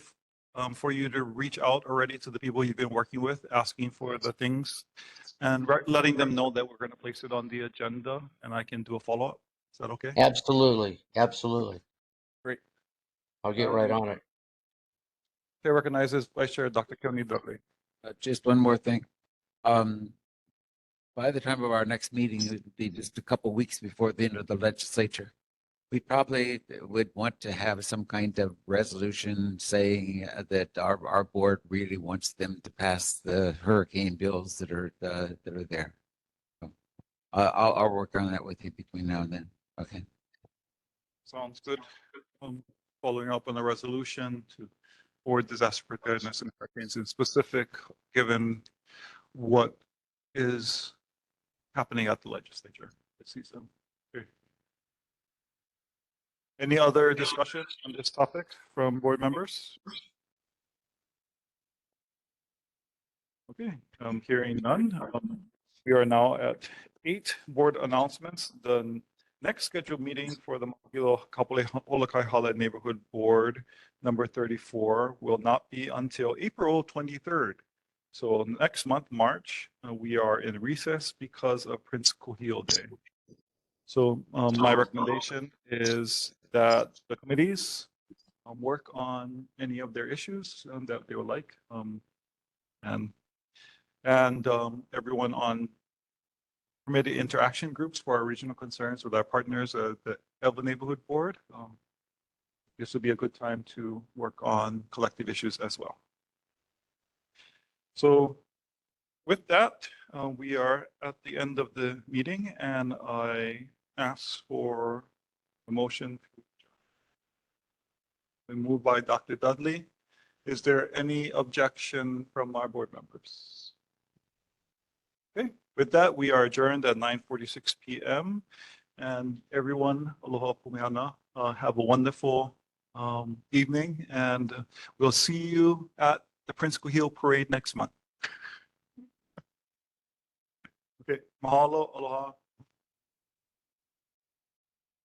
Speaker 1: for you to reach out already to the people you've been working with, asking for the things and letting them know that we're going to place it on the agenda and I can do a follow-up? Is that okay?
Speaker 15: Absolutely. Absolutely.
Speaker 1: Great.
Speaker 15: I'll get right on it.
Speaker 1: Chair recognizes Vice Chair Dr. Kelly Dudley.
Speaker 5: Just one more thing. By the time of our next meeting, it would be just a couple of weeks before the end of the legislature. We probably would want to have some kind of resolution saying that our board really wants them to pass the hurricane bills that are there. So, I'll work on that with you between now and then. Okay.
Speaker 1: Sounds good. Following up on the resolution to board disaster preparedness and hurricanes in specific, given what is happening at the legislature this season. Okay. Any other discussion on this topic from board members? Okay, hearing none. We are now at 8 board announcements. The next scheduled meeting for the Makakilo Kapolei Honokai Hale Neighborhood Board number 34 will not be until April 23rd. So next month, March, we are in recess because of Prince Kuhio Day. So my recommendation is that the committees work on any of their issues that they would like, and everyone on committee interaction groups for our regional concerns with our partners at the Elva Neighborhood Board. This would be a good time to work on collective issues as well. So with that, we are at the end of the meeting, and I ask for a motion. Moved by Dr. Dudley. Is there any objection from our board members? Okay, with that, we are adjourned at 9:46 p.m. And everyone, aloha pumeana, have a wonderful evening, and we'll see you at the Prince Kuhio Parade next month. Okay, mahalo, aloha.